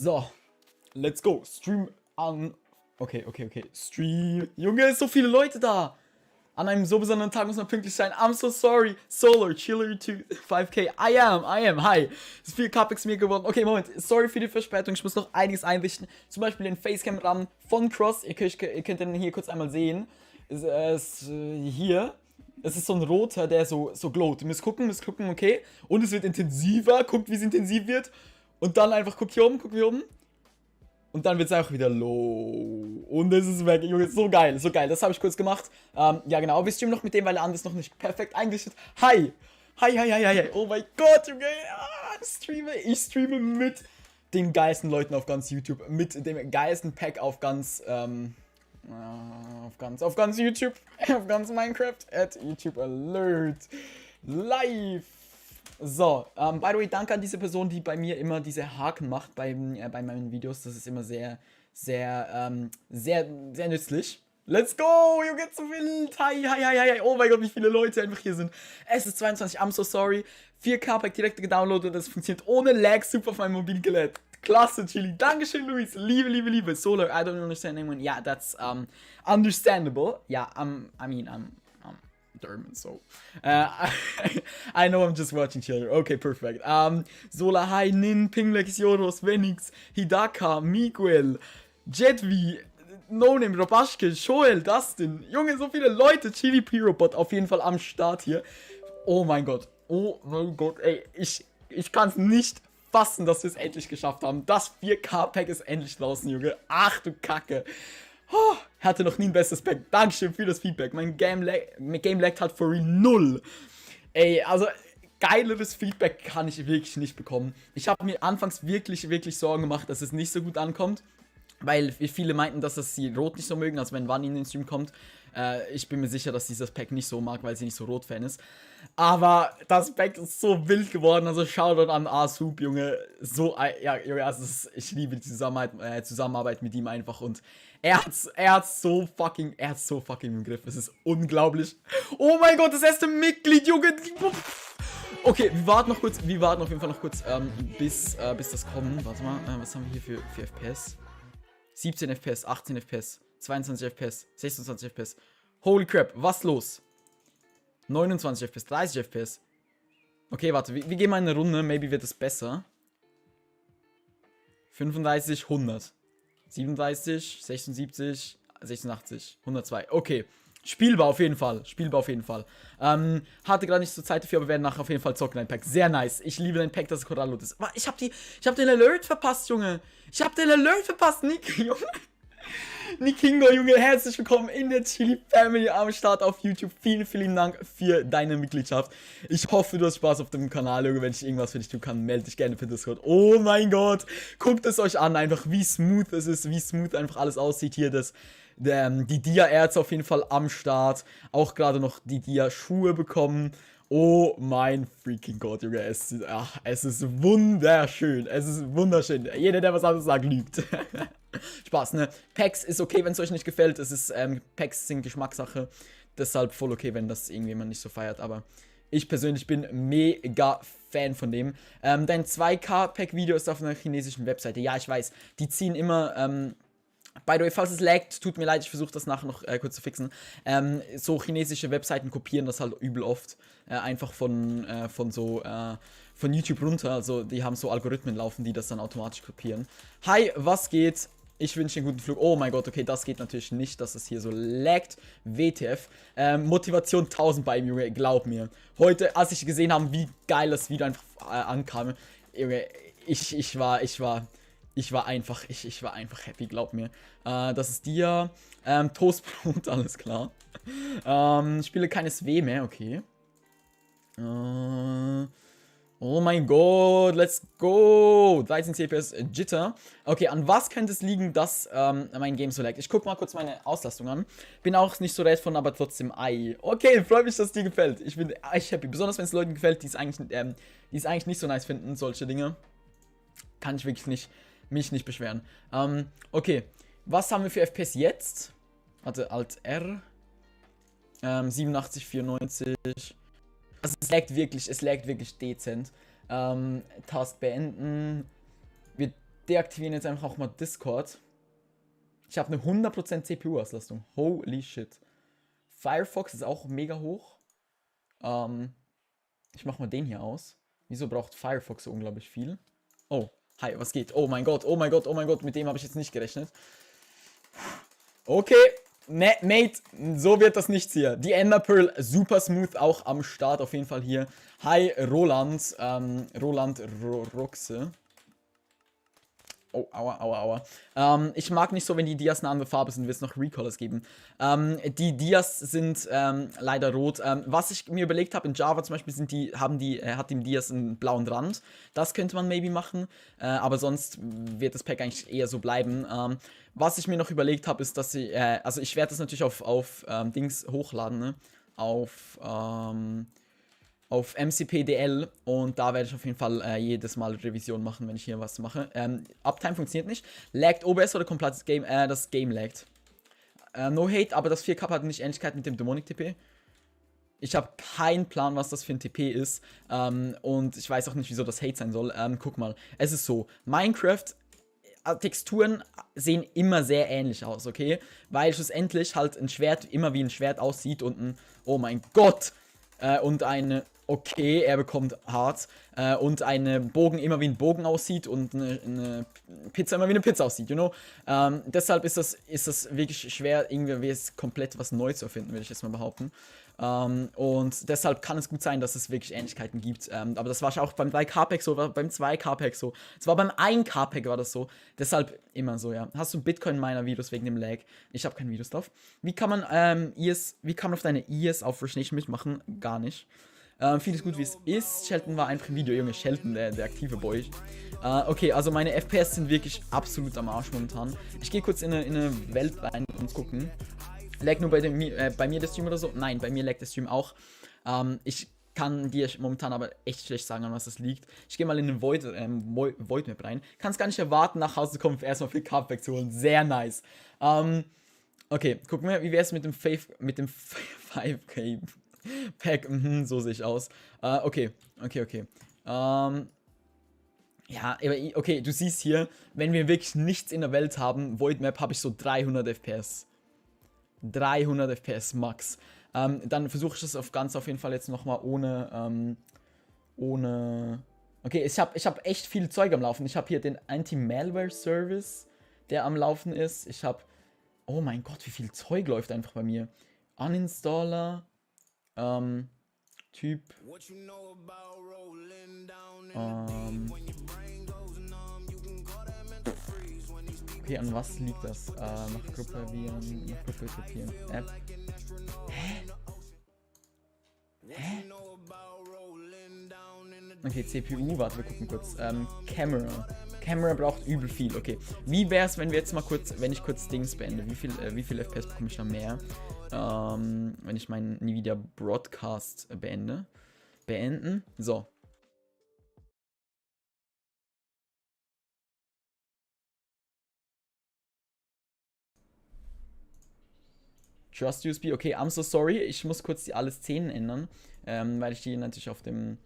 So, let's go. Stream an. Okay. Stream. Junge, so viele Leute da. An einem so besonderen Tag muss man pünktlich sein. I'm so sorry. Solar, Chiller to 5K. I am. Hi. Es ist viel Capex mir geworden. Okay, Moment. Sorry für die Verspätung. Ich muss noch einiges einrichten. Zum Beispiel den Facecam-Rahmen von Cross. Ihr könnt den hier kurz einmal sehen. Hier. Es ist so ein roter, der so glowt. Ihr müsst gucken, okay. Und es wird intensiver. Guckt, wie es intensiv wird. Und dann einfach, guckt hier oben. Und dann wird es auch wieder low. Und es ist weg, Junge, so geil. Das habe ich kurz gemacht. Ja, genau, wir streamen noch mit dem, weil der andere ist noch nicht perfekt eingerichtet. Hi. Oh mein Gott, Junge. Ich streame mit den geilsten Leuten auf ganz YouTube. Mit dem geilsten Pack auf ganz, auf ganz YouTube. Auf ganz Minecraft. At YouTube Alert. Live. So, by the way, danke an diese Person, die bei mir immer diese Haken macht bei meinen Videos. Das ist immer sehr nützlich. Let's go, Junge, zu wild. Hi. Oh mein Gott, wie viele Leute einfach hier sind. Es ist 22, I'm so sorry. 4K-Pack direkt gedownloadet und das funktioniert ohne Lag super auf meinem Mobilgerät. Klasse, Chili. Dankeschön, Luis. Liebe. Solar, I don't understand anyone. Yeah, that's understandable. Yeah, I'm German, so. I know I'm just watching Chiller. Okay, perfect. Solar, hi, Nin, Pinglex, Joros, Venix, Hidaka, Miguel, Jetvi, Noname, Robaschke, Joel, Dustin. Junge, so viele Leute. Chili P-Robot auf jeden Fall am Start hier. Oh mein Gott, ey, ich kann es nicht fassen, dass wir es endlich geschafft haben. Das 4K-Pack ist endlich draußen, Junge. Ach du Kacke. Oh, hatte noch nie ein besseres Pack. Dankeschön für das Feedback. Mein Game laggt halt for real 0. Ey, also geileres Feedback kann ich wirklich nicht bekommen. Ich habe mir anfangs wirklich Sorgen gemacht, dass es nicht so gut ankommt. Weil viele meinten, dass das sie Rot nicht so mögen, also wenn Wanni in den Stream kommt. Ich bin mir sicher, dass sie das Pack nicht so mag, weil sie nicht so Rot-Fan ist. Aber das Pack ist so wild geworden, also Shoutout an Asub, Junge. Ja, Junge, also ich liebe die Zusammenarbeit mit ihm einfach und er hat's so fucking im Griff. Es ist unglaublich. Oh mein Gott, das erste Mitglied, Junge. Okay, wir warten auf jeden Fall noch kurz, bis das kommt. Warte mal, was haben wir hier für FPS? 17 FPS, 18 FPS, 22 FPS, 26 FPS. Holy crap, was los? 29 FPS, 30 FPS. Okay, warte, wir gehen mal in eine Runde, maybe wird es besser. 35, 100. 37, 76, 86, 102. Okay, spielbar auf jeden Fall. Hatte gerade nicht so Zeit dafür, aber werden nachher auf jeden Fall zocken, dein Pack. Sehr nice. Ich liebe dein Pack, das Korallo ist. Ich hab den Alert verpasst, Junge. Nikingo, Junge, herzlich willkommen in der Chili Family am Start auf YouTube. Vielen Dank für deine Mitgliedschaft. Ich hoffe, du hast Spaß auf dem Kanal, Junge. Wenn ich irgendwas für dich tun kann, melde dich gerne für Discord. Oh mein Gott, guckt es euch an, einfach wie smooth es ist, wie smooth einfach alles aussieht hier. Die Dia-Erze auf jeden Fall am Start. Auch gerade noch die Dia-Schuhe bekommen. Oh mein freaking Gott, Junge, es ist wunderschön. Jeder, der was anderes sagt, lügt. Spaß, ne? Packs ist okay, wenn es euch nicht gefällt. Packs sind Geschmackssache. Deshalb voll okay, wenn das irgendjemand nicht so feiert. Aber ich persönlich bin mega Fan von dem. Dein 2K-Pack-Video ist auf einer chinesischen Webseite. Ja, ich weiß. Die ziehen immer, by the way, falls es laggt, tut mir leid, ich versuche das nachher noch kurz zu fixen. So chinesische Webseiten kopieren das halt übel oft. Einfach von YouTube runter. Also die haben so Algorithmen laufen, die das dann automatisch kopieren. Hi, was geht? Ich wünsche dir einen guten Flug. Oh mein Gott, okay, das geht natürlich nicht, dass es hier so laggt. WTF. Motivation 1000 bei ihm, Junge, glaub mir. Heute, als ich gesehen habe, wie geil das Video einfach ankam, Junge, ich war einfach happy, glaub mir. Das ist dir. Toastbrot, alles klar. Spiele keine SW mehr, okay. Oh mein Gott, let's go. 13 CPS Jitter. Okay, an was könnte es liegen, dass mein Game so laggt? Ich guck mal kurz meine Auslastung an. Bin auch nicht so red von, aber trotzdem ei. Okay, freut mich, dass es dir gefällt. Ich bin echt happy. Besonders wenn es Leuten gefällt, die es eigentlich nicht so nice finden, solche Dinge. Kann ich wirklich mich nicht beschweren. Okay, was haben wir für FPS jetzt? Warte, Alt R. 87, 94. Also es laggt wirklich dezent. Task beenden. deaktivieren jetzt einfach auch mal Discord. Ich habe eine 100% CPU-Auslastung. Holy shit. Firefox ist auch mega hoch. Ich mache mal den hier aus. Wieso braucht Firefox so unglaublich viel? Oh, hi, was geht? Oh mein Gott, oh mein Gott, oh mein Gott, mit dem habe ich jetzt nicht gerechnet. Okay, ne, Mate, so wird das nichts hier. Die Ender Pearl, super smooth, auch am Start auf jeden Fall hier. Hi, Roland, Roland Roxe. Oh, aua, aua, aua. Ich mag nicht so, wenn die Dias eine andere Farbe sind, wird es noch Recolors geben. Die Dias sind leider rot. Was ich mir überlegt habe, in Java zum Beispiel hat die Dias einen blauen Rand. Das könnte man maybe machen, aber sonst wird das Pack eigentlich eher so bleiben. Was ich mir noch überlegt habe, ist, dass also ich werde das natürlich auf Dings hochladen, ne? Auf MCP-DL und da werde ich auf jeden Fall jedes Mal Revision machen, wenn ich hier was mache. Uptime funktioniert nicht. Laggt OBS oder komplett das Game laggt. No hate, aber das 4K hat nicht Ähnlichkeit mit dem Demonic TP. Ich habe keinen Plan, was das für ein TP ist. Und ich weiß auch nicht, wieso das Hate sein soll. Guck mal, es ist so, Minecraft Texturen sehen immer sehr ähnlich aus, okay? Weil schlussendlich halt ein Schwert immer wie ein Schwert aussieht und ein, oh mein Gott, und eine, okay, er bekommt hart, und eine Bogen immer wie ein Bogen aussieht und eine Pizza immer wie eine Pizza aussieht, you know? Deshalb ist das wirklich schwer, irgendwie komplett was Neues zu erfinden, würde ich jetzt mal behaupten. Und deshalb kann es gut sein, dass es wirklich Ähnlichkeiten gibt. Aber das war auch beim 3K-Pack so, beim 2K-Pack so. Es war beim 1K-Pack war das so. Deshalb immer so, ja. Hast du einen Bitcoin-Miner-Virus wegen dem Lag? Ich habe keinen Virus drauf. Wie kann man auf deine IS auf Rush Nation mitmachen? Gar nicht. Vieles gut wie es ist. Shelton war einfach im Video, Junge. Shelton, der aktive Boy. Okay, also meine FPS sind wirklich absolut am Arsch momentan. Ich gehe kurz in eine Welt rein und gucken. Lag nur bei mir der Stream oder so? Nein, bei mir lag der Stream auch. Ich kann dir momentan aber echt schlecht sagen, an was das liegt. Ich gehe mal in den Void Map rein. Kann es gar nicht erwarten, nach Hause zu kommen, erstmal viel Cardback zu holen. Sehr nice. Okay, gucken wir, wie wäre es mit dem 5K Pack? So sehe ich aus. Okay. Ja, okay, du siehst hier, wenn wir wirklich nichts in der Welt haben, Void Map, habe ich so 300 FPS. 300 FPS Max. Dann versuche ich das auf jeden Fall jetzt nochmal ohne. Okay, ich hab echt viel Zeug am Laufen. Ich habe hier den Anti-Malware-Service, der am Laufen ist. Ich habe. Oh mein Gott, wie viel Zeug läuft einfach bei mir. Uninstaller. Typ. Okay, an was liegt das? Nach Gruppe Viren, nach Gruppe kopieren. App. Hä? Okay, CPU, warte, wir gucken kurz. Camera. Camera braucht übel viel, okay. Wie wär's, wenn wir jetzt mal kurz, wenn ich kurz Dings beende? Wie viel FPS bekomme ich da mehr? Wenn ich meinen Nvidia Broadcast beende. Beenden. So. Trust USB, okay, I'm so sorry. Ich muss kurz alle Szenen ändern, weil ich die natürlich auf dem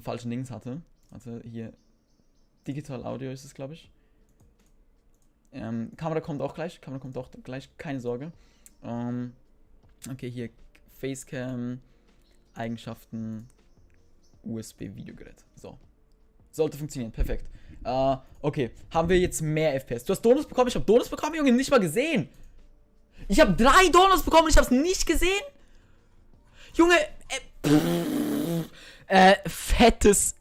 falschen Dings hatte. Also hier Digital Audio ist es, glaube ich. Kamera kommt auch gleich, keine Sorge. Okay, hier Facecam, Eigenschaften, USB-Videogerät. So. Sollte funktionieren, perfekt. Okay, haben wir jetzt mehr FPS. Du hast Donuts bekommen? Ich habe Donuts bekommen, Junge, nicht mal gesehen. Ich habe 3 Donuts bekommen und ich habe es nicht gesehen? Junge, fettes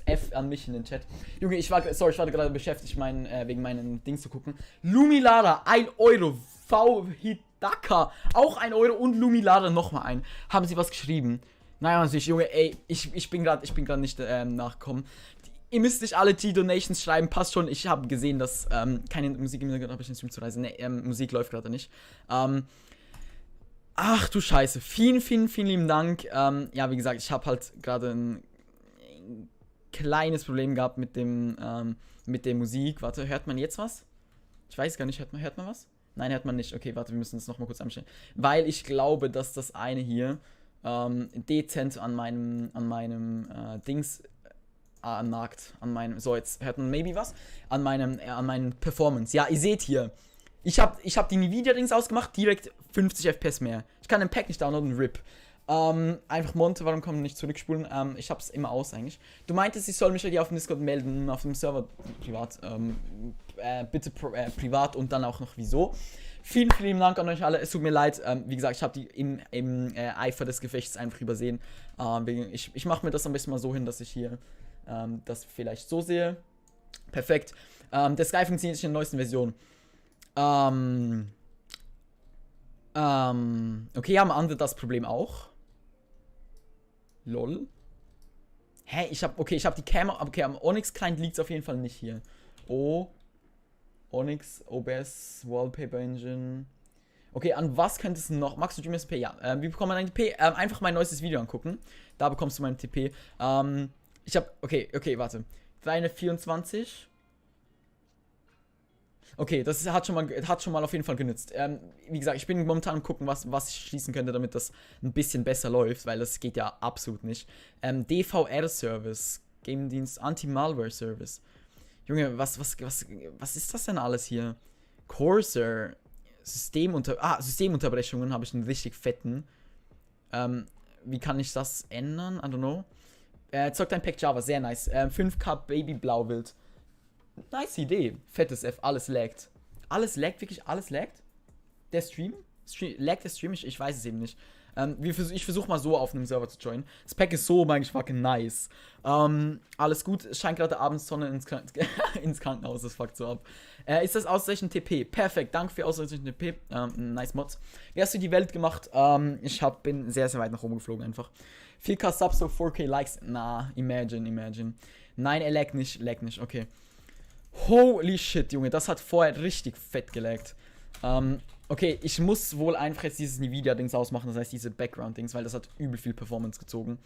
F an mich in den Chat. Junge, ich war gerade beschäftigt, wegen meinen Dings zu gucken. Lumilara, 1 Euro. V-Hidaka, auch 1 Euro und Lumilara nochmal ein. Haben sie was geschrieben? Naja, natürlich, Junge, ey, ich bin gerade nicht nachgekommen. Ihr müsst nicht alle G-Donations schreiben, passt schon. Ich habe gesehen, dass keine Musik im Hintergrund habe ich den Stream zu reisen. Ne, Musik läuft gerade nicht. Ach du Scheiße. Vielen lieben Dank. Ja, wie gesagt, ich habe halt gerade ein kleines Problem gehabt mit der Musik. Warte, hört man jetzt was? Ich weiß gar nicht, hört man was? Nein, hört man nicht. Okay, warte, wir müssen das nochmal kurz anstellen. Weil ich glaube, dass das eine hier dezent an meinem Dings nagt an meinem, so jetzt hört man maybe was, an meinen Performance. Ja, ihr seht hier, ich hab die Nvidia-Dings ausgemacht, direkt 50 FPS mehr. Ich kann den Pack nicht downloaden, RIP. Einfach Monte, warum kann man nicht zurückspulen? Ich hab's immer aus eigentlich. Du meintest, ich soll mich hier auf dem Discord melden, auf dem Server privat. Bitte privat und dann auch noch wieso. Vielen, vielen Dank an euch alle. Es tut mir leid, wie gesagt, ich habe die im Eifer des Gefechts einfach übersehen. Ich mache mir das am besten mal so hin, dass ich hier das vielleicht so sehe. Perfekt. Der Sky funktioniert nicht in der neuesten Version. Okay, haben andere das Problem auch? Lol. Hä, ich hab die Cam, okay, am Onyx Client liegt es auf jeden Fall nicht hier. Onyx, OBS, Wallpaper Engine. Okay, an was könnte es noch? Magst du Dream TP? Ja. Wie bekommt man ein TP? Einfach mein neuestes Video angucken. Da bekommst du mein TP. Okay, warte. 324. Okay, das hat schon mal auf jeden Fall genützt. Wie gesagt, ich bin momentan am gucken, was ich schließen könnte, damit das ein bisschen besser läuft, weil das geht ja absolut nicht. DVR-Service, Game-Dienst, Anti-Malware-Service. Junge, was ist das denn alles hier? Corsair, Systemunterbrechungen habe ich einen richtig fetten. Wie kann ich das ändern? I don't know. Zockt ein Pack Java, sehr nice. 5K Baby Blauwild. Nice Idee. Fettes F, alles laggt. Alles laggt, wirklich alles laggt? Der Stream? Laggt der Stream? Ich weiß es eben nicht. Ich versuche mal so auf einem Server zu joinen. Das Pack ist so eigentlich fucking nice. Alles gut. Es scheint gerade Abendssonne ins Krankenhaus. Das fuckt so ab. Ist das ausreichend TP? Perfekt. Danke für ausreichend TP. Nice Mods. Wie hast du die Welt gemacht? Ich bin sehr, sehr weit nach oben geflogen einfach. 4K Subs, so 4K Likes. Na, imagine. Nein, er laggt nicht. Okay. Holy shit, Junge, das hat vorher richtig fett gelaggt. Okay, ich muss wohl einfach jetzt dieses Nvidia-Dings ausmachen, das heißt diese Background-Dings, weil das hat übel viel Performance gezogen,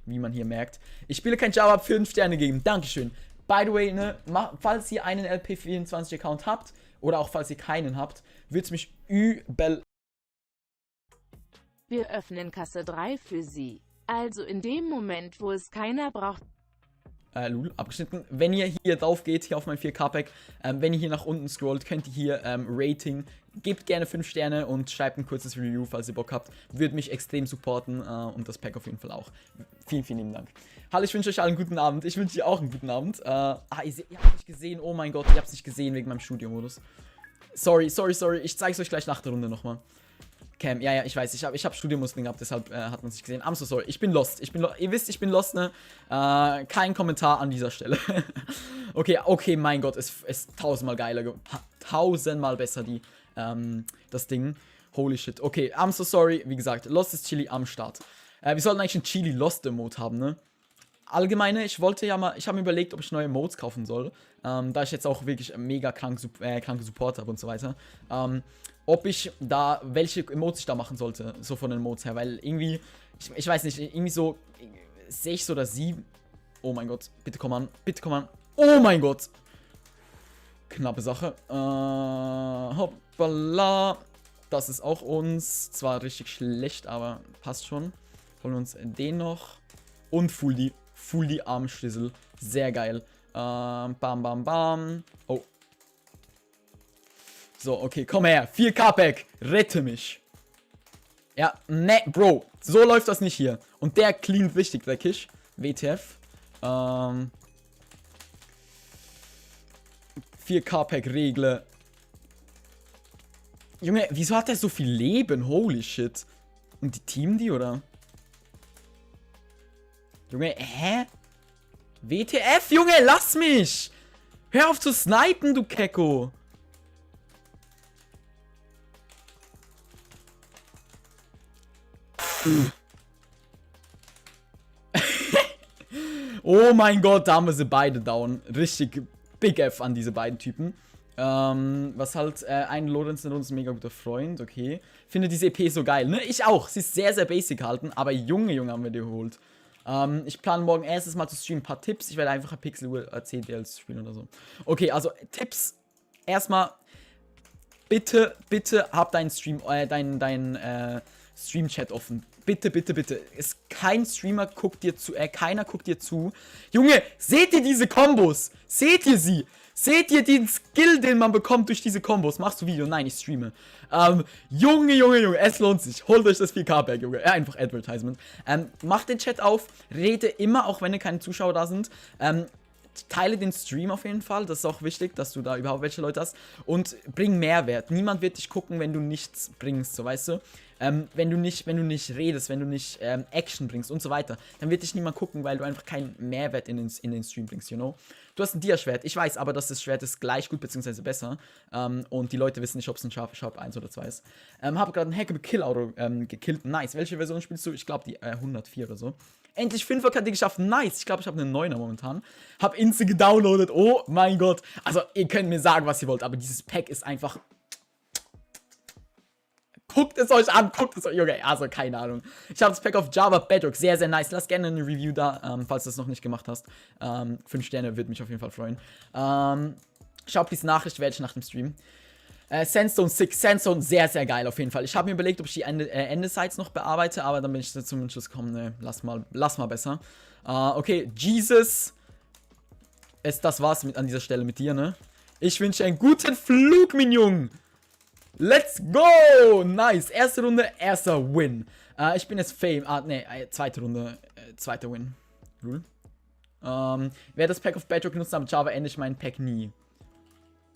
wie man hier merkt. Ich spiele kein Java, hab 5 Sterne gegeben, Dankeschön. By the way, ne, falls ihr einen LP24-Account habt, oder auch falls ihr keinen habt, würde es mich übel... Wir öffnen Kasse 3 für Sie. Also in dem Moment, wo es keiner braucht. Abgeschnitten. Wenn ihr hier drauf geht, hier auf mein 4K-Pack, wenn ihr hier nach unten scrollt, könnt ihr hier Rating, gebt gerne 5 Sterne und schreibt ein kurzes Review, falls ihr Bock habt. Würde mich extrem supporten und das Pack auf jeden Fall auch. Vielen, vielen lieben Dank. Hallo, ich wünsche euch allen einen guten Abend. Ich wünsche dir auch einen guten Abend. Ihr habt nicht gesehen, oh mein Gott, ihr habt es nicht gesehen wegen meinem Studio-Modus. Sorry. Ich zeige es euch gleich nach der Runde nochmal. Cam, ja, ich weiß, ich hab Studiomuskeln gehabt, deshalb hat man es nicht gesehen. I'm so sorry, ich bin lost. Ihr wisst, ich bin lost, ne? Kein Kommentar an dieser Stelle. okay, mein Gott, es ist tausendmal geiler, tausendmal besser, das Ding. Holy shit. Okay, I'm so sorry, wie gesagt, Lost ist Chili am Start. Wir sollten eigentlich einen Chili Lost-Emote haben, ne? Allgemeine, ich habe mir überlegt, ob ich neue Modes kaufen soll, da ich jetzt auch wirklich mega kranke Support habe und so weiter. Ob ich da, welche Emotes ich da machen sollte, so von den Modes her, weil irgendwie, ich weiß nicht, irgendwie so 6 oder 7, oh mein Gott, bitte komm an, oh mein Gott, knappe Sache, hoppala, das ist auch uns, zwar richtig schlecht, aber passt schon, holen uns den noch und Full die Armschlüssel, sehr geil, bam, oh. So, okay, komm her. 4K-Pack. Rette mich. Ja, ne, Bro. So läuft das nicht hier. Und der cleant richtig dreckig. WTF. 4K-Pack regle. Junge, wieso hat er so viel Leben? Holy shit. Und die teamen die, oder? Junge, hä? WTF, Junge, lass mich. Hör auf zu snipen, du Kecko. Oh mein Gott, da haben wir sie beide down. Richtig Big F an diese beiden Typen. Was halt, ein Lorenz ist uns ein mega guter Freund, okay. Finde diese EP so geil, ne? Ich auch. Sie ist sehr, sehr basic gehalten, aber Junge, haben wir die geholt. Ich plane morgen erstes Mal zu streamen ein paar Tipps. Ich werde einfach ein Pixel CDLs spielen oder so. Okay, also Tipps. Erstmal, bitte hab deinen Stream, Stream-Chat offen. bitte, bitte, bitte. Keiner guckt dir zu. Junge, seht ihr diese Kombos? Seht ihr sie? Seht ihr den Skill, den man bekommt durch diese Kombos? Machst du Video? Nein, ich streame. Junge, es lohnt sich. Holt euch das 4K-Pack, Junge. Einfach Advertisement. Macht den Chat auf. Rede immer, auch wenn keine Zuschauer da sind. Teile den Stream auf jeden Fall. Das ist auch wichtig, dass du da überhaupt welche Leute hast. Und bring Mehrwert. Niemand wird dich gucken, wenn du nichts bringst, so weißt du. Wenn du nicht redest, wenn du nicht Action bringst und so weiter, dann wird dich niemand gucken, weil du einfach keinen Mehrwert in den Stream bringst, you know. Du hast ein Dia-Schwert. Ich weiß aber, dass das Schwert ist gleich gut, beziehungsweise besser. Und die Leute wissen nicht, ob es ein Sharp 1 oder 2 ist. Hab gerade ein Hackable Kill-Auto gekillt. Nice. Welche Version spielst du? Ich glaube, die 104 oder so. Endlich 5er KD geschafft. Nice. Ich glaube, ich habe eine 9er momentan. Hab Insta gedownloadet. Oh mein Gott. Also, ihr könnt mir sagen, was ihr wollt, aber dieses Pack ist einfach... Guckt es euch an, Junge, also keine Ahnung. Ich habe das Pack auf Java Bedrock, sehr, sehr nice. Lasst gerne eine Review da, falls du es noch nicht gemacht hast. 5 Sterne würde mich auf jeden Fall freuen. Schau please Nachricht, werde ich nach dem Stream. Sandstone 6, Sandstone sehr, sehr geil auf jeden Fall. Ich habe mir überlegt, ob ich die Ende-Sites noch bearbeite, aber dann bin ich zum Entschluss gekommen, ne, lass mal besser. Okay, Jesus. Das war's an dieser Stelle mit dir, ne? Ich wünsche einen guten Flug, mein Junge. Let's go! Nice. Erste Runde, erster Win. Ich bin jetzt Fame. Zweite Runde, zweiter Win. Cool. Wer das Pack auf Bedrock nutzt, aber Java ende ich meinen Pack nie.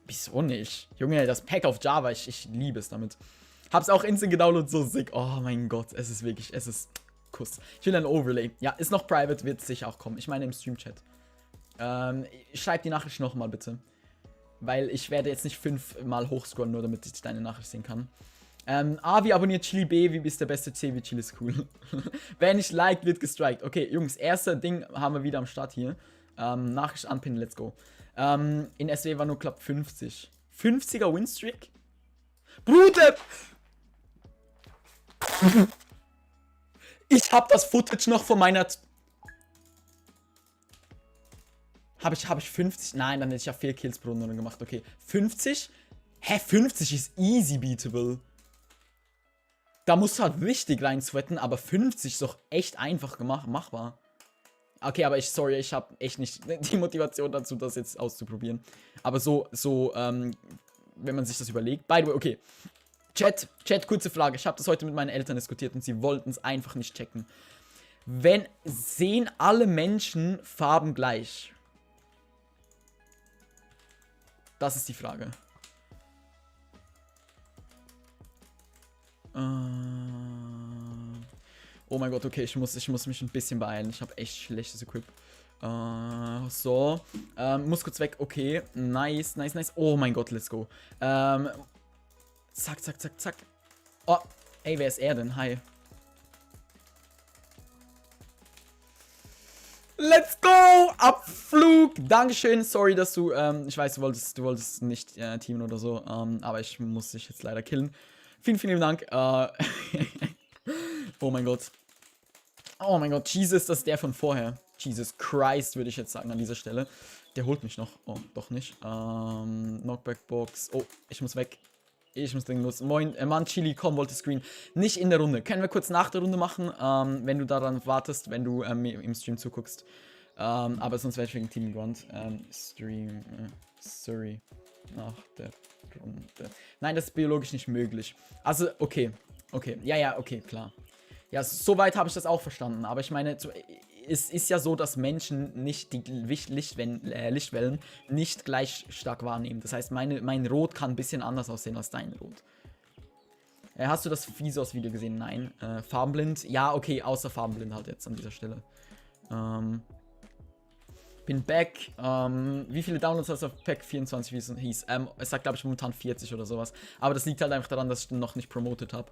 Wieso nicht? Junge, das Pack auf Java, ich liebe es damit. Hab's auch instant gedownloadet, so sick. Oh mein Gott, es ist Kuss. Ich will ein Overlay. Ja, ist noch private, wird sicher auch kommen. Ich meine im Stream-Chat. Schreib die Nachricht nochmal bitte. Weil ich werde jetzt nicht 5-mal hochscrollen, nur damit ich deine Nachricht sehen kann. A wie abonniert Chili, B wie bist der beste, C wie Chili ist cool. Wer nicht liked, wird gestrikt. Okay, Jungs, erster Ding haben wir wieder am Start hier. Nachricht anpinnen, let's go. In SW war nur knapp 50. 50er Winstreak? Bruder! Ich hab das Footage noch von meiner... Hab ich 50? Nein, dann hätte ich ja 4 Kills pro Runde gemacht. Okay, 50? Hä, 50 ist easy beatable. Da musst du halt richtig rein sweaten, aber 50 ist doch echt einfach machbar. Okay, aber ich habe echt nicht die Motivation dazu, das jetzt auszuprobieren. Aber wenn man sich das überlegt. By the way, okay. Chat, kurze Frage. Ich habe das heute mit meinen Eltern diskutiert und sie wollten es einfach nicht checken. Sehen alle Menschen Farben gleich? Das ist die Frage. Oh mein Gott, okay, ich muss mich ein bisschen beeilen. Ich habe echt schlechtes Equip. Muss kurz weg. Okay, nice. Oh mein Gott, let's go. Zack. Oh, ey, wer ist er denn? Hi. Let's go! Abflug! Dankeschön. Sorry, dass du, ich weiß, du wolltest nicht teamen oder so, aber ich muss dich jetzt leider killen. Vielen lieben Dank. Oh mein Gott. Oh mein Gott, Jesus, das ist der von vorher. Jesus Christ, würde ich jetzt sagen an dieser Stelle. Der holt mich noch. Oh, doch nicht. Knockback-Box. Oh, ich muss weg. Ich muss den nutzen. Moin, Mann, Chili, komm, wollte Screen. Nicht in der Runde. Können wir kurz nach der Runde machen, wenn du daran wartest, wenn du mir im Stream zuguckst. Aber sonst wäre ich wegen Team Grunt. Sorry. Nach der Runde. Nein, das ist biologisch nicht möglich. Also, okay. Ja, okay, klar. Ja, soweit habe ich das auch verstanden. Aber ich meine, es ist ja so, dass Menschen nicht die Lichtwellen nicht gleich stark wahrnehmen. Das heißt, mein Rot kann ein bisschen anders aussehen als dein Rot. Hast du das Vsauce-Video gesehen? Nein. Farbenblind? Ja, okay, außer farbenblind halt jetzt an dieser Stelle. Bin back. Wie viele Downloads hast du auf Pack 24, wie es hieß? Es sagt, glaube ich, momentan 40 oder sowas. Aber das liegt halt einfach daran, dass ich den noch nicht promotet habe.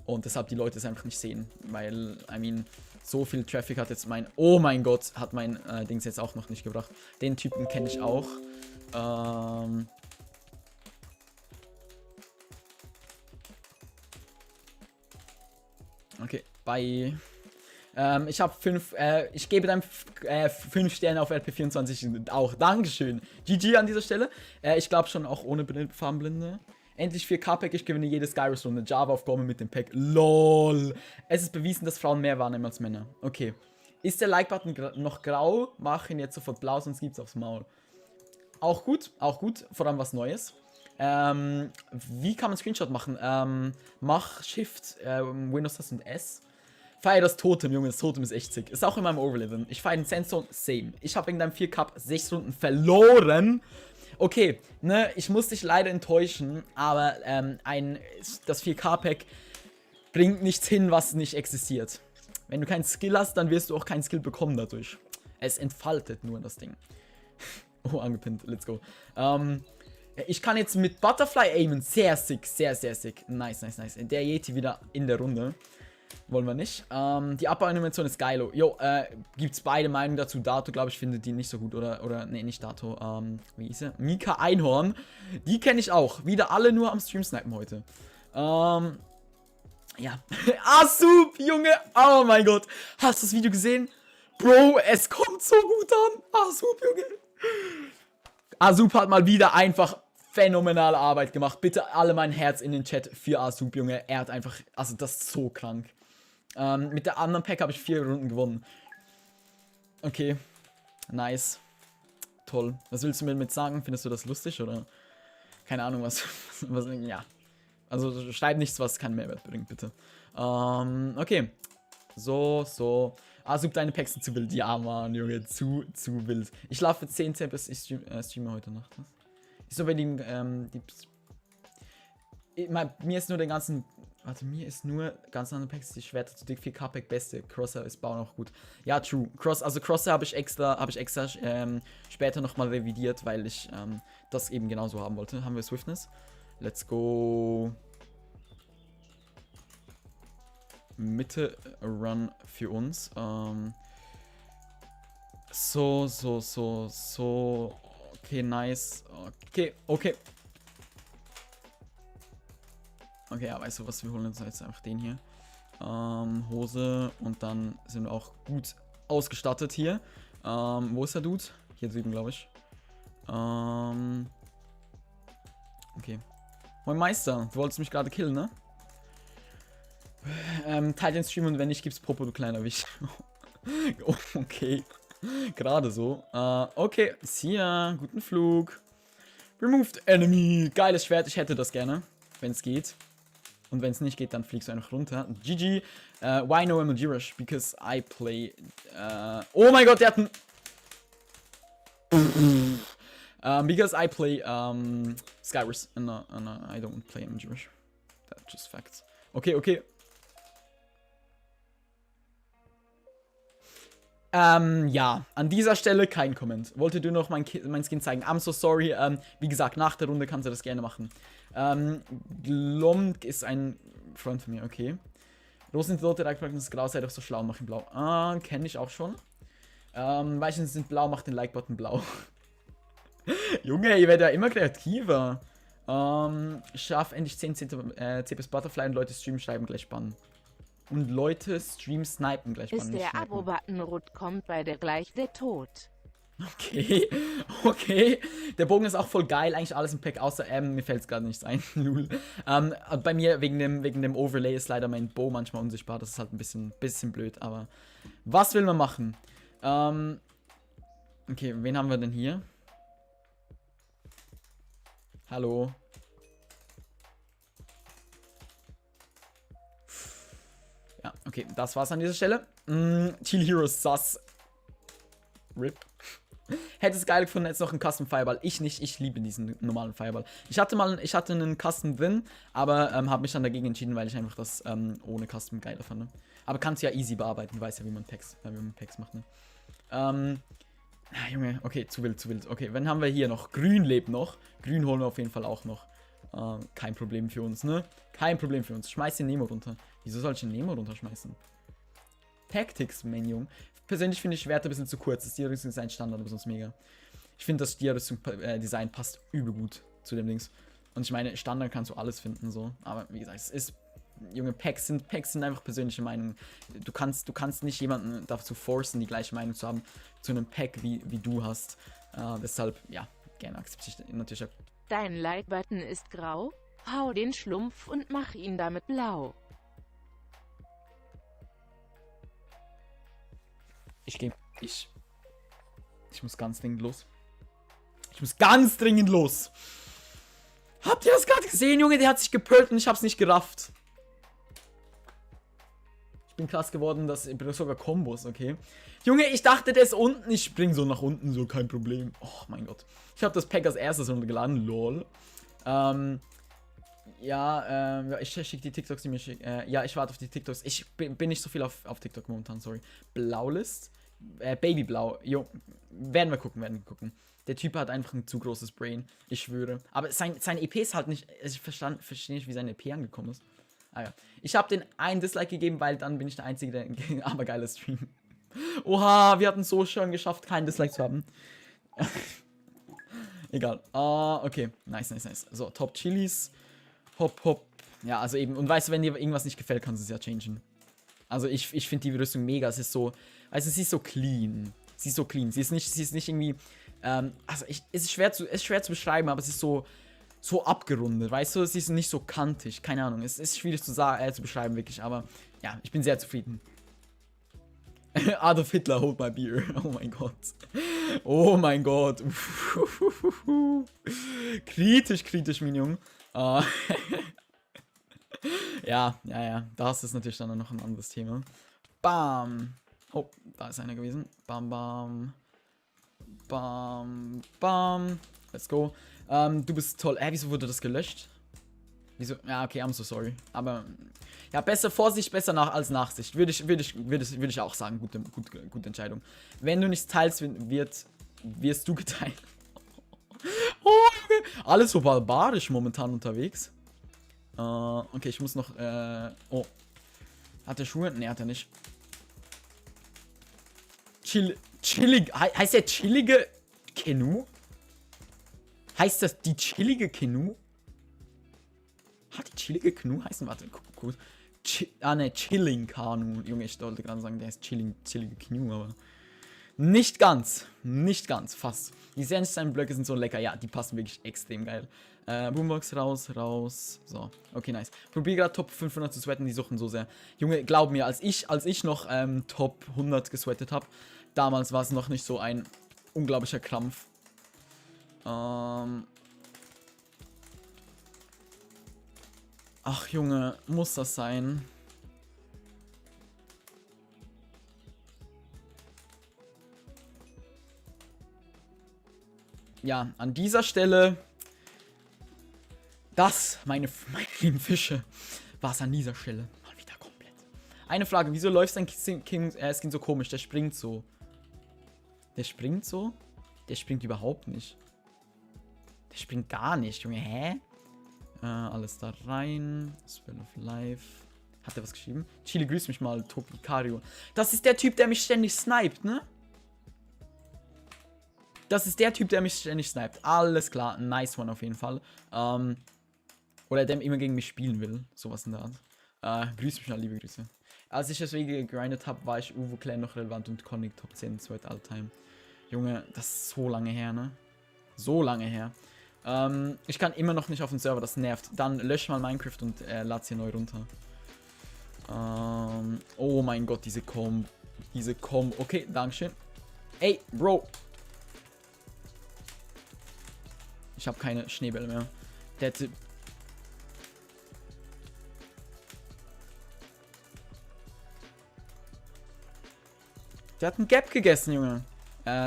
Und deshalb die Leute es einfach nicht sehen. Weil, so viel Traffic hat jetzt oh mein Gott, hat mein Dings jetzt auch noch nicht gebracht. Den Typen kenne ich auch. Okay, bye. Ich habe 5, ich gebe dann 5 Sterne auf RP24 auch. Dankeschön. GG an dieser Stelle. Ich glaube schon auch ohne Farbenblinde. Endlich 4K-Pack, ich gewinne jede Skyrus-Runde. Java-Aufgabe mit dem Pack. LOL. Es ist bewiesen, dass Frauen mehr wahrnehmen als Männer. Okay. Ist der Like-Button noch grau? Mach ihn jetzt sofort blau, sonst gibt's aufs Maul. Auch gut, vor allem was Neues. Wie kann man Screenshot machen? Mach Shift, Windows und S. Feier das Totem, Junge, das Totem ist echt sick. Ist auch in meinem Overlay drin. Ich feiere den Sandstorm, same. Ich habe wegen deinem 4-Cup 6 Runden verloren. Okay, ne, ich muss dich leider enttäuschen, aber das 4K-Pack bringt nichts hin, was nicht existiert. Wenn du keinen Skill hast, dann wirst du auch keinen Skill bekommen dadurch. Es entfaltet nur das Ding. Oh, angepinnt, let's go. Ich kann jetzt mit Butterfly aimen, sehr sick, sehr sick. Nice. Der Yeti wieder in der Runde. Wollen wir nicht. Die Abbau-Animation ist geilo. Jo, gibt's beide Meinungen dazu. Dato, glaube ich, findet die nicht so gut. Oder, nee, nicht Dato. Wie hieß er? Mika Einhorn. Die kenne ich auch. Wieder alle nur am Stream snipen heute. Ja. Asup, Junge. Oh mein Gott. Hast du das Video gesehen? Bro, es kommt so gut an. Asup, Junge. Asup hat mal wieder einfach phänomenale Arbeit gemacht. Bitte alle mein Herz in den Chat für Asup, Junge. Er hat einfach, also das ist so krank. Mit der anderen Pack habe ich 4 Runden gewonnen. Okay. Nice. Toll. Was willst du mir damit sagen? Findest du das lustig oder? Keine Ahnung, was ja. Also schreib nichts, was keinen Mehrwert bringt, bitte. Okay. So. Asup, deine Packs sind zu wild. Ja, Mann, Junge, zu wild. Ich schlafe 10 bis ich streame heute Nacht. Ich so, wenn mir ist nur den ganzen. Warte, mir ist nur ganz andere Packs, die Schwerter zu dick, 4K-Pack beste. Crosser ist bauen auch gut. Ja, true. Crosser habe ich extra später nochmal revidiert, weil ich das eben genauso haben wollte. Haben wir Swiftness? Let's go. Mitte Run für uns. So. Okay, nice. Okay. Okay, ja, weißt du was, wir holen uns jetzt einfach den hier. Hose und dann sind wir auch gut ausgestattet hier. Wo ist der Dude? Hier drüben, glaube ich. Okay. Moin Meister, du wolltest mich gerade killen, ne? Teilt den Stream und wenn nicht, gibt's Popo, du kleiner Wicht. Oh, okay. Gerade so. Okay, Sia, guten Flug. Removed Enemy. Geiles Schwert, ich hätte das gerne, wenn es geht. Und wenn es nicht geht, dann fliegst du einfach runter. GG. Why no emoji rush? Because I play. Oh mein Gott, der hat ein. Because I play Skywars and I don't play emoji rush. That's just facts. Okay. Ja, an dieser Stelle kein Comment. Wollte du noch mein Skin zeigen? I'm so sorry. Wie gesagt, nach der Runde kannst du das gerne machen. Glomk ist ein Freund von mir, okay. Rosen sind rote, Like-Button ist grau, sei doch so schlau, mach ihn blau. Kenne ich auch schon. Weichen sind blau, mach den Like-Button blau. Junge, ihr werdet ja immer kreativer. Schaff endlich 10 CPS Butterfly und Leute streamen, schreiben gleich bannen. Und Leute stream snipen gleich bannen. Ist der Abo-Button rot, kommt bei der gleich der Tod. Okay. Der Bogen ist auch voll geil, eigentlich alles im Pack, außer mir fällt es gerade nichts ein. Lul. Bei mir wegen dem Overlay ist leider mein Bow manchmal unsichtbar. Das ist halt ein bisschen blöd, aber was will man machen? Okay, wen haben wir denn hier? Hallo. Ja, okay, das war's an dieser Stelle. Teal Heroes Sus. RIP. Hätte es geil gefunden, jetzt noch einen Custom Fireball. Ich nicht, ich liebe diesen normalen Fireball. Ich hatte einen Custom drin, aber habe mich dann dagegen entschieden, weil ich einfach das ohne Custom geiler fand. Aber kannst ja easy bearbeiten, weiß ja, wie man Packs macht, ne? Junge, okay, zu wild. Okay, wen haben wir hier noch? Grün lebt noch. Grün holen wir auf jeden Fall auch noch. Kein Problem für uns, ne? Kein Problem für uns. Schmeiß den Nemo runter. Wieso soll ich den Nemo runterschmeißen? Tactics, mein Junge. Persönlich finde ich Schwerter ein bisschen zu kurz. Das Stierrüstung-Design Standard, aber sonst mega. Ich finde, das Stierrüstung-Design passt übel gut zu dem Dings. Und ich meine, Standard kannst du alles finden, so. Aber wie gesagt, es ist. Junge, Packs sind einfach persönliche Meinungen. Du kannst nicht jemanden dazu forcen, die gleiche Meinung zu haben zu einem Pack, wie du hast. Deshalb, ja, gerne akzeptiere ich natürlich. Dein Like-Button ist grau? Hau den Schlumpf und mach ihn damit blau. Ich muss ganz dringend los. Ich muss ganz dringend los. Habt ihr das gerade gesehen, Junge? Der hat sich gepölt und ich hab's nicht gerafft. Ich bin krass geworden, dass ich bringe sogar Kombos, okay? Junge, ich dachte, der ist unten. Ich spring so nach unten, so kein Problem. Oh mein Gott. Ich habe das Pack als erstes runtergeladen, lol. Ich schicke die TikToks, die mir schicken. Ja, ich warte auf die TikToks. Ich bin nicht so viel auf TikTok momentan, sorry. Blaulist? Babyblau. Jo, werden wir gucken. Der Typ hat einfach ein zu großes Brain. Ich schwöre. Aber sein EP ist halt nicht. Ich verstehe nicht, wie sein EP angekommen ist. Ah ja. Ich habe den einen Dislike gegeben, weil dann bin ich der Einzige, der. Aber geiler Stream. Oha, wir hatten so schon geschafft, keinen Dislike zu haben. Egal. Okay. Nice. So, Top Chilis. Hopp. Ja, also eben. Und weißt du, wenn dir irgendwas nicht gefällt, kannst du es ja changen. Also ich finde die Rüstung mega. Es ist so. Also sie ist so clean. Sie ist nicht irgendwie. Es ist schwer zu beschreiben, aber es ist so abgerundet, weißt du? Es ist nicht so kantig, keine Ahnung. Es ist schwierig zu beschreiben, wirklich, aber ja, ich bin sehr zufrieden. Adolf Hitler, hold my beer. Oh mein Gott. Kritisch, mein Junge. Ja, das ist natürlich dann noch ein anderes Thema. Bam. Oh, da ist einer gewesen. Bam. Let's go. Du bist toll. Wieso wurde das gelöscht? Wieso? Ja, okay, I'm so sorry. Aber ja, besser Vorsicht, besser als Nachsicht. Würde ich auch sagen. Gute Entscheidung. Wenn du nichts teilst, wirst du geteilt. Oh, okay. Alles so barbarisch momentan unterwegs. Okay, ich muss noch. Oh. Hat der Schuhe? Ne, hat er nicht. Chillig. Heißt der chillige Kenu? Heißt das die chillige Kenu? Hat die chillige Kenu heißen? Warte, gut. Chilling Kanu. Junge, ich wollte gerade sagen, der heißt chillige Kenu, aber. Nicht ganz, fast. Die Sandstein-Blöcke sind so lecker. Ja, die passen wirklich extrem geil. Boombox raus. So, okay, nice. Probier gerade Top 500 zu sweaten, die suchen so sehr. Junge, glaub mir, als ich noch Top 100 gesweatet habe, damals war es noch nicht so ein unglaublicher Krampf. Ach, Junge, muss das sein? Ja, an dieser Stelle, meine lieben Fische, war es an dieser Stelle mal wieder komplett. Eine Frage, wieso läuft sein Skin so komisch? Der springt so. Der springt überhaupt nicht. Der springt gar nicht, Junge, hä? Alles da rein. Spell of Life. Hat er was geschrieben? Chile, grüß mich mal, Topicario. Das ist der Typ, der mich ständig sniped, ne? Das ist der Typ, der mich ständig sniped. Alles klar, nice one auf jeden Fall. Oder der immer gegen mich spielen will. Sowas in der Art. Grüß mich mal, liebe Grüße. Als ich deswegen gegrindet habe, war ich Uvo Clan noch relevant und Conic Top 10 zweite Alltime. Junge, das ist so lange her, ne? So lange her. Ich kann immer noch nicht auf den Server, das nervt. Dann lösch mal Minecraft und lad's hier neu runter. Oh mein Gott, diese Com. Okay, dankeschön. Ey, Bro. Ich habe keine Schneebälle mehr. Der Typ. Der hat ein Gap gegessen, Junge.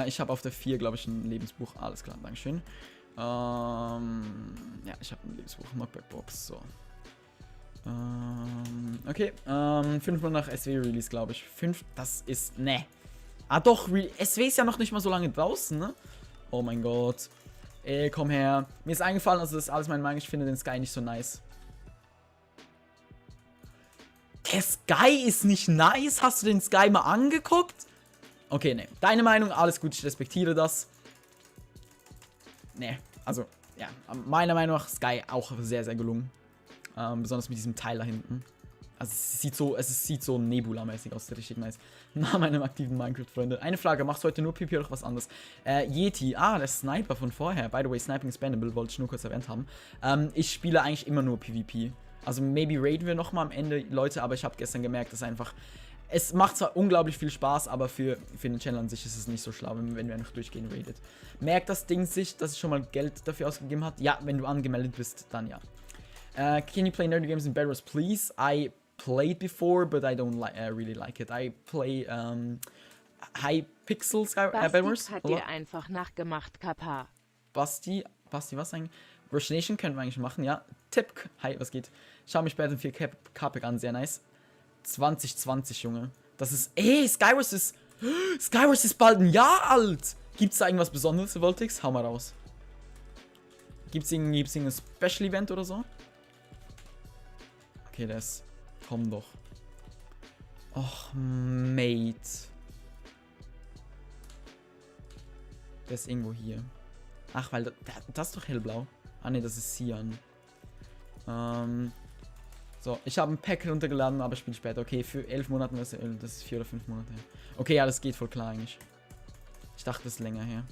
Ich habe auf der 4, glaube ich, ein Lebensbuch. Alles klar, dankeschön. Ja, ich habe ein Lebensbuch. Knockback-Box, so. Okay, 5 nach SW-Release, glaube ich. 5, das ist, ne. Ah doch, SW ist ja noch nicht mal so lange draußen, ne? Oh mein Gott. Ey, komm her. Mir ist eingefallen, also das ist alles mein Meinung, ich finde den Sky nicht so nice. Der Sky ist nicht nice? Hast du den Sky mal angeguckt? Okay, ne. Deine Meinung, alles gut, ich respektiere das. Ne, also, ja. Meiner Meinung nach Sky auch sehr, sehr gelungen. Besonders mit diesem Teil da hinten. Also es sieht so Nebula-mäßig aus, richtig nice. Na, meine aktiven Minecraft-Freunde. Eine Frage, machst du heute nur PvP oder was anderes? Yeti, der Sniper von vorher. By the way, Sniping is bannable, wollte ich nur kurz erwähnt haben. Ich spiele eigentlich immer nur PvP. Also maybe raiden wir nochmal am Ende, Leute, aber ich habe gestern gemerkt, dass einfach... Es macht zwar unglaublich viel Spaß, aber für den Channel an sich ist es nicht so schlau, wenn wir einfach durchgehen raided. Merkt das Ding sich, dass es schon mal Geld dafür ausgegeben hat? Ja, wenn du angemeldet bist, dann ja. Can you play nerdy games in Bedwars, please? I played before, but I don't really like it. I play Hypixel Bedwars. Basti hat dir einfach nachgemacht, Kappa. Basti, was eigentlich? Rush Nation können wir eigentlich machen, ja. Tipp, hi, was geht? Schau mich später in 4K an, sehr nice. 2020, Junge. Das ist, Skywars ist bald ein Jahr alt. Gibt's da irgendwas Besonderes, Voltix? Hau mal raus. Gibt's irgendein Special Event oder so? Okay, komm doch. Och, Mate. Der ist irgendwo hier. Ach, weil das ist doch hellblau. Ah, ne, das ist Cyan. So, ich habe ein Pack runtergeladen, aber spiele später. Okay, für 11 Monate, das ist 4 oder 5 Monate her. Okay, ja, das geht voll klar eigentlich. Ich dachte, das ist länger her.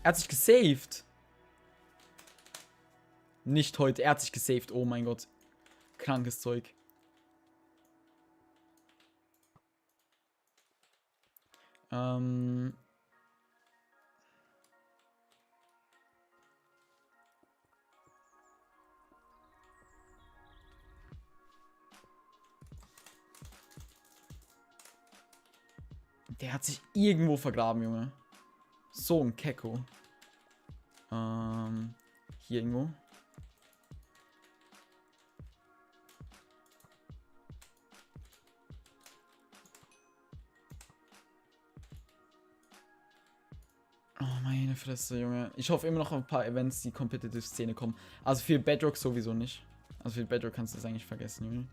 Er hat sich gesaved. Nicht heute, er hat sich gesaved. Oh mein Gott. Krankes Zeug. Der hat sich irgendwo vergraben, Junge. So ein Kecko. Hier irgendwo. Oh, meine Fresse, Junge. Ich hoffe immer noch auf ein paar Events, die Competitive-Szene kommen. Also für Bedrock sowieso nicht. Also für Bedrock kannst du das eigentlich vergessen, Junge.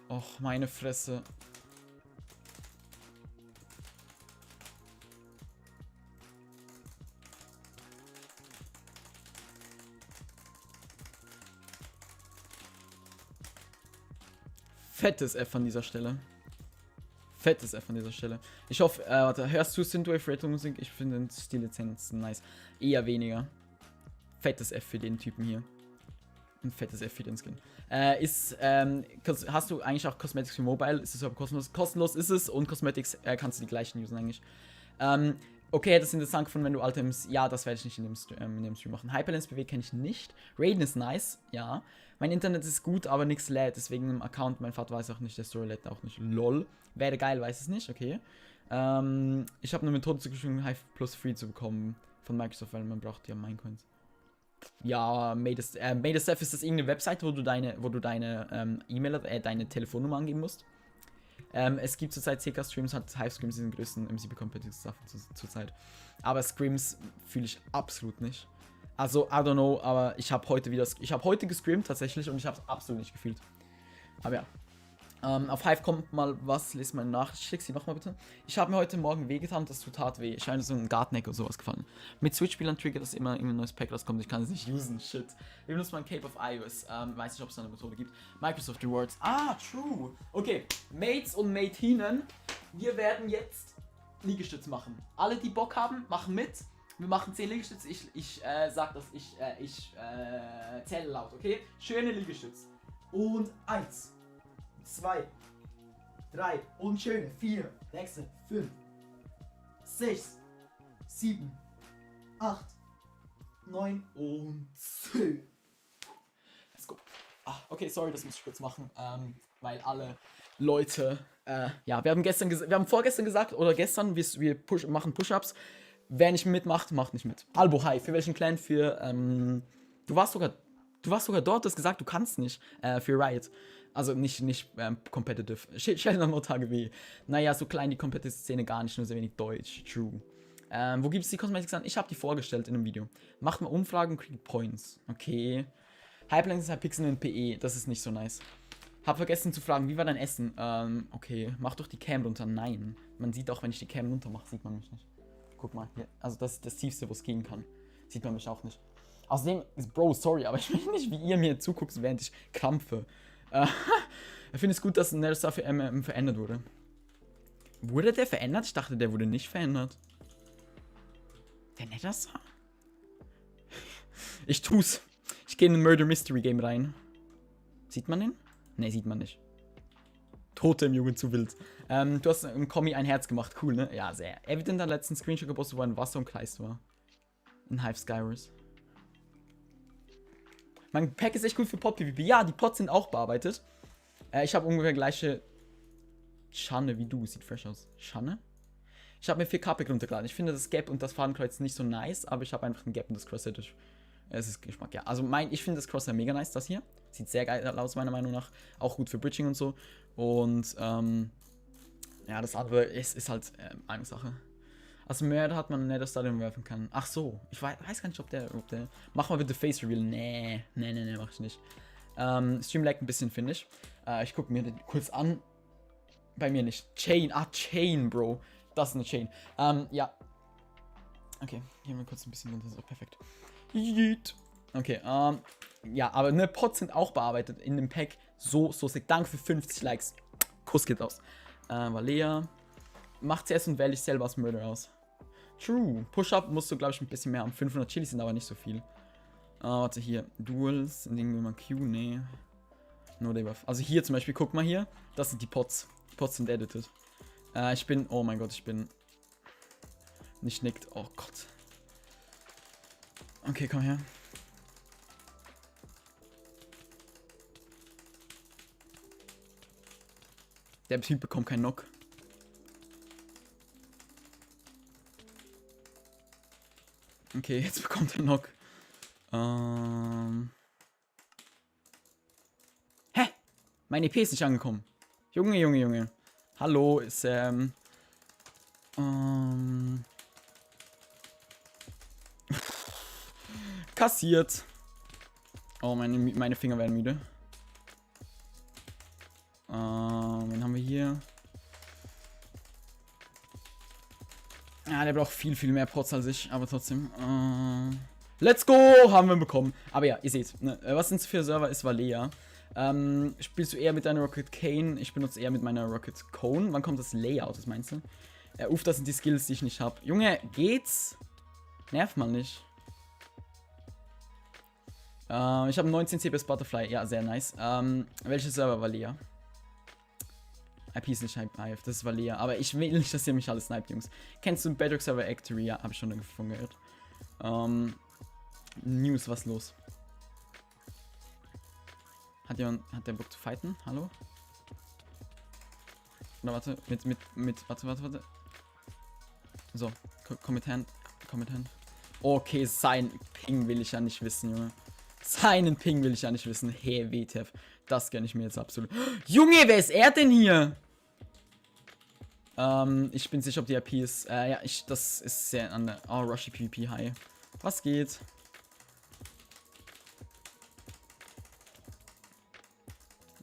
Och, meine Fresse. Fettes F an dieser Stelle. Fettes F an dieser Stelle. Ich hoffe, warte, hörst du Synthwave Retro Musik? Ich finde den Stillizenzen nice. Eher weniger. Fettes F für den Typen hier. Ein fettes F für den Skin. Hast du eigentlich auch Cosmetics für Mobile? Ist es aber kostenlos? Kostenlos ist es und Cosmetics kannst du die gleichen usen eigentlich. Okay, das ist interessant gefunden, wenn du Items. Ja, das werde ich nicht in dem Stream machen. Hyperlens BW kenne ich nicht. Raiden ist nice, ja. Mein Internet ist gut, aber nichts lädt. Deswegen im Account, mein Vater weiß auch nicht, der Story lädt auch nicht. LOL. Wäre geil, weiß es nicht, okay. Ich habe eine Methode zugeschrieben, Hive Plus Free zu bekommen von Microsoft, weil man braucht ja Minecoins. Ja, MadeSF ist das irgendeine Website, wo du deine E-Mail, deine Telefonnummer angeben musst. Es gibt zurzeit CK-Streams, hat Hive-Screams in den größten MCP-Competitive-Stuff zurzeit. Aber Screams fühle ich absolut nicht. Also, I don't know, aber ich habe heute gescreamt tatsächlich und ich habe es absolut nicht gefühlt. Aber ja. Auf Hive kommt mal was, lest mal nach. Ich schick sie nochmal bitte. Ich habe mir heute Morgen wehgetan, das tut hart weh. Ich habe so einen Garteneck oder sowas gefallen. Mit Switch-Spielern triggert das immer ein neues Pack rauskommt. Ich kann es nicht usen, shit. Wir benutzen mal ein Cape of iOS. Weiß nicht, ob es da eine Methode gibt. Microsoft Rewards. Ah, true. Okay, Mates und Matinen. Wir werden jetzt Liegestütz machen. Alle, die Bock haben, machen mit. Wir machen 10 Liegestütze. Ich sag das, ich zähle laut, okay? Schöne Liegestütze. Und 1. 2, 3 und schöne 4, 6, 5, 6, 7, 8, 9 und 10. Let's go. Okay, sorry, das muss ich kurz machen, weil alle Leute, ja, wir haben vorgestern gesagt, oder gestern, wir machen Push-Ups. Wer nicht mitmacht, macht nicht mit. Albo, hi, für welchen Clan? Für, du warst sogar dort, du hast gesagt, du kannst nicht, für Riot. Also nicht competitive. Sheldon Motage wie. Naja, so klein die Competitive-Szene gar nicht, nur sehr wenig Deutsch. True. Wo gibt es die Cosmetics an? Ich habe die vorgestellt in einem Video. Macht mal Umfragen und kriegt Points. Okay. Hyperlink ist Hypixel in PE. Das ist nicht so nice. Hab vergessen zu fragen, wie war dein Essen? Okay. Mach doch die Cam runter. Nein. Man sieht auch, wenn ich die Cam runter mache, sieht man mich nicht. Guck mal hier. Also das ist das Tiefste, wo es gehen kann. Sieht man mich auch nicht. Außerdem ist, Bro, sorry, aber ich will nicht, wie ihr mir zuguckt, während ich krampfe. Ich finde es gut, dass Nether Star für verändert wurde. Wurde der verändert? Ich dachte, der wurde nicht verändert. Der Nether Star? Ich tu's. Ich gehe in ein Murder Mystery Game rein. Sieht man den? Ne, sieht man nicht. Tote im Jugend zu wild. Du hast im Kommi ein Herz gemacht. Cool, ne? Ja, sehr. Evident hat letzten Screenshot gepostet, wo ein Wasser umkreist war. In Hive Skywars. Mein Pack ist echt gut für Pot-PvP. Ja, die Pots sind auch bearbeitet. Ich habe ungefähr gleiche Schanne wie du. Sieht fresh aus. Schanne? Ich habe mir 4K-Pack runtergeladen. Ich finde das Gap und das Fadenkreuz nicht so nice, aber ich habe einfach ein Gap und das Crosshair. Es ist Geschmack, ja. Also ich finde das Crosshair mega nice, das hier. Sieht sehr geil aus, meiner Meinung nach. Auch gut für Bridging und so. Und, ja, das andere ist halt eine Sache. Als Mörder hat man einen Nether Star, den man werfen kann. Ach so, ich weiß gar nicht, ob der... Mach mal bitte Face Reveal. Nee, mach ich nicht. Stream lag ein bisschen, finde ich. Ich gucke mir den kurz an. Bei mir nicht. Chain, Bro. Das ist eine Chain. Ja. Okay, gehen wir kurz ein bisschen runter. So, perfekt. Okay, ja, aber ne, Pots sind auch bearbeitet in dem Pack. So sick. Danke für 50 Likes. Kuss geht aus. Valea. Macht CS und wähle ich selber als Murder aus. True. Push-Up musst du, glaube ich, ein bisschen mehr haben. 500 Chilis sind aber nicht so viel. Warte, hier. Duels. Irgendwie mal Q. Nee. Nur Debuff. Also hier zum Beispiel, guck mal hier. Das sind die Pots. Die Pots sind edited. Ich bin... Oh mein Gott, ich bin... Nicht nickt. Oh Gott. Okay, komm her. Der Typ bekommt keinen Knock. Okay, jetzt bekommt er Knock. Hä? Mein EP ist nicht angekommen. Junge. Hallo, ist, kassiert. Oh, meine Finger werden müde. Wen haben wir hier? Ja, der braucht viel mehr Pots als ich, aber trotzdem. Let's go! Haben wir bekommen. Aber ja, ihr seht, ne, was sind es für Server? Ist Valea. Spielst du eher mit deiner Rocket Cane? Ich benutze eher mit meiner Rocket Cone. Wann kommt das Layout, was meinst du? Uff, das sind die Skills, die ich nicht habe. Junge, geht's? Nerv mal nicht. Ich habe 19 CPS Butterfly. Ja, sehr nice. Welche Server? Valea. IP ist nicht Hive, das ist Valea. Aber ich will nicht, dass ihr mich alle sniped, Jungs. Kennst du Bedrock Server Actory? Ja, habe ich schon davon gehört. News, was los? Hat der Bock zu fighten? Hallo? Oder warte, warte. So, komm mit Hand. Okay, sein Ping will ich ja nicht wissen, Junge. Seinen Ping will ich ja nicht wissen. Hey, WTF. Das gönne ich mir jetzt absolut. Junge, wer ist er denn hier? Ich bin sicher, ob die IP ist. Ja, das ist sehr an der... Oh, Rushy PvP, hi. Was geht?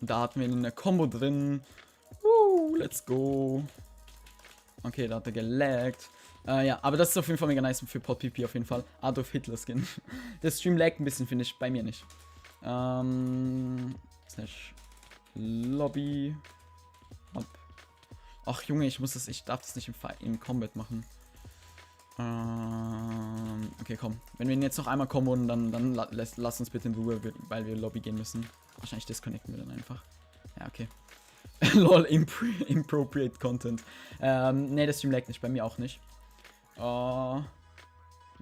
Da hatten wir ihn in der Combo drin. Let's go. Okay, da hat er gelaggt. Ja, aber das ist auf jeden Fall mega nice für Pot-PvP auf jeden Fall. Adolf Hitler Skin. Der Stream laggt ein bisschen, finde ich. Bei mir nicht. Slash Lobby. Ab. Ach Junge, ich darf das nicht im Combat machen. Okay, komm. Wenn wir ihn jetzt noch einmal kommen, dann lass uns bitte in Ruhe, weil wir Lobby gehen müssen. Wahrscheinlich disconnecten wir dann einfach. Ja, okay. Lol, Impropriate Content. Ne, der Stream laggt nicht, bei mir auch nicht. Wir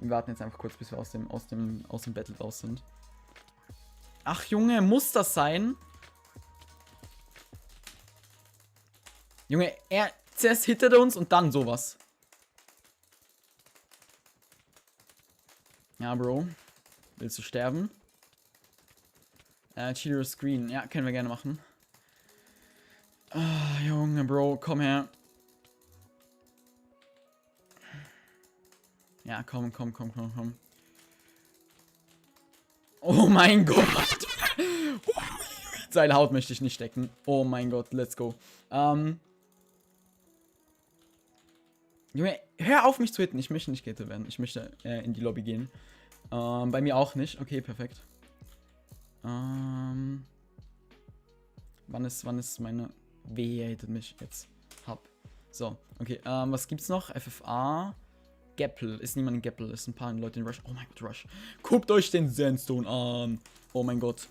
warten jetzt einfach kurz, bis wir aus dem Battle raus sind. Ach Junge, muss das sein? Junge, zuerst hittet er uns und dann sowas. Ja, Bro. Willst du sterben? Cheater Screen. Ja, können wir gerne machen. Junge, Bro, komm her. Ja, komm. Oh mein Gott. Seine Haut möchte ich nicht stecken. Oh mein Gott, let's go. Junge, hör auf mich zu hitten. Ich möchte nicht gehittet werden. Ich möchte in die Lobby gehen. Bei mir auch nicht. Okay, perfekt. Wann ist meine... Wer hittet mich jetzt? Hab. So, okay. Was gibt's noch? FFA. Gapple. Ist niemand in Gapple. Ist ein paar Leute in Rush. Oh mein Gott, Rush. Guckt euch den Sandstone an. Oh mein Gott.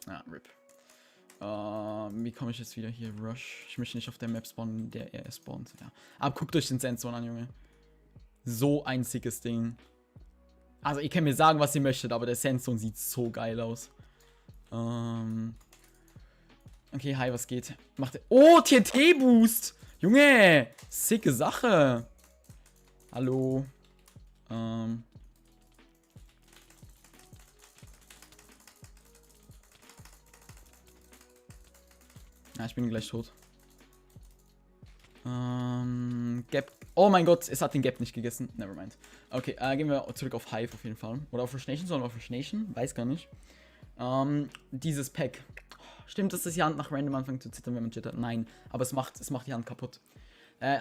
Ah, RIP. Wie komme ich jetzt wieder hier? Rush. Ich möchte nicht auf der Map spawnen, in der er spawnt. Ja. Aber guckt euch den Sandstone an, Junge. So ein sickes Ding. Also, ihr könnt mir sagen, was ihr möchtet, aber der Sandstone sieht so geil aus. Okay, hi, was geht? Macht der... Oh, TNT-Boost! Junge! Sicke Sache! Hallo? Ja, ich bin gleich tot. Gap. Oh mein Gott, es hat den Gap nicht gegessen. Nevermind. Okay, gehen wir zurück auf Hive auf jeden Fall. Oder auf Rush Nation, sollen wir auf Rush Nation? Weiß gar nicht. Dieses Pack. Stimmt, dass das die Hand nach random anfängt zu zittern, wenn man jittert? Nein, aber es macht die Hand kaputt.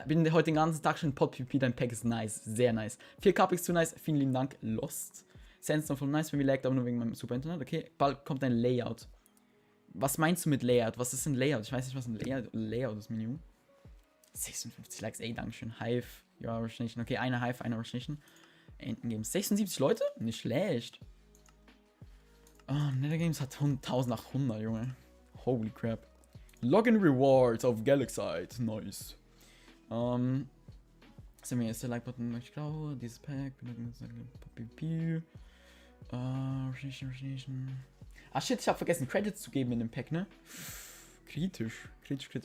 Bin heute den ganzen Tag schon Pot PP, dein Pack ist nice. Sehr nice. 4K ist zu nice. Vielen lieben Dank. Lost. Sandstone voll nice, wenn wir laggt, aber nur wegen meinem Super Internet. Okay, bald kommt ein Layout. Was meinst du mit Layout? Was ist ein Layout? Ich weiß nicht, was ein Layout ist, Menü. 56 Likes, ey, dankeschön. Hive, ja, Rush Nation. Okay, eine Hive, eine Rush Nation. Endgame. 76 Leute? Nicht schlecht. Oh, Nethergames hat 1800, Junge. Holy crap. Login Rewards auf Galaxite. Nice. Sind wir jetzt der Like-Button? Ich glaube, dieses Pack. Rush Nation. Ah shit, ich habe vergessen, Credits zu geben in dem Pack, ne? Kritisch.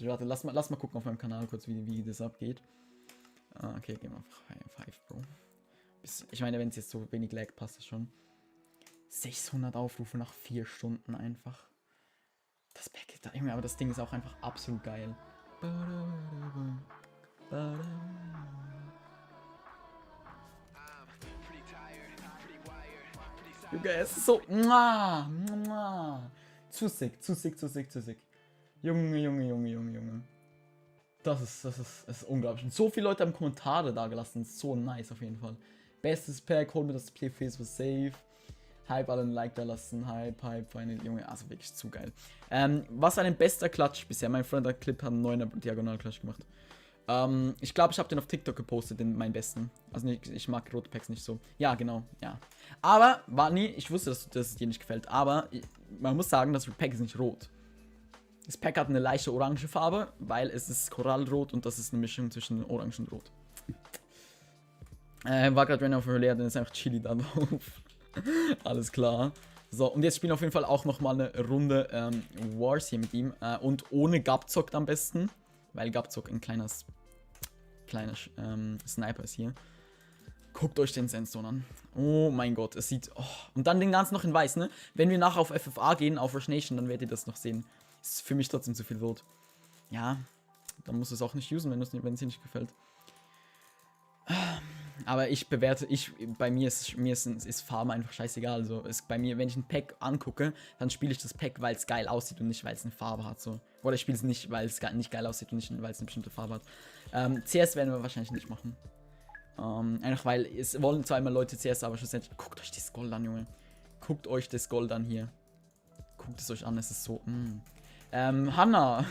Warte, lass mal gucken auf meinem Kanal kurz, wie das abgeht. Okay, gehen wir auf Hive, Bro. Ich meine, wenn es jetzt so wenig lag, passt das schon. 600 Aufrufe nach 4 Stunden einfach. Das Pack ist da irgendwie, aber das Ding ist auch einfach absolut geil. Junge, es ist so... Zu sick. Junge. Das ist unglaublich. Und so viele Leute haben Kommentare da gelassen. So nice auf jeden Fall. Bestes Pack, hol mir das Playface for safe. Hype, alle ein Like da lassen. Hype, feine Junge. Also wirklich zu geil. Was war dein bester Klatsch bisher? Mein Freund der Clip hat einen 9er Diagonal-Klatsch gemacht. Ich glaube, ich habe den auf TikTok gepostet, meinen besten. Also ich mag rote Packs nicht so. Ja, genau, ja. Aber, war nie, ich wusste, dass es dir nicht gefällt. Aber man muss sagen, das Pack ist nicht rot. Das Pack hat eine leichte orange Farbe, weil es ist Korallrot und das ist eine Mischung zwischen Orange und Rot. War gerade random auf leer, dann ist einfach Chili da drauf. Alles klar. So, und jetzt spielen wir auf jeden Fall auch nochmal eine Runde Wars hier mit ihm. Und ohne Gabzock am besten. Weil Gabzock ein kleiner Sniper ist hier. Guckt euch den Sandstone an. Oh mein Gott, es sieht... Oh. Und dann den ganzen noch in weiß, ne? Wenn wir nachher auf FFA gehen, auf Rush Nation, dann werdet ihr das noch sehen. Ist für mich trotzdem zu viel Rot. Ja, dann musst du es auch nicht usen, wenn es dir nicht gefällt. Aber ich bewerte, bei mir ist Farbe einfach scheißegal. Also bei mir, wenn ich ein Pack angucke, dann spiele ich das Pack, weil es geil aussieht und nicht, weil es eine Farbe hat. So. Oder ich spiele es nicht, weil es nicht geil aussieht und nicht, weil es eine bestimmte Farbe hat. CS werden wir wahrscheinlich nicht machen. Einfach weil es wollen zwar immer Leute CS, aber schlussendlich, guckt euch das Gold an, Junge. Guckt euch das Gold an hier. Guckt es euch an, es ist so, Hanna,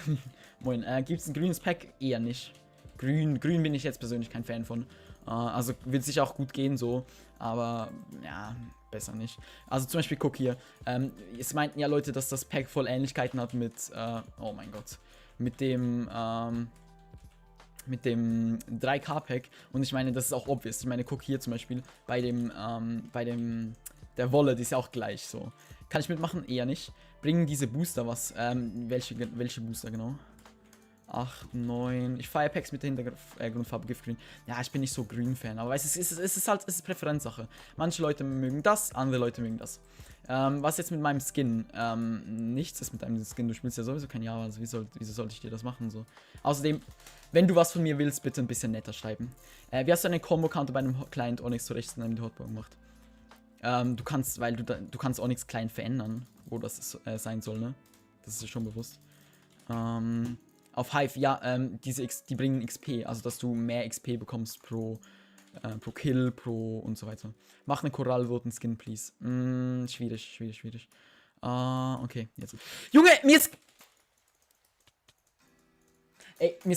moin, gibt's ein grünes Pack? Eher nicht. Grün bin ich jetzt persönlich kein Fan von. Also wird sicher auch gut gehen so, aber ja, besser nicht. Also zum Beispiel, guck hier, es meinten ja Leute, dass das Pack voll Ähnlichkeiten hat mit, oh mein Gott, mit dem 3K-Pack und ich meine, das ist auch obvious. Ich meine, guck hier zum Beispiel, bei der Wolle, die ist ja auch gleich so. Kann ich mitmachen? Eher nicht. Bringen diese Booster was? Welche Booster genau? 8, 9. Ich feiere Packs mit der Hintergrundfarbe Gift Green. Ja, ich bin nicht so Green-Fan, aber es ist halt, es ist Präferenzsache. Manche Leute mögen das, andere Leute mögen das. Was jetzt mit meinem Skin? Nichts ist mit deinem Skin. Du spielst ja sowieso kein Java, also wieso sollte ich dir das machen? So. Außerdem, wenn du was von mir willst, bitte ein bisschen netter schreiben. Wie hast du einen Combo-Counter bei einem Client Onyx zurecht in einem Hotbar gemacht? Du kannst, weil du kannst Onyx Client verändern, wo das sein soll, ne? Das ist dir schon bewusst. Auf Hive, ja, die bringen XP, also dass du mehr XP bekommst pro Kill, pro und so weiter. Mach eine Korallwurden-Skin, please. Schwierig. Okay, jetzt. Junge, mir ist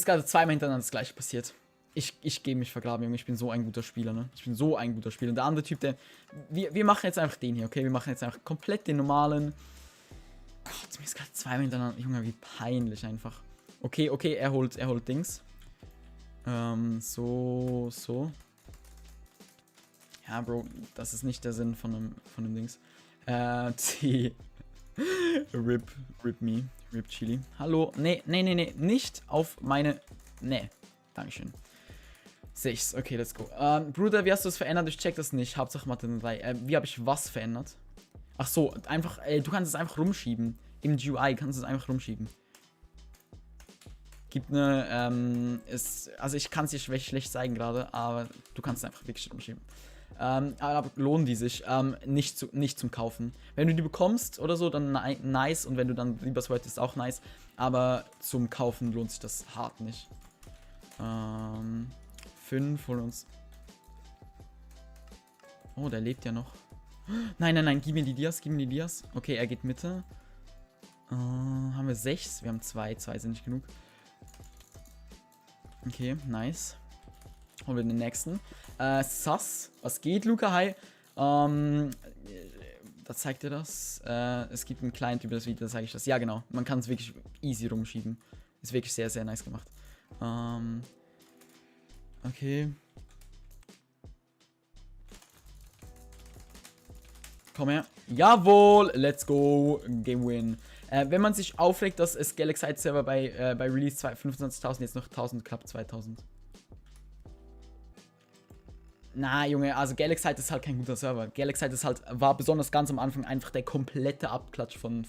gerade zweimal hintereinander das gleiche passiert. Ich gehe mich vergraben, Junge. Ich bin so ein guter Spieler, ne? Ich bin so ein guter Spieler. Der andere Typ, wir machen jetzt einfach den hier, okay? Wir machen jetzt einfach komplett den normalen. Gott, mir ist gerade zweimal hintereinander. Junge, wie peinlich einfach. Okay, er holt Dings. So. Ja, Bro, das ist nicht der Sinn von dem Dings. T. Rip me. Rip Chili. Hallo. Nee. Nicht auf meine. Nee. Dankeschön. 6. Okay, let's go. Bruder, wie hast du es verändert? Ich check das nicht. Hauptsache Mathe 3. Wie habe ich was verändert? Ach so, einfach. Du kannst es einfach rumschieben. Im GUI kannst du es einfach rumschieben. Gibt eine. Also, ich kann es dir schlecht zeigen gerade, aber du kannst es einfach wirklich rumschieben. Aber lohnen die sich nicht zum Kaufen. Wenn du die bekommst oder so, dann nice. Und wenn du dann lieber swipest, ist auch nice. Aber zum Kaufen lohnt sich das hart nicht. 5 holen uns. Oh, der lebt ja noch. Nein, gib mir die Dias. Okay, er geht Mitte. Haben wir 6? Wir haben 2. 2 sind nicht genug. Okay, nice. Holen wir den nächsten. Sass. Was geht, Luca? Hi. Da zeigt er das. Es gibt einen Client über das Video, da zeige ich das. Ja, genau. Man kann es wirklich easy rumschieben. Ist wirklich sehr, sehr nice gemacht. Okay. Komm her. Jawohl. Let's go. Game win. Wenn man sich aufregt, dass es Galaxy Server bei Release 25.000 jetzt noch 1000 knapp 2000. Na, Junge, also Galaxy ist halt kein guter Server. Galaxy war besonders ganz am Anfang einfach der komplette Abklatsch von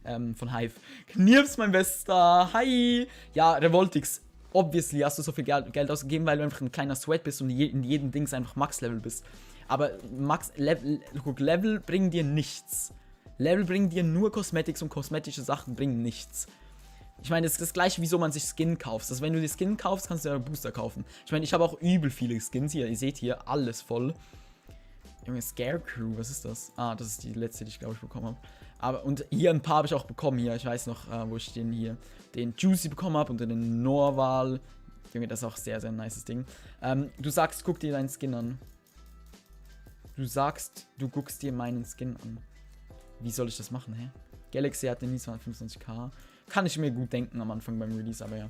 Hive. Knirps, mein Bester. Hi. Ja, Revoltix. Obviously hast du so viel Geld ausgegeben, weil du einfach ein kleiner Sweat bist und in jedem Dings einfach Max-Level bist. Aber Level bringen dir nichts. Level bringen dir nur Cosmetics und kosmetische Sachen bringen nichts. Ich meine, das ist das gleiche, wieso man sich Skin kauft. Also wenn du die Skin kaufst, kannst du ja einen Booster kaufen. Ich meine, ich habe auch übel viele Skins hier. Ihr seht hier alles voll. Junge, Scarecrew, was ist das? Ah, das ist die letzte, die ich glaube ich bekommen habe. Und hier ein paar habe ich auch bekommen hier. Ich weiß noch, wo ich den Juicy bekommen habe und den Norval. Junge, das ist auch sehr, sehr nices Ding. Du sagst, guck dir deinen Skin an. Du sagst, du guckst dir meinen Skin an. Wie soll ich das machen, hä? Galaxy hat den nie 225k. Kann ich mir gut denken am Anfang beim Release, aber ja.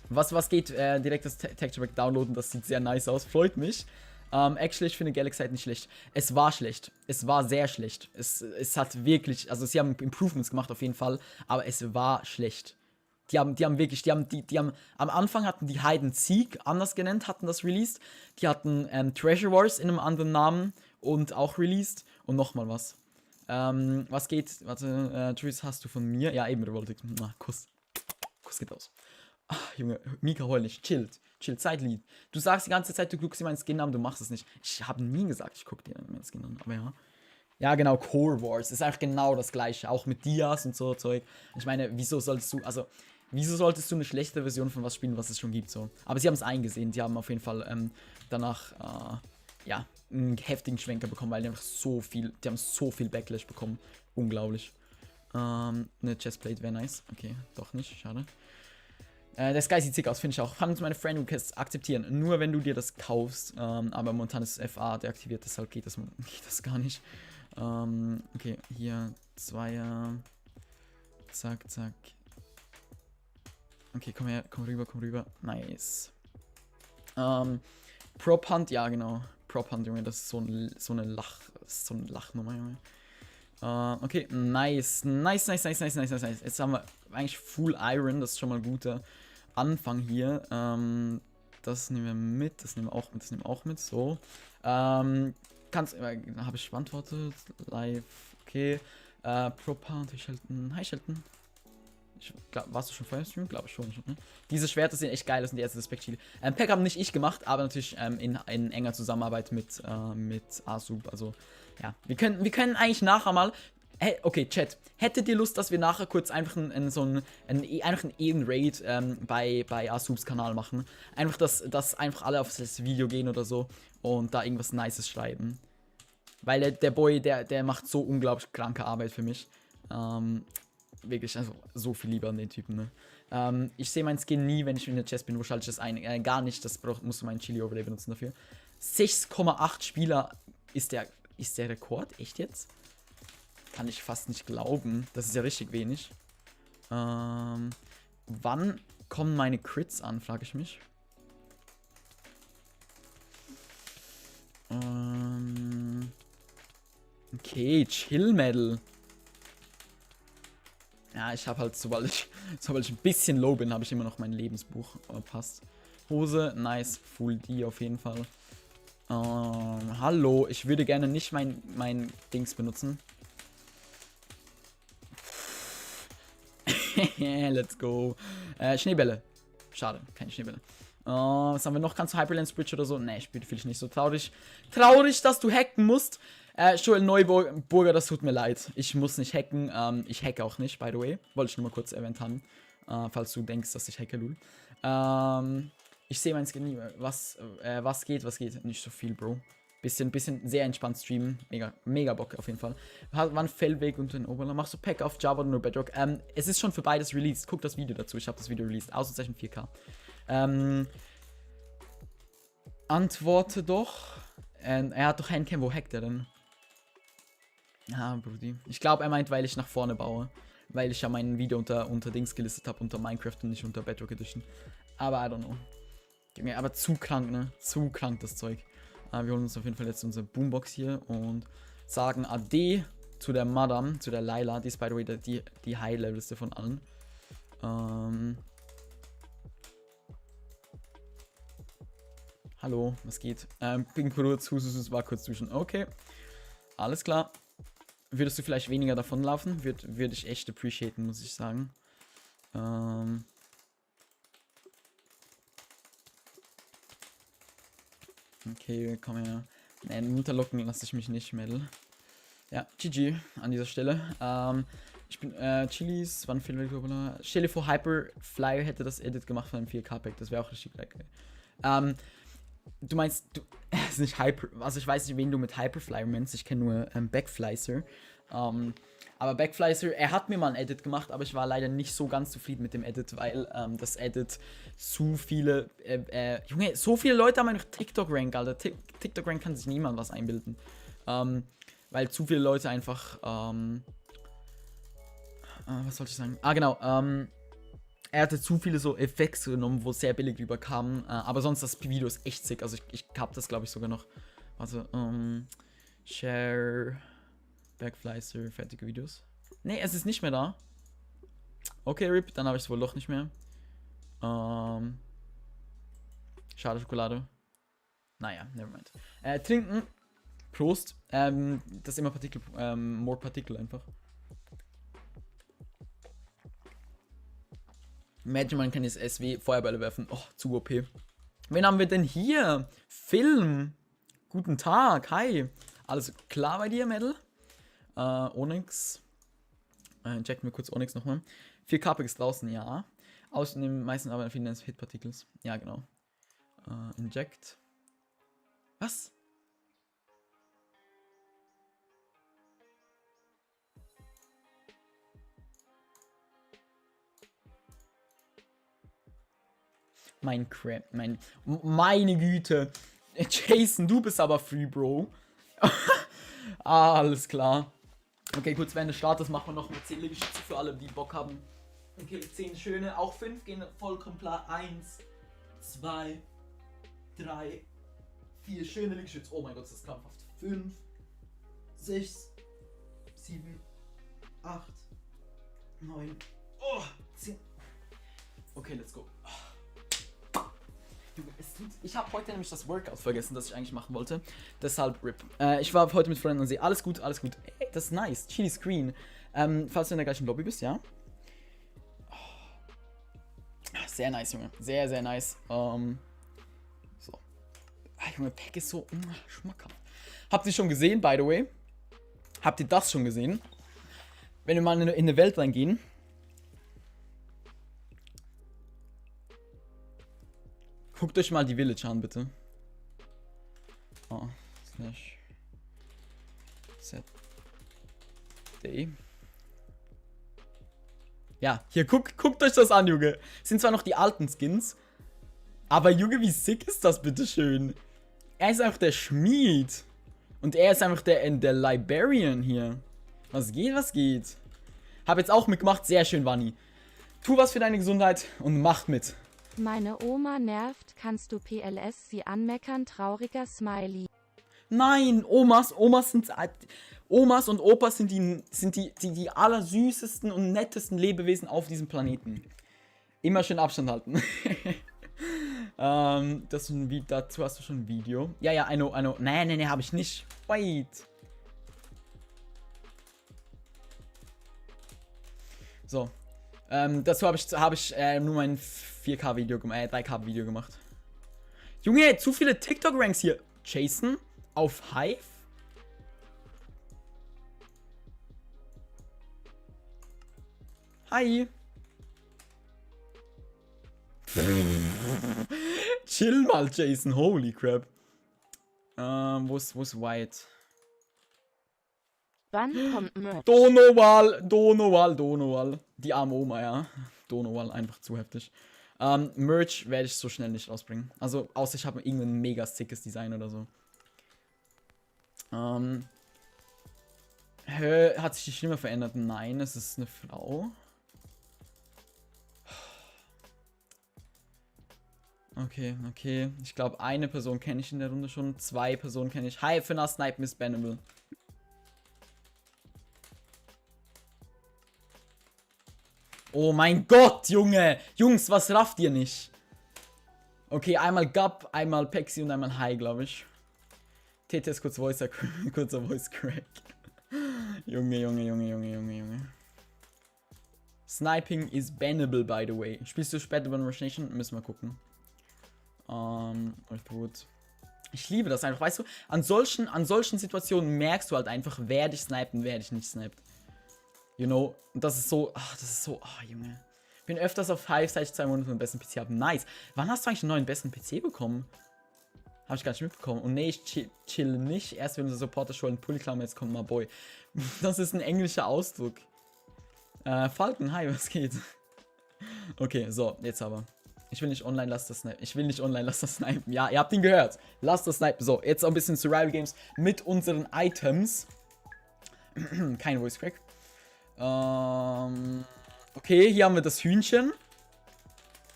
Was geht? Direkt das Texture Pack downloaden, das sieht sehr nice aus. Freut mich. Actually, ich finde Galaxy nicht schlecht. Es war schlecht. Es war sehr schlecht. Es hat wirklich, also sie haben Improvements gemacht auf jeden Fall, aber es war schlecht. Die haben am Anfang hatten die Hide and Seek anders genannt, hatten das released. Die hatten Treasure Wars in einem anderen Namen und auch released. Und nochmal was. Was geht? Warte, Tris, hast du von mir? Ja, eben, Revoltix. Kuss. Kuss geht aus. Ach, Junge, Mika, heul nicht. Chill, Zeitlied. Du sagst die ganze Zeit, du guckst dir meinen Skin an, du machst es nicht. Ich habe nie gesagt, ich gucke dir meinen Skin an, aber ja. Ja, genau, Core Wars. Ist einfach genau das gleiche. Auch mit Dias und so Zeug. Ich meine, wieso solltest du eine schlechte Version von was spielen, was es schon gibt, so. Aber sie haben es eingesehen. Die haben auf jeden Fall danach, ja, einen heftigen Schwenker bekommen, weil die haben so viel Backlash bekommen. Unglaublich. Eine Chestplate wäre nice. Okay, doch nicht, schade. Der Sky sieht sick aus, finde ich auch. Kann meine Friend Requests akzeptieren. Nur wenn du dir das kaufst. Aber momentan ist FA deaktiviert, deshalb geht das gar nicht. Okay, hier 2er. Zack. Okay, komm rüber. Nice. Prop Hunt, ja genau. Prop Hunt, Junge, das ist so eine Lachnummer, Junge. Okay, nice. Nice. Jetzt haben wir eigentlich Full Iron, das ist schon mal ein guter Anfang hier. Das nehmen wir mit, das nehmen wir auch mit, so. Habe ich beantwortet? Live, okay. Proper, Hi Shelton. Warst du schon vorher im Stream? Glaube ich schon. Ne? Diese Schwerter sehen echt geil aus und die erste Spec-Chili. Pack haben nicht ich gemacht, aber natürlich in enger Zusammenarbeit mit Asub. Also, ja. Wir können eigentlich nachher mal. Hey, okay, Chat. Hättet ihr Lust, dass wir nachher kurz einfach einen Ehrenraid bei Asubs Kanal machen? Einfach, dass einfach alle auf das Video gehen oder so und da irgendwas Nices schreiben. Weil der Boy, der macht so unglaublich kranke Arbeit für mich. Wirklich, also so viel lieber an den Typen, ne? Ich sehe meinen Skin nie, wenn ich in der Chest bin. Wo schalte ich das ein? Gar nicht, musst du meinen Chili-Overlay benutzen dafür. 6,8 Spieler ist der Rekord? Echt jetzt? Kann ich fast nicht glauben. Das ist ja richtig wenig. Wann kommen meine Crits an, frage ich mich. Okay, Chill Medal. Ja, ich habe halt, sobald ich ein bisschen low bin, habe ich immer noch mein Lebensbuch. Passt. Hose, nice. Full D auf jeden Fall. Hallo, ich würde gerne nicht mein Dings benutzen. Let's go. Schneebälle. Schade, keine Schneebälle. Was haben wir noch? Kannst du Hyperlens Bridge oder so? Ne, fühle ich nicht so traurig. Traurig, dass du hacken musst. Joel Neuburger, das tut mir leid. Ich muss nicht hacken. Ich hacke auch nicht, by the way. Wollte ich nur mal kurz erwähnt haben. Falls du denkst, dass ich hacke, lul. Ich sehe mein Skin nie. Was geht? Nicht so viel, Bro. Bisschen sehr entspannt streamen. Mega Bock auf jeden Fall. Wann Fellweg und den Oberland? Machst du Pack auf Java oder nur Bedrock? Es ist schon für beides released. Guck das Video dazu. Ich habe das Video released. Ausrufezeichen 4K. Antworte doch. Er hat doch Handcam. Wo hackt er denn? Ah, Brudi. Ich glaube, er meint, weil ich nach vorne baue. Weil ich ja mein Video unter Dings gelistet habe. Unter Minecraft und nicht unter Bedrock Edition. Aber I don't know. Aber zu krank, ne? Zu krank, das Zeug. Wir holen uns auf jeden Fall jetzt unsere Boombox hier und sagen Ade zu der Madame, zu der Laila. Die ist, by the way, die High-Levelste von allen. Hallo, was geht? Bin kurz, war kurz zwischen. Okay, alles klar. Würdest du vielleicht weniger davonlaufen? Würde ich echt appreciaten, muss ich sagen. Okay, komm her. Nein, runterlocken lasse ich mich nicht, Mädel. Ja, GG an dieser Stelle. Ich bin, Chilis, wann Film stell dir vor, Hyperflyer hätte das Edit gemacht von einem 4K-Pack. Das wäre auch richtig lecker. Du meinst, es ist nicht Hyper, also ich weiß nicht, wen du mit Hyperflyer meinst. Ich kenne nur Backflicer. Aber Backflicer, er hat mir mal ein Edit gemacht, aber ich war leider nicht so ganz zufrieden mit dem Edit, weil das Edit zu viele, Junge, so viele Leute haben einfach TikTok-Rank, Alter. TikTok-Rank kann sich niemand was einbilden. Weil zu viele Leute einfach, was soll ich sagen? Genau, er hatte zu viele so Effekte genommen, wo es sehr billig rüberkam, aber sonst das Video ist echt sick, also ich hab das, glaube ich, sogar noch, warte, Share... Backflicer, fertige Videos. Ne, es ist nicht mehr da. Okay, RIP, dann habe ich es wohl doch nicht mehr. Schade Schokolade. Naja, nevermind. Trinken. Prost. Das ist immer Partikel, more Partikel einfach. Imagine, man kann jetzt SW Feuerbälle werfen. Oh, zu OP. Wen haben wir denn hier? Film. Guten Tag, hi. Alles klar bei dir, Mädel? Onyx. Checken wir kurz Onyx nochmal. 4K ist draußen, ja. Außen den meisten aber vielen Hit Particles. Ja, genau. Inject. Was? Minecraft, meine Güte. Jason, du bist aber free, Bro. Alles klar. Okay, kurz während des Startes machen wir noch eine 10 Liegestütze für alle, die Bock haben. Okay, 10 schöne, auch 5 gehen vollkommen klar. 1, 2, 3, 4 schöne Liegestütze. Oh mein Gott, das ist krampfhaft. 5, 6, 7, 8, 9, oh, 10. Okay, let's go. Ich habe heute nämlich das Workout vergessen, das ich eigentlich machen wollte. Deshalb RIP. Ich war heute mit Freunden und sehe, alles gut, alles gut. Ey, das ist nice. Chili Screen. Falls du in der gleichen Lobby bist, ja. Sehr nice, Junge. Sehr, sehr nice. So. Junge, Pack ist so schmackhaft. Habt ihr schon gesehen, by the way? Habt ihr das schon gesehen? Wenn wir mal in eine Welt reingehen. Guckt euch mal die Village an, bitte. Oh, slash set day. Ja, hier, guckt euch das an, Junge. Sind zwar noch die alten Skins, aber Junge, wie sick ist das, bitteschön? Er ist einfach der Schmied. Und er ist einfach der Librarian hier. Was geht, was geht? Hab jetzt auch mitgemacht, sehr schön, Wanni. Tu was für deine Gesundheit und mach mit. Meine Oma nervt, kannst du PLS sie anmeckern, trauriger Smiley. Nein, Omas und Opas sind die allersüßesten und nettesten Lebewesen auf diesem Planeten. Immer schön Abstand halten. Dazu hast du schon ein Video. Ja, I know. Nee, habe ich nicht. Wait. So. Dazu habe ich nur mein 4K-Video gemacht, 3K-Video gemacht. Junge, zu viele TikTok-Ranks hier. Jason auf Hive? Hi. Chill mal, Jason. Holy crap. Wo ist White? Wann kommt Merch? Donowal. Die arme Oma, ja. Donowal, einfach zu heftig. Merch werde ich so schnell nicht rausbringen. Also, außer ich habe irgendein mega sickes Design oder so. Hat sich die Stimme verändert? Nein, es ist eine Frau. Okay. Ich glaube, eine Person kenne ich in der Runde schon. 2 Personen kenne ich. Hi, Finna Snipe Miss Bannable. Oh mein Gott, Junge! Jungs, was rafft ihr nicht? Okay, einmal Gab, einmal Pexi und einmal Hi, glaube ich. TT ist kurzer Voice Crack. Junge. Sniping is bannable, by the way. Spielst du später bei Rush Nation? Müssen wir gucken. Gut. Ich liebe das einfach, weißt du? An solchen Situationen merkst du halt einfach, wer dich sniped und wer dich nicht sniped. You know? Und das ist so, Junge. Ich bin öfters auf Hive, seit ich 2 Monate einen besten PC habe. Nice. Wann hast du eigentlich einen neuen besten PC bekommen? Habe ich gar nicht mitbekommen. Und nee, ich chill nicht. Erst wenn unser Supporter schon einen Pulli klammern, jetzt kommt my boy. Das ist ein englischer Ausdruck. Falken, hi, was geht? Okay, so, jetzt aber. Ich will nicht online, lass das snipen. Ja, ihr habt ihn gehört. Lass das snipen. So, jetzt auch ein bisschen Survival Games mit unseren Items. Kein Voice Crack. Okay, hier haben wir das Hühnchen.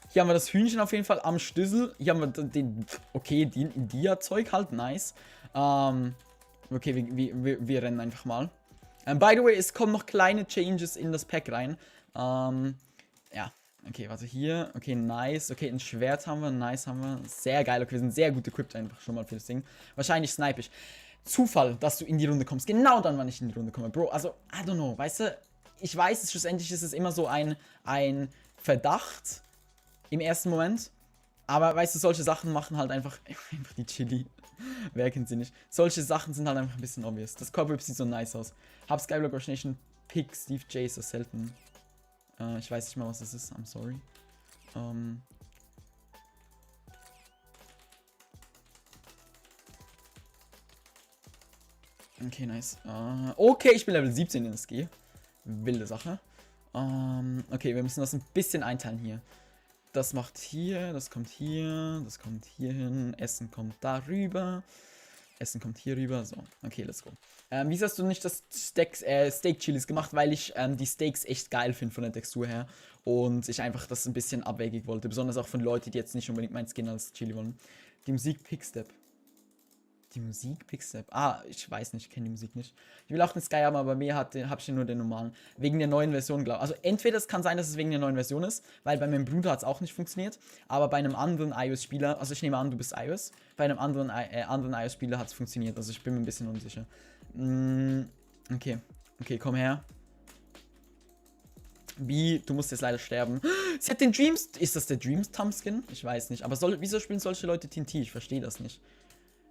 Hier haben wir das Hühnchen auf jeden Fall am Schlüssel. Hier haben wir den Dia-Zeug halt, nice. Okay, wir rennen einfach mal. By the way, es kommen noch kleine Changes in das Pack rein. Ja, okay, warte, hier. Okay, nice. Okay, ein Schwert haben wir, nice haben wir. Sehr geil, okay, wir sind sehr gut equipped einfach schon mal für das Ding. Wahrscheinlich snipe ich. Zufall, dass du in die Runde kommst. Genau dann, wann ich in die Runde komme. Bro, also, I don't know, weißt du, ich weiß, schlussendlich ist es immer so ein Verdacht im ersten Moment. Aber, weißt du, solche Sachen machen halt einfach die Chili. Wer kennt sie nicht? Solche Sachen sind halt einfach ein bisschen obvious. Das Corporate sieht so nice aus. Hab Skyblock Rush Nation, Pick, Steve J so selten. Ich weiß nicht mal, was das ist. I'm sorry. Okay, nice. Okay, ich bin Level 17 in SG. Wilde Sache. Okay, wir müssen das ein bisschen einteilen hier. Das macht hier, das kommt hier, das kommt hier hin. Essen kommt darüber. Essen kommt hier rüber. So, okay, let's go. Wieso hast du nicht das Steak-Chilis gemacht? Weil ich die Steaks echt geil finde von der Textur her. Und ich einfach das ein bisschen abwägig wollte. Besonders auch von Leuten, die jetzt nicht unbedingt mein Skin als Chili wollen. Die Musik Pickstep. Die Musik, Pixel. Ah, ich weiß nicht, ich kenne die Musik nicht. Ich will auch den Sky haben, aber mir habe ich nur den normalen. Wegen der neuen Version, glaube ich. Also entweder es kann sein, dass es wegen der neuen Version ist, weil bei meinem Bruder hat es auch nicht funktioniert. Aber bei einem anderen iOS-Spieler, also ich nehme an, du bist iOS, bei einem anderen iOS-Spieler hat es funktioniert. Also ich bin mir ein bisschen unsicher. Okay. Okay, komm her. Wie? Du musst jetzt leider sterben. Sie hat den Dreams. Ist das der Dreams Thumbskin? Ich weiß nicht. Aber wieso spielen solche Leute TNT? Ich verstehe das nicht.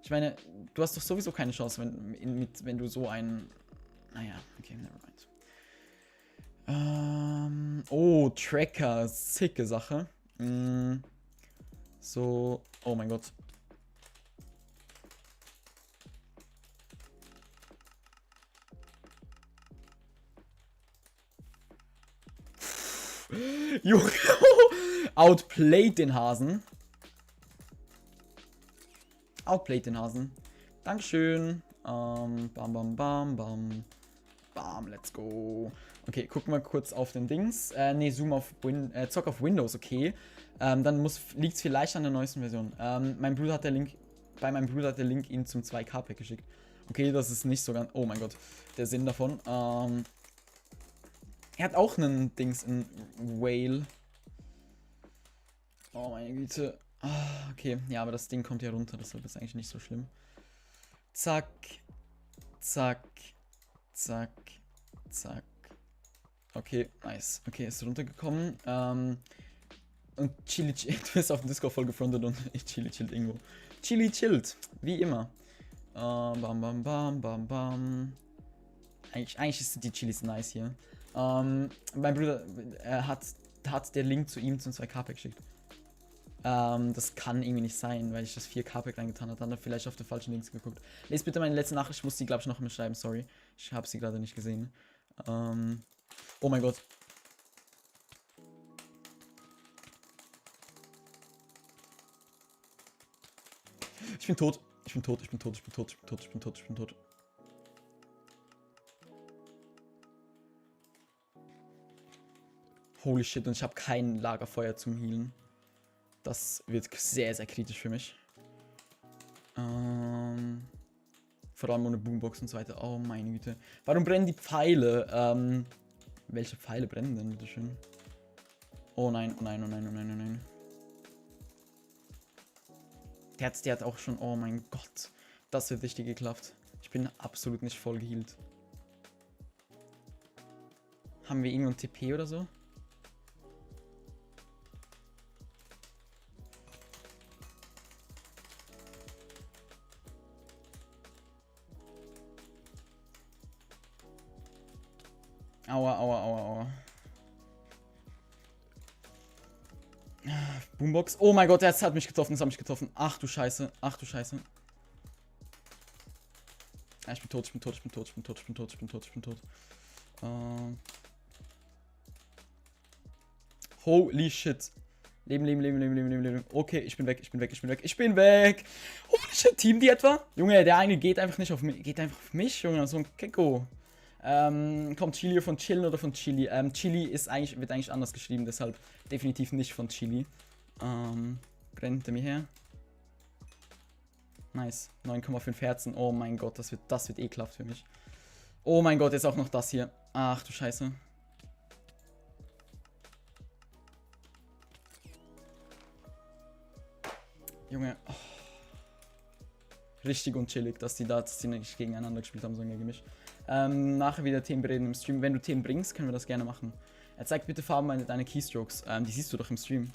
Ich meine, du hast doch sowieso keine Chance, wenn du so einen. Naja, okay, nevermind. Oh, Tracker. Sicke Sache. So. Oh mein Gott. Junge. Outplayed den Hasen. Outplayed den Hasen. Dankeschön. Bam, bam, bam, bam. Bam, let's go. Okay, gucken wir kurz auf den Dings. Ne, Zoom auf Zock auf Windows, okay. Dann liegt es vielleicht an der neuesten Version. Bei meinem Bruder hat der Link ihn zum 2K-Pack geschickt. Okay, das ist nicht so ganz. Oh mein Gott, der Sinn davon. Er hat auch einen Dings in Whale. Oh meine Güte. Okay, ja, aber das Ding kommt ja runter, deshalb ist eigentlich nicht so schlimm. Zack, zack, zack, zack. Okay, nice. Okay, ist runtergekommen. Und Chili chillt. Du bist auf dem Discord voll gefrontet und ich Chili chillt irgendwo. Chili chillt, wie immer. Bam, bam, bam, bam, bam. Eigentlich ist die Chilis nice hier. Mein Bruder hat der Link zu ihm zum 2K-Pack geschickt. Das kann irgendwie nicht sein, weil ich das 4K-Pack reingetan habe. Dann hat er vielleicht auf den falschen Links geguckt. Lest bitte meine letzte Nachricht. Ich muss die, glaube ich, noch mal schreiben. Sorry. Ich habe sie gerade nicht gesehen. Oh mein Gott. Ich bin tot. Ich bin tot. Ich bin tot. Ich bin tot. Ich bin tot. Ich bin tot. Ich bin tot. Holy shit. Und ich habe kein Lagerfeuer zum Healen. Das wird sehr, sehr kritisch für mich. Vor allem ohne Boombox und so weiter. Oh meine Güte. Warum brennen die Pfeile? Welche Pfeile brennen denn, bitteschön? Oh nein, oh nein, oh nein, oh nein, oh nein. Der hat auch schon... Oh mein Gott. Das wird richtig geklappt. Ich bin absolut nicht voll geheilt. Haben wir irgendein TP oder so? Aua, aua, aua, aua. Boombox. Oh mein Gott, der hat mich getroffen, das hat mich getroffen. Ach du Scheiße, ach du Scheiße. Ja, ich bin tot, ich bin tot, ich bin tot, ich bin tot, ich bin tot, ich bin tot, ich bin tot. Holy shit. Leben, leben, leben, leben, leben, leben, leben. Okay, ich bin weg, ich bin weg, ich bin weg, ich bin weg. Holy shit, Team die etwa? Junge, der eine geht einfach nicht auf mich, geht einfach auf mich, Junge, so ein Keko. Kommt Chili von Chillen oder von Chili? Chili wird eigentlich anders geschrieben, deshalb definitiv nicht von Chili. Brennt er mir her. Nice. 9,5 Herzen. Oh mein Gott, das wird ekelhaft für mich. Oh mein Gott, jetzt auch noch das hier. Ach du Scheiße. Junge. Oh. Richtig unchillig, dass die nicht gegeneinander gespielt haben, so ein Gemisch. Nachher wieder Themen bereden im Stream. Wenn du Themen bringst, können wir das gerne machen. Zeig bitte Farben deine Keystrokes. Die siehst du doch im Stream.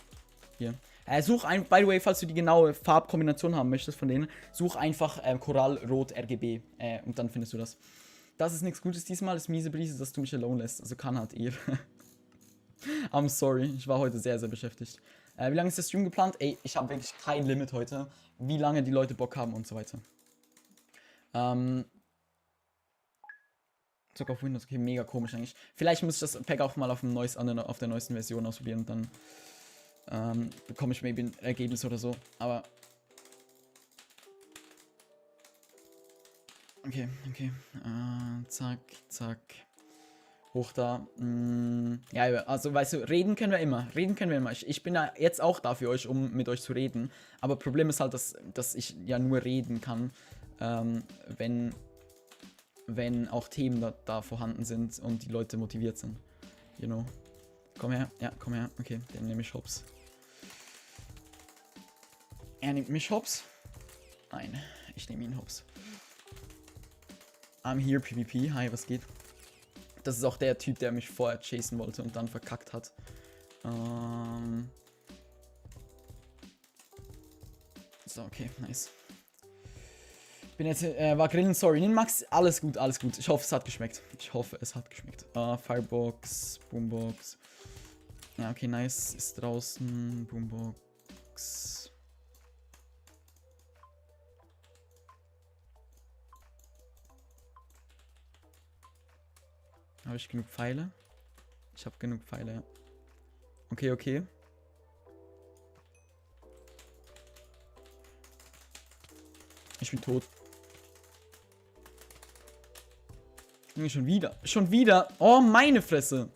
Hier. Such ein, by the way, falls du die genaue Farbkombination haben möchtest von denen, such einfach Korall, Rot, RGB und dann findest du das. Das ist nichts Gutes diesmal, ist miese Brise, dass du mich alone lässt. Also kann halt ihr. I'm sorry, ich war heute sehr, sehr beschäftigt. Wie lange ist der Stream geplant? Ey, ich habe wirklich kein Limit heute, wie lange die Leute Bock haben und so weiter. Zock auf Windows, okay, mega komisch eigentlich. Vielleicht muss ich das Pack auch mal auf der neuesten Version ausprobieren und dann bekomme ich maybe ein Ergebnis oder so. Aber okay, okay. Zack, zack. Hoch da. Ja, also weißt du, reden können wir immer. Reden können wir immer. Ich bin ja jetzt auch da für euch, um mit euch zu reden. Aber Problem ist halt, dass ich ja nur reden kann. wenn auch Themen da vorhanden sind und die Leute motiviert sind. You know. Komm her, ja, komm her. Okay, den nehme ich hops. Er nimmt mich hops. Nein, ich nehme ihn hops. I'm here, PvP. Hi, was geht? Das ist auch der Typ, der mich vorher chasen wollte und dann verkackt hat. So, okay, nice. Bin jetzt, war grillen, sorry. Nimm Max, alles gut, alles gut. Ich hoffe, es hat geschmeckt. Ich hoffe, es hat geschmeckt. Firebox, Boombox. Ja, okay, nice. Ist draußen, Boombox. Habe ich genug Pfeile? Ich habe genug Pfeile, ja. Okay, okay. Ich bin tot. Schon wieder. Schon wieder. Oh, meine Fresse.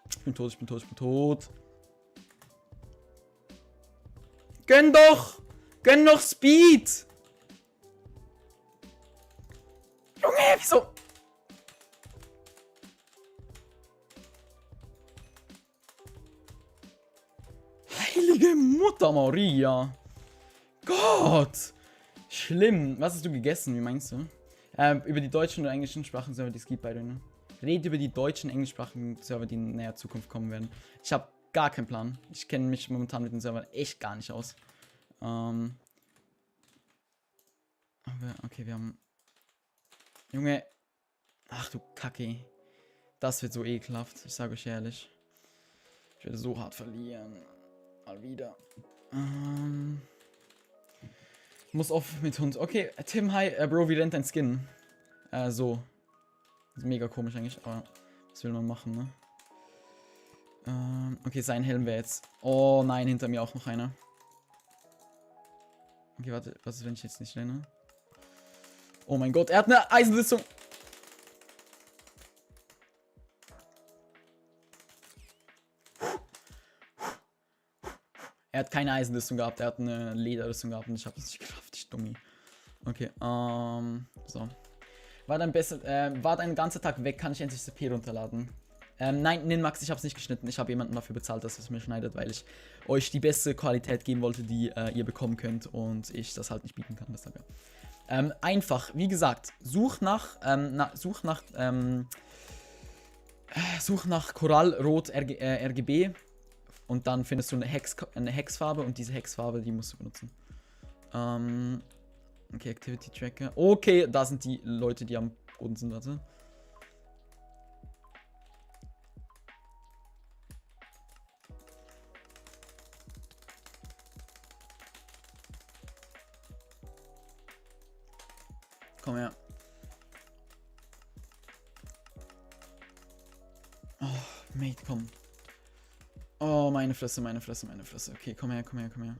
Ich bin tot, ich bin tot, ich bin tot. Gönn doch! Gönn doch Speed! Junge, wieso? Heilige Mutter Maria. Gott. Schlimm. Was hast du gegessen? Wie meinst du? Über die deutschen und englischen Sprachenserver, die es gibt bei denen. Red über die deutschen und englischsprachigen Server, die in näher Zukunft kommen werden. Ich habe gar keinen Plan. Ich kenne mich momentan mit den Servern echt gar nicht aus. Aber, okay, wir haben... Junge. Ach du Kacke. Das wird so ekelhaft. Ich sage euch ehrlich. Ich werde so hart verlieren. Mal wieder. Muss oft mit Hund. Okay, Tim, hi. Bro, wie rennt dein Skin? So. Mega komisch eigentlich, aber was will man machen, ne? Okay, sein Helm wäre jetzt... Oh nein, hinter mir auch noch einer. Okay, warte, was ist, wenn ich jetzt nicht renne? Oh mein Gott, er hat eine Eisenrüstung. Er hat keine Eisenrüstung gehabt, er hat eine Lederrüstung gehabt und ich habe es nicht geschafft, ich Dummi. Okay, so. War dein ganzer Tag weg, kann ich endlich CP runterladen? Nein, Ninmax, ich habe es nicht geschnitten. Ich habe jemanden dafür bezahlt, dass es mir schneidet, weil ich euch die beste Qualität geben wollte, die ihr bekommen könnt und ich das halt nicht bieten kann. Deshalb, ja. Einfach, wie gesagt, such nach Korallrot RGB und dann findest du eine Hexfarbe und diese Hexfarbe, die musst du benutzen. Okay, Activity Tracker. Okay, da sind die Leute, die am Boden sind, warte. Komm her. Oh, Mate, komm. Oh, meine Fresse, meine Fresse, meine Fresse. Okay, komm her, komm her, komm her.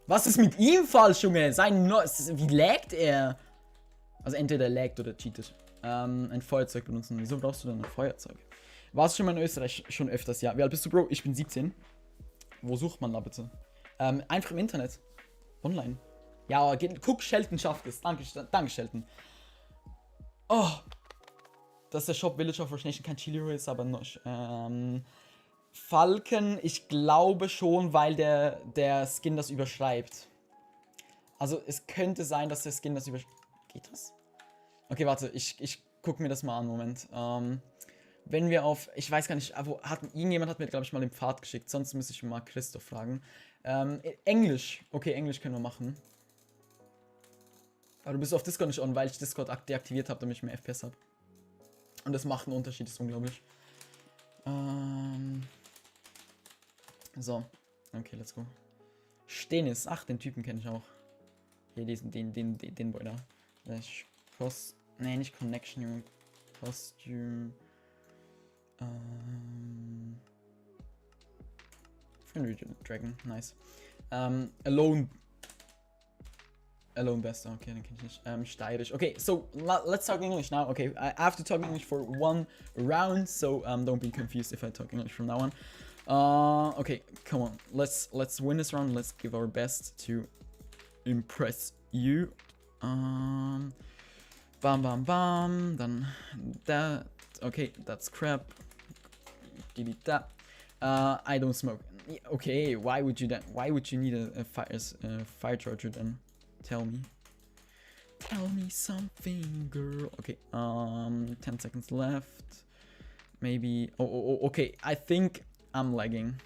Was ist mit ihm falsch, Junge? Wie laggt er? Also entweder laggt oder cheatet. Ein Feuerzeug benutzen. Wieso brauchst du denn ein Feuerzeug? Warst du schon mal in Österreich? Schon öfters, ja. Wie alt bist du, Bro? Ich bin 17. Wo sucht man da bitte? Einfach im Internet. Online. Ja, guck, Shelton schafft es. Danke, Shelton. Oh. Dass der Shop Village of Rush Nation kein Chili ist, aber noch, Falken, ich glaube schon, weil der Skin das überschreibt. Also es könnte sein, dass der Skin das überschreibt. Geht das? Okay, warte, ich guck mir das mal an, Moment. Wenn wir auf, ich weiß gar nicht, irgendjemand hat mir, glaube ich, mal den Pfad geschickt, sonst müsste ich mal Christoph fragen. Englisch, okay, Englisch können wir machen. Aber du bist auf Discord nicht on, weil ich Discord deaktiviert habe, damit ich mehr FPS habe. Und das macht einen Unterschied, ist unglaublich. So, okay, let's go. Stenis, ach, den Typen kenne ich auch. Hier, den Boy da. Nee, nicht Connection, Junge. Costume. Friendly Dragon, nice. Alone. Alone Best, okay, dann kenn ich nicht. Steirisch. Okay, so let's talk English now. Okay, I have to talk English for one round, so don't be confused if I talk English from now on. Okay, come on, let's win this round. Let's give our best to impress you. Bam, bam, bam. Then that. Okay, that's crap. Delete that. I don't smoke. Okay, why would you then? Why would you need a fire charger then? Tell me. Tell me something, girl. Okay, 10 seconds left. Maybe. Oh, okay. I think I'm lagging.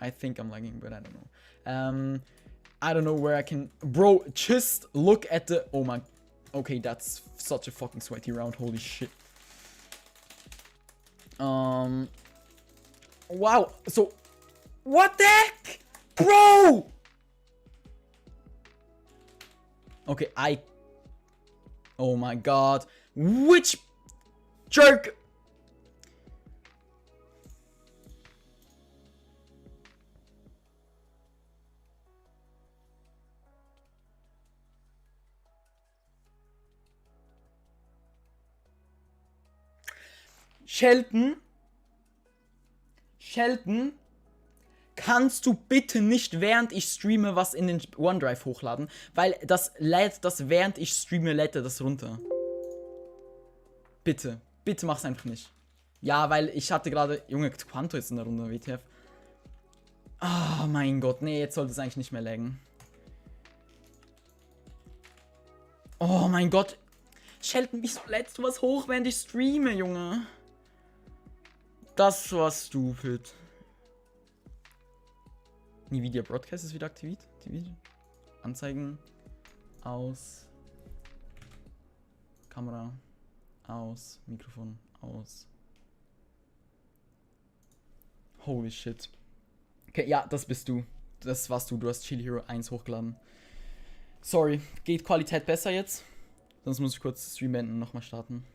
But I don't know. I don't know where I can. Bro, just look at the. Oh my. Okay, that's such a fucking sweaty round. Holy shit. Wow. So, what the heck, bro? Okay, oh my god. Which jerk? Sheldon, kannst du bitte nicht, während ich streame, was in den OneDrive hochladen? Weil das lädt das, während ich streame, lädt er das runter. Bitte mach's einfach nicht. Ja, weil ich hatte gerade, Junge, Quanto ist in der Runde, WTF. Oh mein Gott, nee, jetzt sollte es eigentlich nicht mehr laggen. Oh mein Gott. Sheldon, wieso lädst du was hoch, während ich streame, Junge? Das war stupid. Nvidia Broadcast ist wieder aktiviert. Anzeigen. Aus. Kamera. Aus. Mikrofon. Aus. Holy shit. Okay, ja, das bist du. Das warst du. Du hast Chili Hero 1 hochgeladen. Sorry. Geht Qualität besser jetzt? Sonst muss ich kurz Stream beenden und nochmal starten.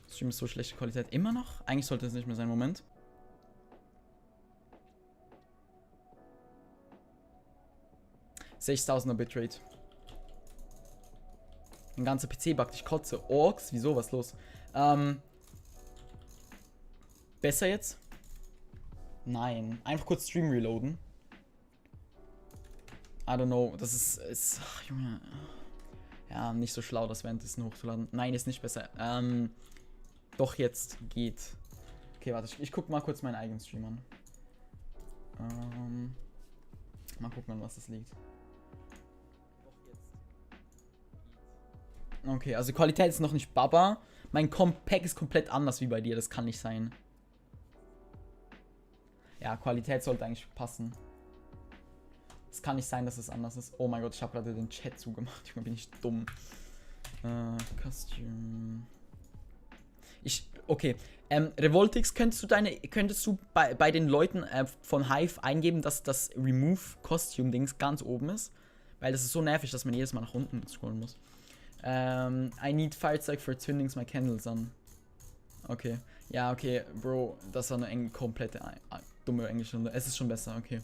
Stream ist so schlechte Qualität. Immer noch? Eigentlich sollte es nicht mehr sein. Moment. $6.000er Bitrate. Ein ganzer PC backt. Ich kotze. Orks? Wieso? Was ist los? Besser jetzt? Nein. Einfach kurz Stream reloaden. I don't know. Das ist ach, Junge. Ja, nicht so schlau, das währenddessen hochzuladen. Nein, ist nicht besser. Doch, jetzt geht. Okay, warte. Ich guck mal kurz meinen eigenen Stream an. Mal gucken, an was das liegt. Okay, also Qualität ist noch nicht Baba. Mein Compact ist komplett anders wie bei dir. Das kann nicht sein. Ja, Qualität sollte eigentlich passen. Es kann nicht sein, dass es anders ist. Oh mein Gott, ich habe gerade den Chat zugemacht. Junge, bin ich dumm. Costume. Okay. Revoltix, könntest du bei den Leuten von Hive eingeben, dass das Remove Costume Dings ganz oben ist? Weil das ist so nervig, dass man jedes Mal nach unten scrollen muss. I need Firezeug for turning my candles on. Okay. Ja, okay, Bro, das war eine komplette dumme Englischstunde. Es ist schon besser, okay.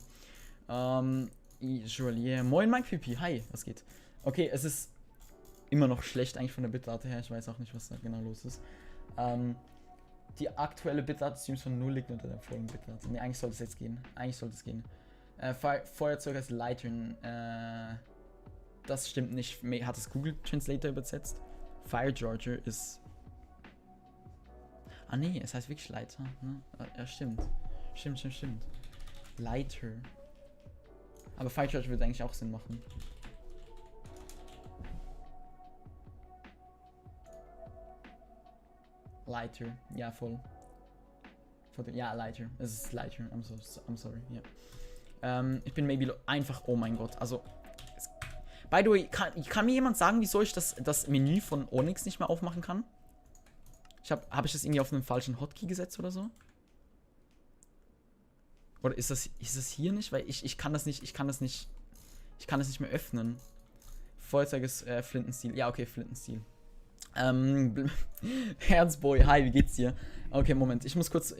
Jolie. Moin Mike PP, hi, was geht? Okay, es ist immer noch schlecht eigentlich von der Bitrate her. Ich weiß auch nicht, was da genau los ist. Die aktuelle Bitrate Streams von 0 liegt unter der vollen Bitrate. Ne, eigentlich sollte es jetzt gehen. Feuerzeug heißt Lightern. Das stimmt nicht. Hat es Google Translator übersetzt? Fire Charger ist. Ah nee, es heißt wirklich Leiter. Ne? Ja, stimmt. Stimmt. Lighter. Aber Fire Charger würde eigentlich auch Sinn machen. Lighter. Ja, voll. Ja, Lighter. Es ist Lighter. I'm sorry. Ja. Ich bin maybe einfach. Oh mein Gott. Also. By the way, kann mir jemand sagen, wieso ich das Menü von Onyx nicht mehr aufmachen kann? Hab ich das irgendwie auf einen falschen Hotkey gesetzt oder so? Oder ist das hier nicht? Weil ich kann das nicht mehr öffnen. Feuerzeug ist Flintenstil. Ja, okay, Flintenstil. Herzboy, hi, wie geht's dir? Okay, Moment, ich muss kurz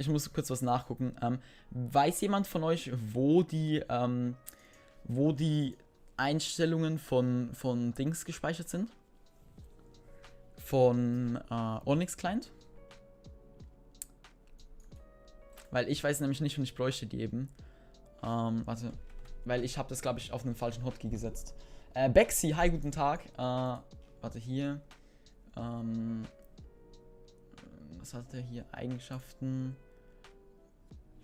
was nachgucken. Weiß jemand von euch, wo die Einstellungen von Dings gespeichert sind. Von Onyx Client. Weil ich weiß nämlich nicht und ich bräuchte die eben. Warte. Weil ich habe das, glaube ich, auf einen falschen Hotkey gesetzt. Bexy, hi, guten Tag. Warte, hier. Was hat er hier? Eigenschaften.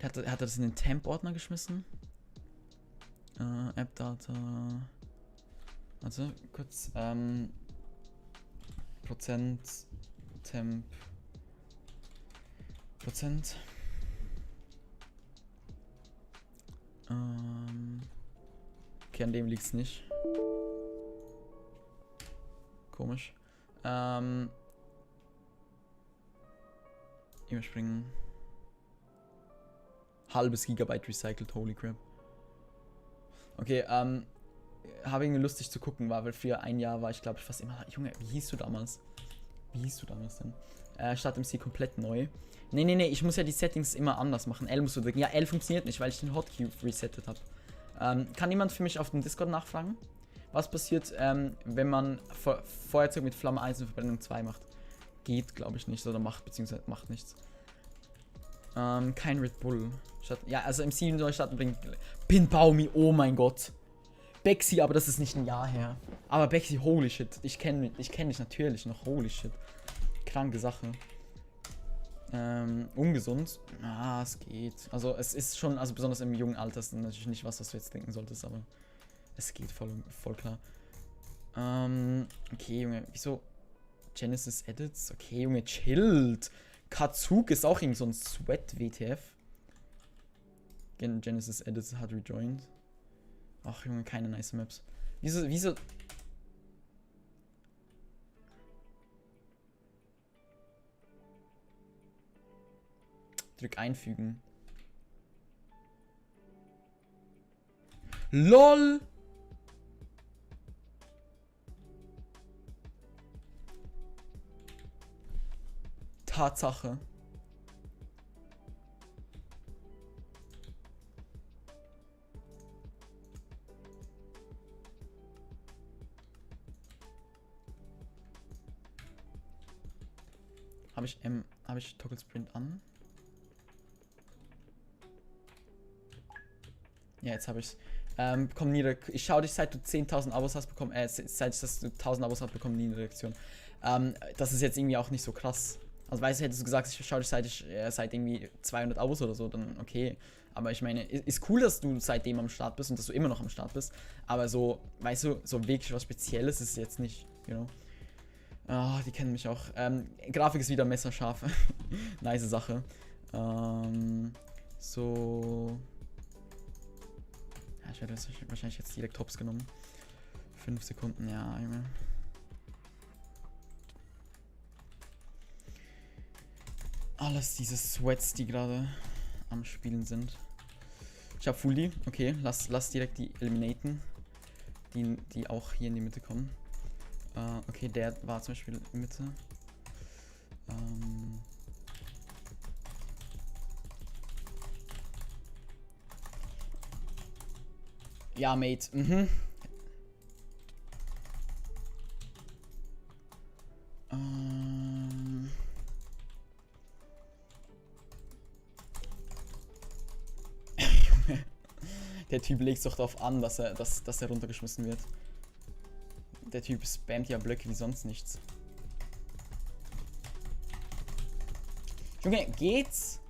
Hat er das in den Temp-Ordner geschmissen? App-Data. Warte, kurz. Prozent. Temp. Prozent. Okay, an dem liegt's nicht. Komisch. Überspringen. Halbes Gigabyte recycelt, holy crap. Okay, habe irgendwie lustig zu gucken, weil für ein Jahr war ich, glaube ich, fast immer. Junge, wie hieß du damals? Wie hieß du damals denn? Start MC komplett neu. Nee, ich muss ja die Settings immer anders machen. L musst du drücken. Ja, L funktioniert nicht, weil ich den Hotkey resettet habe. Kann jemand für mich auf dem Discord nachfragen? Was passiert, wenn man Feuerzeug mit Flamme 1 und Verbrennung 2 macht? Geht, glaube ich, nicht. Oder macht, beziehungsweise macht nichts. Kein Red Bull. Ja, also im 7 neu starten bringt. Pinbaumi, oh mein Gott. Bexy, aber das ist nicht ein Jahr her. Aber Bexy, holy shit. Ich kenn dich natürlich noch. Holy shit. Kranke Sache. Ungesund. Es geht. Also es ist schon, also besonders im jungen Alter ist natürlich nicht was du jetzt denken solltest, aber es geht voll klar. Okay, Junge, wieso? Genesis Edits? Okay, Junge, chillt. Katsuk ist auch irgend so ein Sweat-WTF. Genesis Edits hat rejoined. Ach, Junge, keine nice Maps. Wieso? Drück einfügen. LOL! Tatsache. Habe ich Toggle Sprint an? Ja, jetzt habe ich's. Komm nie. Ich schau dich, seit du 10.000 Abos hast bekommen. Seit du 1.000 Abos hast bekommen, nie eine Reaktion. Das ist jetzt irgendwie auch nicht so krass. Also weißt du, hättest du gesagt, ich schau dich seit irgendwie 200 Abos oder so, dann okay. Aber ich meine, ist cool, dass du seitdem am Start bist und dass du immer noch am Start bist. Aber so, weißt du, so wirklich was Spezielles ist es jetzt nicht, you know. Ah, die kennen mich auch. Grafik ist wieder messerscharf. Nice Sache. So. Ja, ich hätte wahrscheinlich jetzt direkt Tops genommen. 5 Sekunden, ja, Junge. Alles diese Sweats, die gerade am Spielen sind. Ich habe Fully. Okay, lass direkt die eliminaten. Die auch hier in die Mitte kommen. Okay, der war zum Beispiel in der Mitte. Ja, Mate. Der Typ legt doch darauf an, dass er runtergeschmissen wird. Der Typ spammt ja Blöcke wie sonst nichts. Junge, geht's?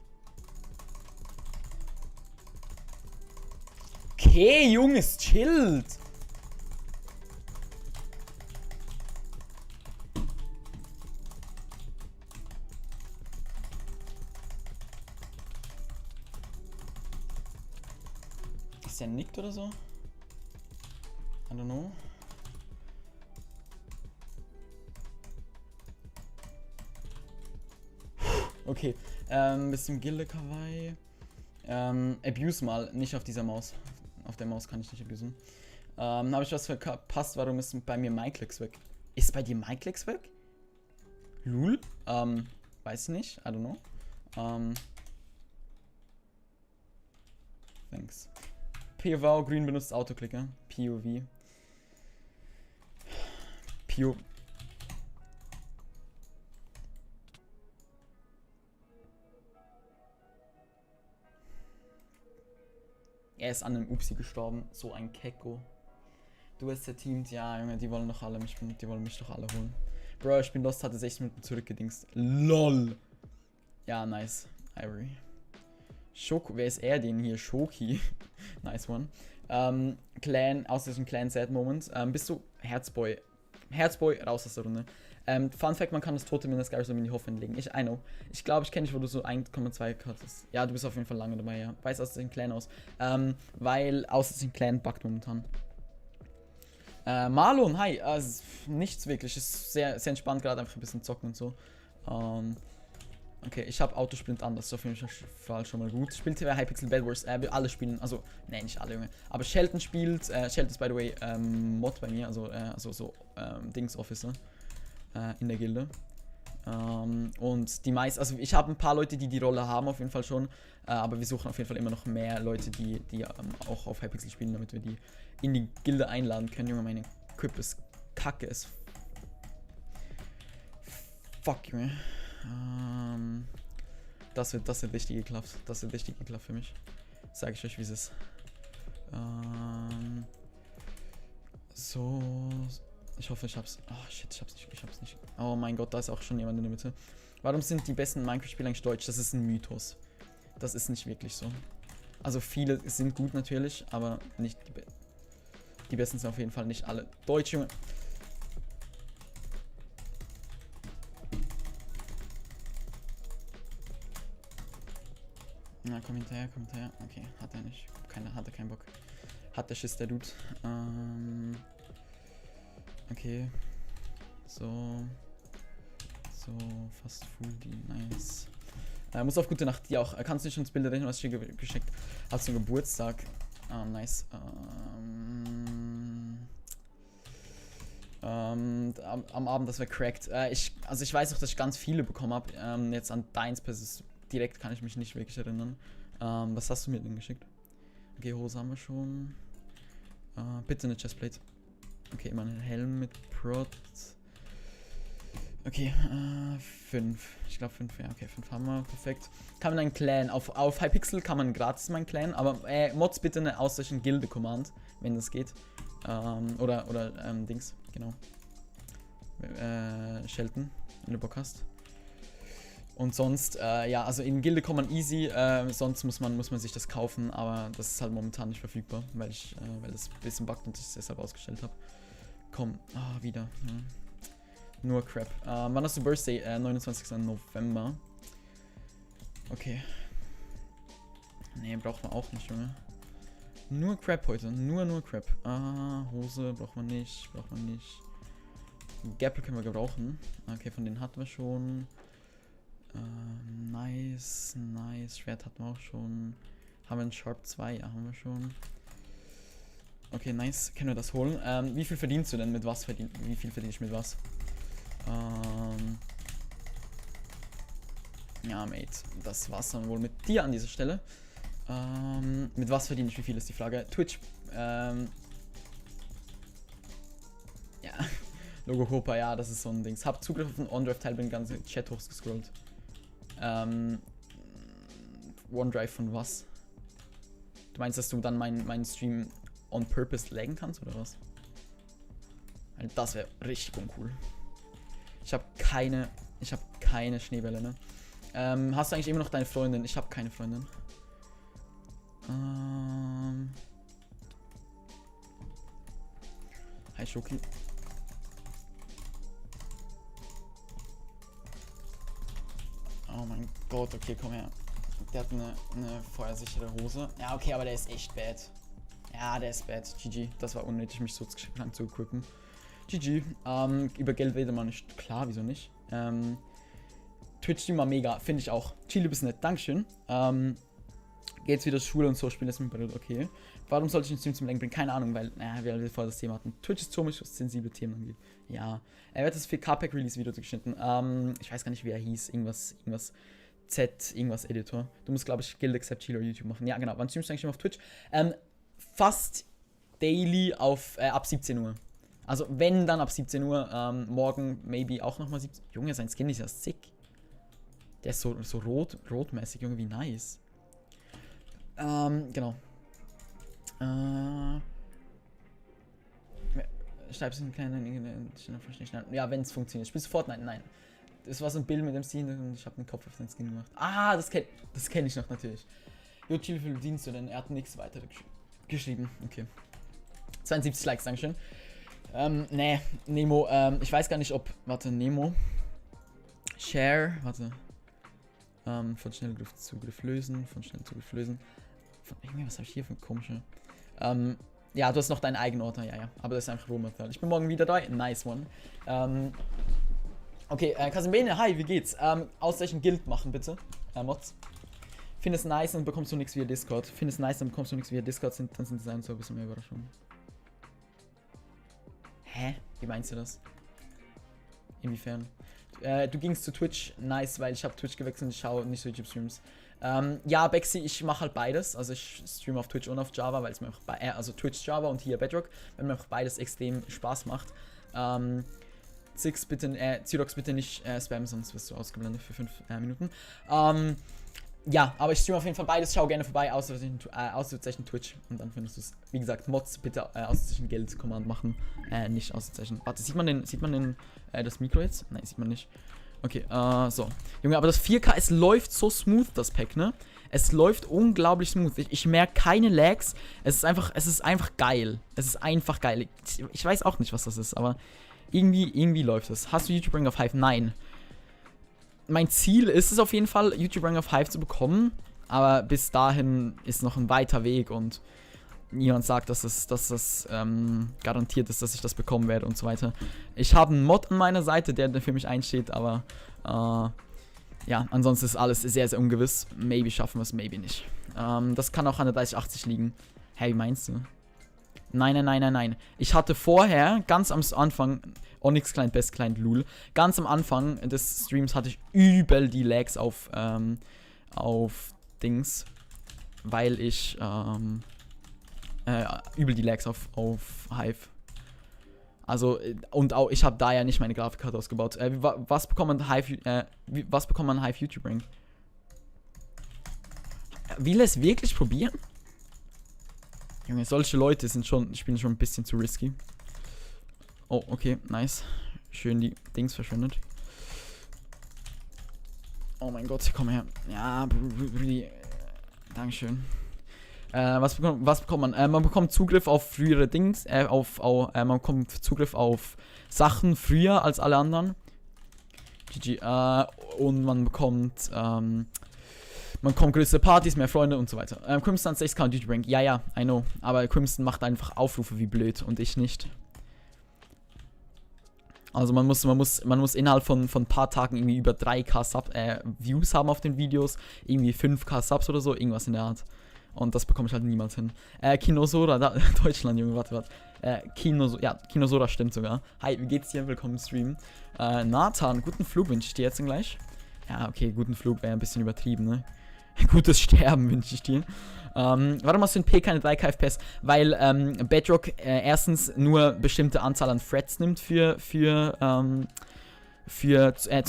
Okay, Junges, chillt. Ist der nickt oder so? I don't know. Okay, bis zum Gilde Kawaii. Abuse mal, nicht auf dieser Maus. Auf der Maus kann ich nicht abusen. Habe ich was verpasst? Warum ist bei mir MyClicks weg? Ist bei dir MyClicks weg? Lul? Weiß nicht, I don't know. Thanks. POV, grün benutzt Autoclicker. POV. Pure. Er ist an einem Upsi gestorben. So ein Kecko. Du hast zerteamt. Ja, Junge, die wollen doch alle mich, die wollen mich doch alle holen. Bro, ich bin lost, hatte 6 Minuten zurückgedingst. LOL. Ja, nice. Ivory. Schoko, wer ist er denn hier? Shoki. Nice one. Clan, außer diesem Clan Sad Moment. Bist du Herzboy? Herzboy, raus aus der Runde. Fun Fact, man kann das tote Minas so in die Hoffnung legen. I know. Ich glaube, ich kenne dich, wo du so 1,2 hattest. Ja, du bist auf jeden Fall lange dabei, ja. Weiß aus dem Clan aus. Weil aus dem Clan buggt momentan. Marlon, hi. Nichts wirklich. Ist sehr, sehr entspannt, gerade einfach ein bisschen zocken und so. Okay, ich habe Autosprint an, das ist auf jeden Fall schon mal gut. Spielt hier Hypixel Bad Wars, wir alle spielen, also, ne, nicht alle, Junge. Aber Shelton spielt, Shelton ist by the way Mod bei mir, also Dings Officer in der Gilde. Und die meisten, also ich habe ein paar Leute, die die Rolle haben auf jeden Fall schon, aber wir suchen auf jeden Fall immer noch mehr Leute, die auch auf Hypixel spielen, damit wir die in die Gilde einladen können. Junge, meine Equip ist kacke, ist fuck, Junge. Das wird richtig geklappt. Das wird richtig geklappt für mich. Sag ich euch, wie es ist. So. Ich hoffe, ich hab's. Oh shit, ich hab's nicht. Oh mein Gott, da ist auch schon jemand in der Mitte. Warum sind die besten Minecraft-Spieler eigentlich deutsch? Das ist ein Mythos. Das ist nicht wirklich so. Also viele sind gut natürlich, aber nicht die besten sind auf jeden Fall nicht alle deutsch, Junge. Na, komm hinterher. Okay, hat er nicht. Hat er keinen Bock. Hat der Schiss, der Dude. Okay. So, fast full, nice. Muss auf gute Nacht dir auch. Kannst du nicht uns Bilder rechnen, was ich dir geschickt habe? Hast du Geburtstag? Nice. Am Abend, das wäre cracked. Ich weiß auch, dass ich ganz viele bekommen habe. Jetzt an deins direkt kann ich mich nicht wirklich erinnern. Was hast du mir denn geschickt? Okay, Hose haben wir schon. Bitte eine Chestplate. Okay, immer einen Helm mit Prot. Okay, 5. Ich glaube 5, ja, okay, 5 haben wir. Perfekt. Kann man einen Clan, auf Hypixel kann man gratis meinen Clan, aber Mods bitte eine ausreichende Gilde-Command, wenn das geht. Oder Dings, genau. Shelton, wenn du Bock hast. Und sonst, ja, also in Gilde kommt man easy, sonst muss man sich das kaufen, aber das ist halt momentan nicht verfügbar, weil das ein bisschen buggt und ich es deshalb ausgestellt habe. Komm, wieder. Ja. Nur Crap. Wann hast du Birthday? 29. November. Okay. Nee, braucht man auch nicht, Junge. Nur Crap heute, nur Crap. Hose braucht man nicht. Gapple können wir gebrauchen. Okay, von denen hatten wir schon. Nice. Schwert hatten wir auch schon. Haben wir einen Sharp 2? Ja, haben wir schon. Okay, nice. Können wir das holen? Wie viel verdienst du denn mit was? Wie viel verdiene ich mit was? Ja, Mate. Das war's dann wohl mit dir an dieser Stelle. Mit was verdiene ich? Wie viel ist die Frage? Twitch. Ja. Logo Hopa, ja, das ist so ein Dings. Hab Zugriff auf den OneDrive-Teil, bin ganz in den Chat hochgescrollt. OneDrive von was? Du meinst, dass du dann meinen Stream on purpose laggen kannst, oder was? Das wäre richtig uncool. Ich habe keine Schneebälle, ne? Hast du eigentlich immer noch deine Freundin? Ich habe keine Freundin. Hi, Schoki. Oh mein Gott, okay, komm her. Der hat eine feuersichere Hose. Ja, okay, aber der ist echt bad. Ja, der ist bad. GG. Das war unnötig, mich so lang zu equippen. GG. Über Geld redet man nicht. Klar, wieso nicht? Twitch-Stream war mega. Finde ich auch. Chile bis nett. Dankeschön. Geht's wieder Schule und so spielen, ist mir okay. Warum sollte ich den Stream zum Lenken bringen? Keine Ahnung, weil, wir vorher das Thema hatten. Twitch ist komisch, was sensible Themen angeht. Ja. Er wird das 4K-Pack-Release-Video geschnitten. Ich weiß gar nicht, wie er hieß. Irgendwas Editor. Du musst, glaube ich, Guild Accept Chile oder YouTube machen. Ja, genau. Wann streamst du eigentlich immer auf Twitch? Fast daily ab 17 Uhr. Also wenn, dann ab 17 Uhr. Morgen maybe auch nochmal 17 Uhr. Junge, sein Skin ist ja sick. Der ist so rotmäßig, irgendwie nice. Genau. Schreibst du einen kleinen... Ja, wenn es funktioniert. Spielst du Fortnite? Nein. Das war so ein Bild mit dem Skin und ich habe einen Kopf auf den Skin gemacht. Ah, das kenn ich noch natürlich. Yoshi, wie viel verdienst du denn? Er hat nichts weiter geschrieben. Okay. 72 Likes, Dankeschön. Nee, Nemo, ich weiß gar nicht, ob... Warte, Nemo. Share, warte. Von Schnellzugriff lösen, von Schnellzugriff lösen. Irgendwie, was habe ich hier für ein komische... ja, du hast noch deinen eigenen Ordner, ja. Aber das ist einfach Rohmaterial. Ich bin morgen wieder dabei. Nice one. Okay, Kasembene, hi, wie geht's? Ausgleichen Guild machen, bitte. Mods. Find es nice und bekommst du nichts via Discord. Find es nice und bekommst du nichts via Discord, dann sind Design so ein bisschen mehr Überraschungen. Hä? Wie meinst du das? Inwiefern? Du gingst zu Twitch, nice, weil ich habe Twitch gewechselt und ich schaue nicht so YouTube-Streams. Ja, Bexy, ich mache halt beides. Also ich streame auf Twitch und auf Java, weil es mir einfach also Twitch, Java und hier Bedrock, weil mir einfach beides extrem Spaß macht. Zix, bitte, Zyrox, bitte nicht spammen, sonst wirst du ausgeblendet für 5 Minuten. Ja, aber ich streame auf jeden Fall beides. Schau gerne vorbei, Ausrufezeichen Twitch. Und dann findest du es. Wie gesagt, Mods bitte Ausrufezeichen Geld Command machen. Nicht Ausrufezeichen. Warte, sieht man das Mikro jetzt? Nein, sieht man nicht. Okay, so. Junge, aber das 4K, es läuft so smooth, das Pack, ne? Es läuft unglaublich smooth. Ich merke keine Lags. Es ist einfach geil. Es ist einfach geil. Ich weiß auch nicht, was das ist, aber irgendwie läuft es. Hast du YouTube Ring of Hive? Nein. Mein Ziel ist es auf jeden Fall, YouTube Ring of Hive zu bekommen, aber bis dahin ist noch ein weiter Weg und niemand sagt, dass das garantiert ist, dass ich das bekommen werde und so weiter. Ich habe einen Mod an meiner Seite, der für mich einsteht, aber ja, ansonsten ist alles sehr, sehr ungewiss. Maybe schaffen wir es, maybe nicht. Das kann auch an der 3080 liegen. Hey, wie meinst du? Nein. Ich hatte vorher, ganz am Anfang, Onyx Client, Best Client, Lul. Ganz am Anfang des Streams hatte ich übel die Lags auf Dings. Weil ich, übel die Lags auf Hive. Also, und auch, ich habe da ja nicht meine Grafikkarte ausgebaut. Was bekommt man Hive YouTube Ring? Will es wirklich probieren? Junge, solche Leute spielen schon ein bisschen zu risky. Oh, okay, nice. Schön die Dings verschwendet. Oh mein Gott, komm her. Ja, Dankeschön. Was bekommt man? Man bekommt Zugriff auf frühere Dings, man bekommt Zugriff auf Sachen früher als alle anderen. GG. Und man bekommt größere Partys, mehr Freunde und so weiter. Crimson 6K und YouTube Rank. Ja, I know. Aber Crimson macht einfach Aufrufe wie blöd und ich nicht. Also man muss innerhalb von ein paar Tagen irgendwie über 3K Views haben auf den Videos. Irgendwie 5K Subs oder so, irgendwas in der Art. Und das bekomme ich halt niemals hin. Kinosora, Deutschland, Junge, warte. Kinosora stimmt sogar. Hi, wie geht's dir? Willkommen im Stream. Nathan, guten Flug wünsche ich dir jetzt gleich. Ja, okay, guten Flug wäre ein bisschen übertrieben, ne? Gutes Sterben wünsche ich dir. Warum hast du in P keine 3K FPS? Weil Bedrock erstens nur bestimmte Anzahl an Threads nimmt zum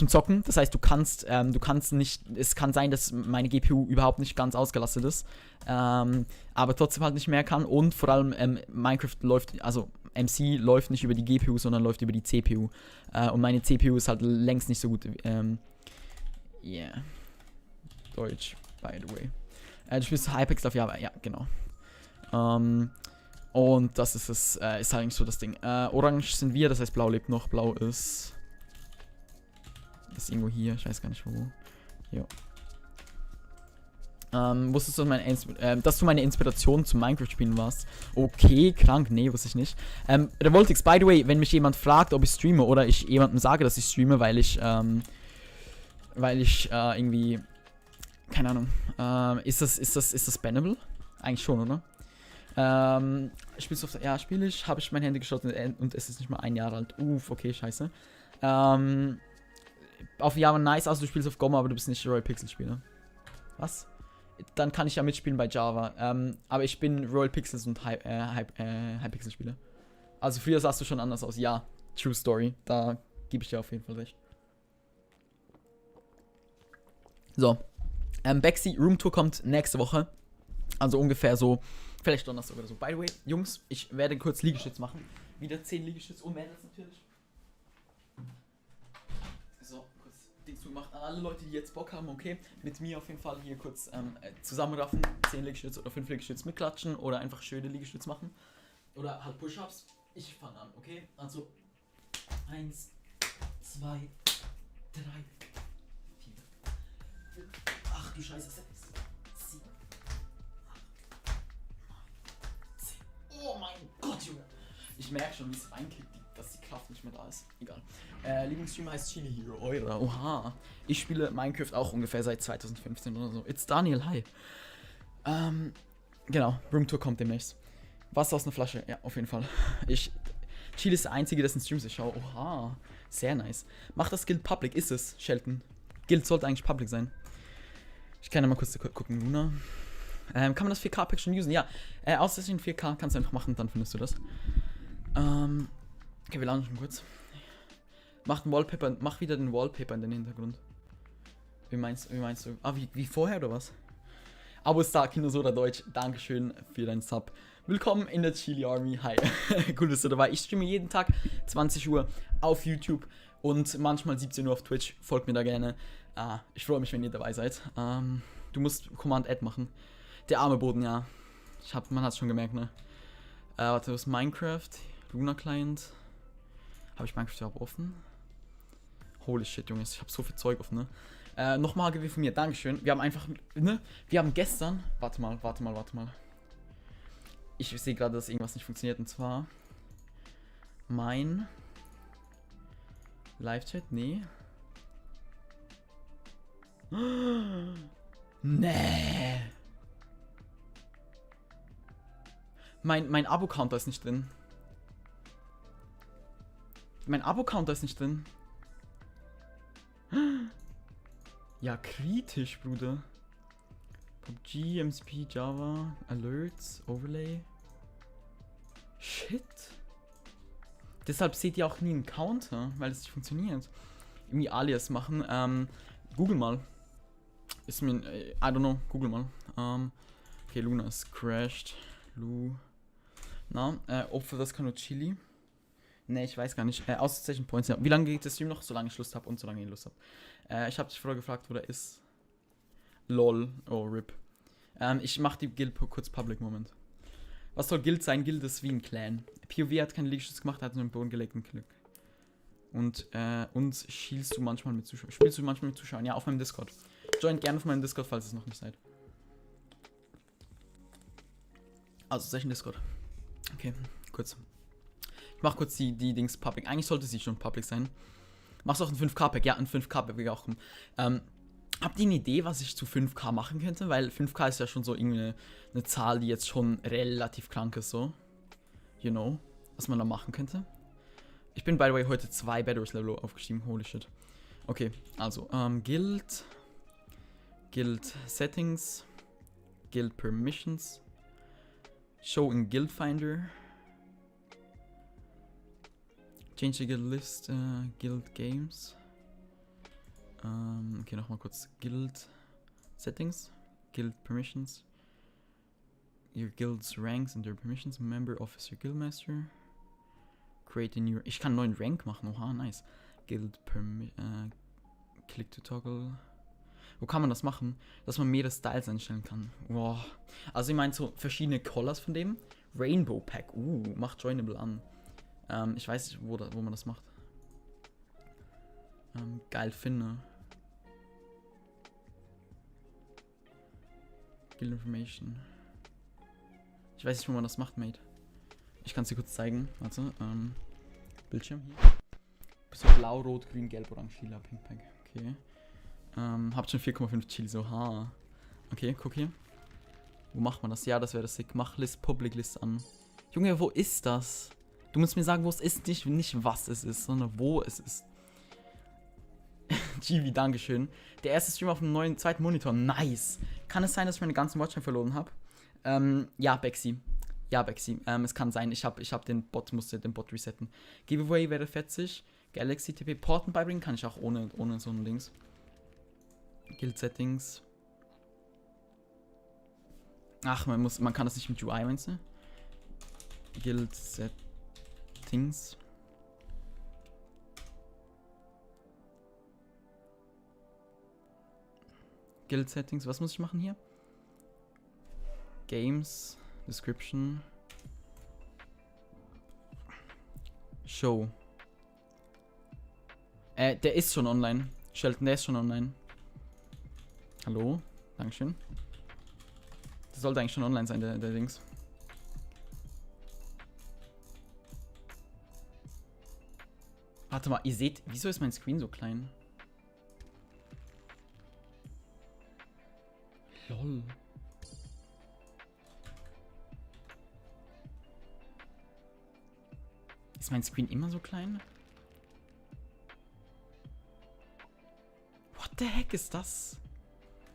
Zocken. Das heißt, du kannst nicht, es kann sein, dass meine GPU überhaupt nicht ganz ausgelastet ist, aber trotzdem halt nicht mehr kann. Und vor allem Minecraft läuft, also MC läuft nicht über die GPU, sondern läuft über die CPU. Und meine CPU ist halt längst nicht so gut. Deutsch, by the way. Du spielst Hypixel auf Java, ja, genau. Und das ist halt eigentlich so das Ding. Orange sind wir, das heißt blau lebt noch, blau ist irgendwo hier, ich weiß gar nicht wo. Jo. Wusstest du, dass du meine Inspiration zum Minecraft-Spielen warst? Okay, krank, nee, wusste ich nicht. Revoltix, by the way, wenn mich jemand fragt, ob ich streame oder ich jemandem sage, dass ich streame, weil ich irgendwie, keine Ahnung, ist das bannable? Eigentlich schon, oder? Spielst du auf der, ja, spiele ich, habe ich mein Handy gestartet und es ist nicht mal 1 Jahr alt. Okay, scheiße. Auf Java nice, also du spielst auf Gomma, aber du bist nicht Royal Pixel Spieler. Was? Dann kann ich ja mitspielen bei Java. Aber ich bin Royal Pixels und Hypixel Spieler. Also früher sahst du schon anders aus. Ja, true story. Da gebe ich dir auf jeden Fall recht. So. Bexy Roomtour kommt nächste Woche. Also ungefähr so, vielleicht Donnerstag oder so. By the way, Jungs, ich werde kurz Liegestütz machen. Wieder 10 Liegestütz und Mädels natürlich. So, kurz Dings gemacht. An alle Leute, die jetzt Bock haben, okay, mit mir auf jeden Fall hier kurz zusammenraffen. 10 Liegestütz oder 5 Liegestütz mitklatschen oder einfach schöne Liegestütz machen. Oder halt Push-Ups. Ich fange an, okay? Also 1, 2, 3, 4, 5, ach du Scheiße, 6, 7, 8, 9, 10. Oh mein Gott, Junge! Ich merke schon, wie es reinkickt, dass die Kraft nicht mehr da ist. Egal. Lieblingsstreamer heißt Chili Hero, Eure. Oha. Ich spiele Minecraft auch ungefähr seit 2015 oder so. It's Daniel, hi. Genau, Roomtour kommt demnächst. Wasser aus einer Flasche, ja, auf jeden Fall. Chili ist der Einzige, dessen Streams ich schaue. Oha, sehr nice. Macht das Guild public? Ist es, Shelton? Guild sollte eigentlich public sein. Ich kann ja mal kurz gucken, Luna. Kann man das 4K-Pack schon usen? Ja, ausschließlich in 4K kannst du einfach machen, dann findest du das. Okay, wir laden schon kurz. Mach wieder den Wallpaper in den Hintergrund. Wie meinst du? Ah, wie vorher oder was? Abo Star, Kino oder Deutsch, Dankeschön für deinen Sub. Willkommen in der Chili Army. Hi. Cool, dass du dabei bist. Ich streame jeden Tag 20 Uhr auf YouTube und manchmal 17 Uhr auf Twitch. Folgt mir da gerne. Ich freue mich, wenn ihr dabei seid. Du musst Command-Add machen. Der arme Boden, ja. Man hat es schon gemerkt, ne? Warte, was ist Minecraft? Luna Client. Habe ich Minecraft überhaupt offen? Holy shit, Jungs. Ich habe so viel Zeug offen, ne? Nochmal Gewinn von mir. Dankeschön. Wir haben einfach, ne? Wir haben gestern. Warte mal. Ich sehe gerade, dass irgendwas nicht funktioniert. Und zwar mein Live-Chat. Nee. Nee. Mein Abo-Counter ist nicht drin. Ja, kritisch, Bruder. PUBG, MSP, Java, Alerts, Overlay. Shit. Deshalb seht ihr auch nie einen Counter, weil es nicht funktioniert. Irgendwie Alias machen. Google mal. Ist mir, I don't know, Google mal. Okay, Luna ist crashed. Opfer, das kann nur Chili. Ne, ich weiß gar nicht. Auszeichen Points, ja. Wie lange geht der Stream noch? Solange ich Lust habe und solange ihr Lust habt. Ich habe dich vorher gefragt, wo der ist. LOL. Oh, RIP. Ich mach die Guild kurz Public Moment. Was soll Guild sein? Guild ist wie ein Clan. POV hat keine Liegestütze gemacht, hat nur einen Boden gelegten Glück. Und spielst du manchmal mit Zuschauern? Ja, auf meinem Discord. Joint gerne auf meinem Discord, falls ihr es noch nicht seid. Also, Session Discord. Okay, kurz. Ich mach kurz die Dings public. Eigentlich sollte sie schon public sein. Machst du auch ein 5K-Pack? Ja, ein 5K-Pack will ich auch kommen. Habt ihr eine Idee, was ich zu 5K machen könnte? Weil 5K ist ja schon so irgendwie eine Zahl, die jetzt schon relativ krank ist, so. You know, was man da machen könnte. Ich bin, by the way, heute 2 Bedwars Level aufgestiegen. Holy shit. Okay, also, Guild Settings, Guild Permissions, Show in Guild Finder, Change the Guild List, Guild Games. Okay, nochmal kurz. Guild Settings, Guild Permissions, Your Guild's Ranks and their Permissions, Member, Officer, Guildmaster. Create a new. Ich kann einen neuen Rank machen. Oha, nice. Guild Click to Toggle. Wo kann man das machen? Dass man mehrere Styles einstellen kann. Wow. Also ich meine so verschiedene Colors von dem. Rainbow Pack. Macht Joinable an. Ich weiß nicht, wo man das macht. Geil finde. Guild Information. Ich weiß nicht, wo man das macht, Mate. Ich kann es dir kurz zeigen. Warte. Bildschirm hier. Bist du blau, rot, grün, gelb, orange, lila, pink, pink. Okay. Habt schon 4,5 Chili, so ha. Okay, guck hier. Wo macht man das? Ja, das wäre das sick. Mach List, Public List an. Junge, wo ist das? Du musst mir sagen, wo es ist, nicht was es ist, sondern wo es ist. Givi, dankeschön. Der erste Stream auf dem zweiten Monitor. Nice. Kann es sein, dass ich meine ganzen Watchtime verloren habe? Ja, Bexy. Ja, Bexi, es kann sein, ich hab musste den Bot resetten. Giveaway wäre fetzig. Galaxy TP Porten beibringen kann ich auch ohne so ein Dings. Guild Settings. Ach, man kann das nicht mit UI, meinst du? Guild Settings. Guild Settings, was muss ich machen hier? Games, Description. Show. Der ist schon online. Shelton, der ist schon online. Hallo? Dankeschön. Der sollte eigentlich schon online sein, der Dings. Warte mal, ihr seht, wieso ist mein Screen so klein? Lol. Ist mein Screen immer so klein? What the heck ist das?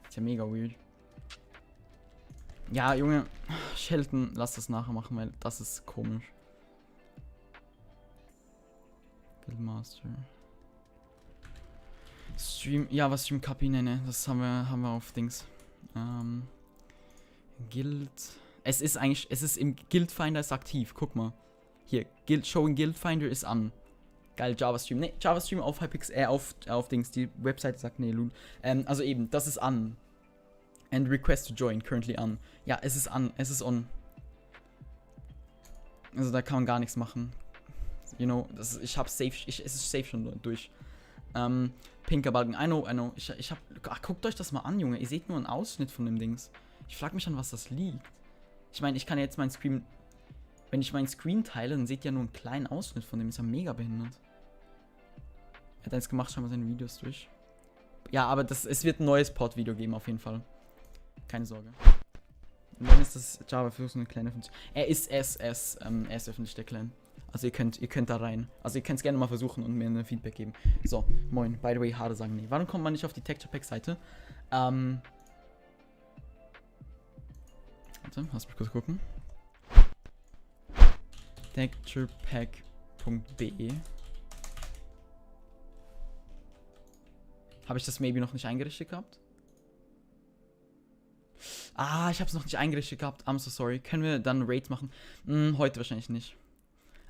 Ist ja mega weird. Ja, Junge, Shelton, lass das nachher machen, weil das ist komisch. Guildmaster. Stream, ja, was Stream Copy nenne, das haben wir auf Dings. Guild. Es ist im Guild Finder ist aktiv, guck mal. Hier, Showing Guild Finder ist an. Geil, JavaStream. Ne, JavaStream auf Hypix, auf Dings, die Webseite sagt, nee, Lul. Also eben, das ist an. And request to join, currently an. Ja, es ist an, es ist on. Also da kann man gar nichts machen. You know, es ist safe schon durch. Pinker Balken, I know. Guckt euch das mal an, Junge. Ihr seht nur einen Ausschnitt von dem Dings. Ich frag mich an, was das liegt. Ich meine, ich kann jetzt meinen Screen. Wenn ich meinen Screen teile, dann seht ihr nur einen kleinen Ausschnitt von dem. Ist ja mega behindert. Er hat eins gemacht, schauen wir seine Videos durch. Ja, aber es wird ein neues Port-Video geben, auf jeden Fall. Keine Sorge. Und dann ist das Java für so eine kleine Funktion. Er ist öffentlich, der Kleine. Also ihr könnt da rein. Also ihr könnt es gerne mal versuchen und mir ein Feedback geben. So, moin. By the way, Haare sagen nee. Warum kommt man nicht auf die Texture Pack Seite? Warte, lass mich kurz gucken. Texturepack.de. Habe ich das maybe noch nicht eingerichtet gehabt? Ah, ich habe es noch nicht eingerichtet gehabt. I'm so sorry. Können wir dann Raid machen? Heute wahrscheinlich nicht.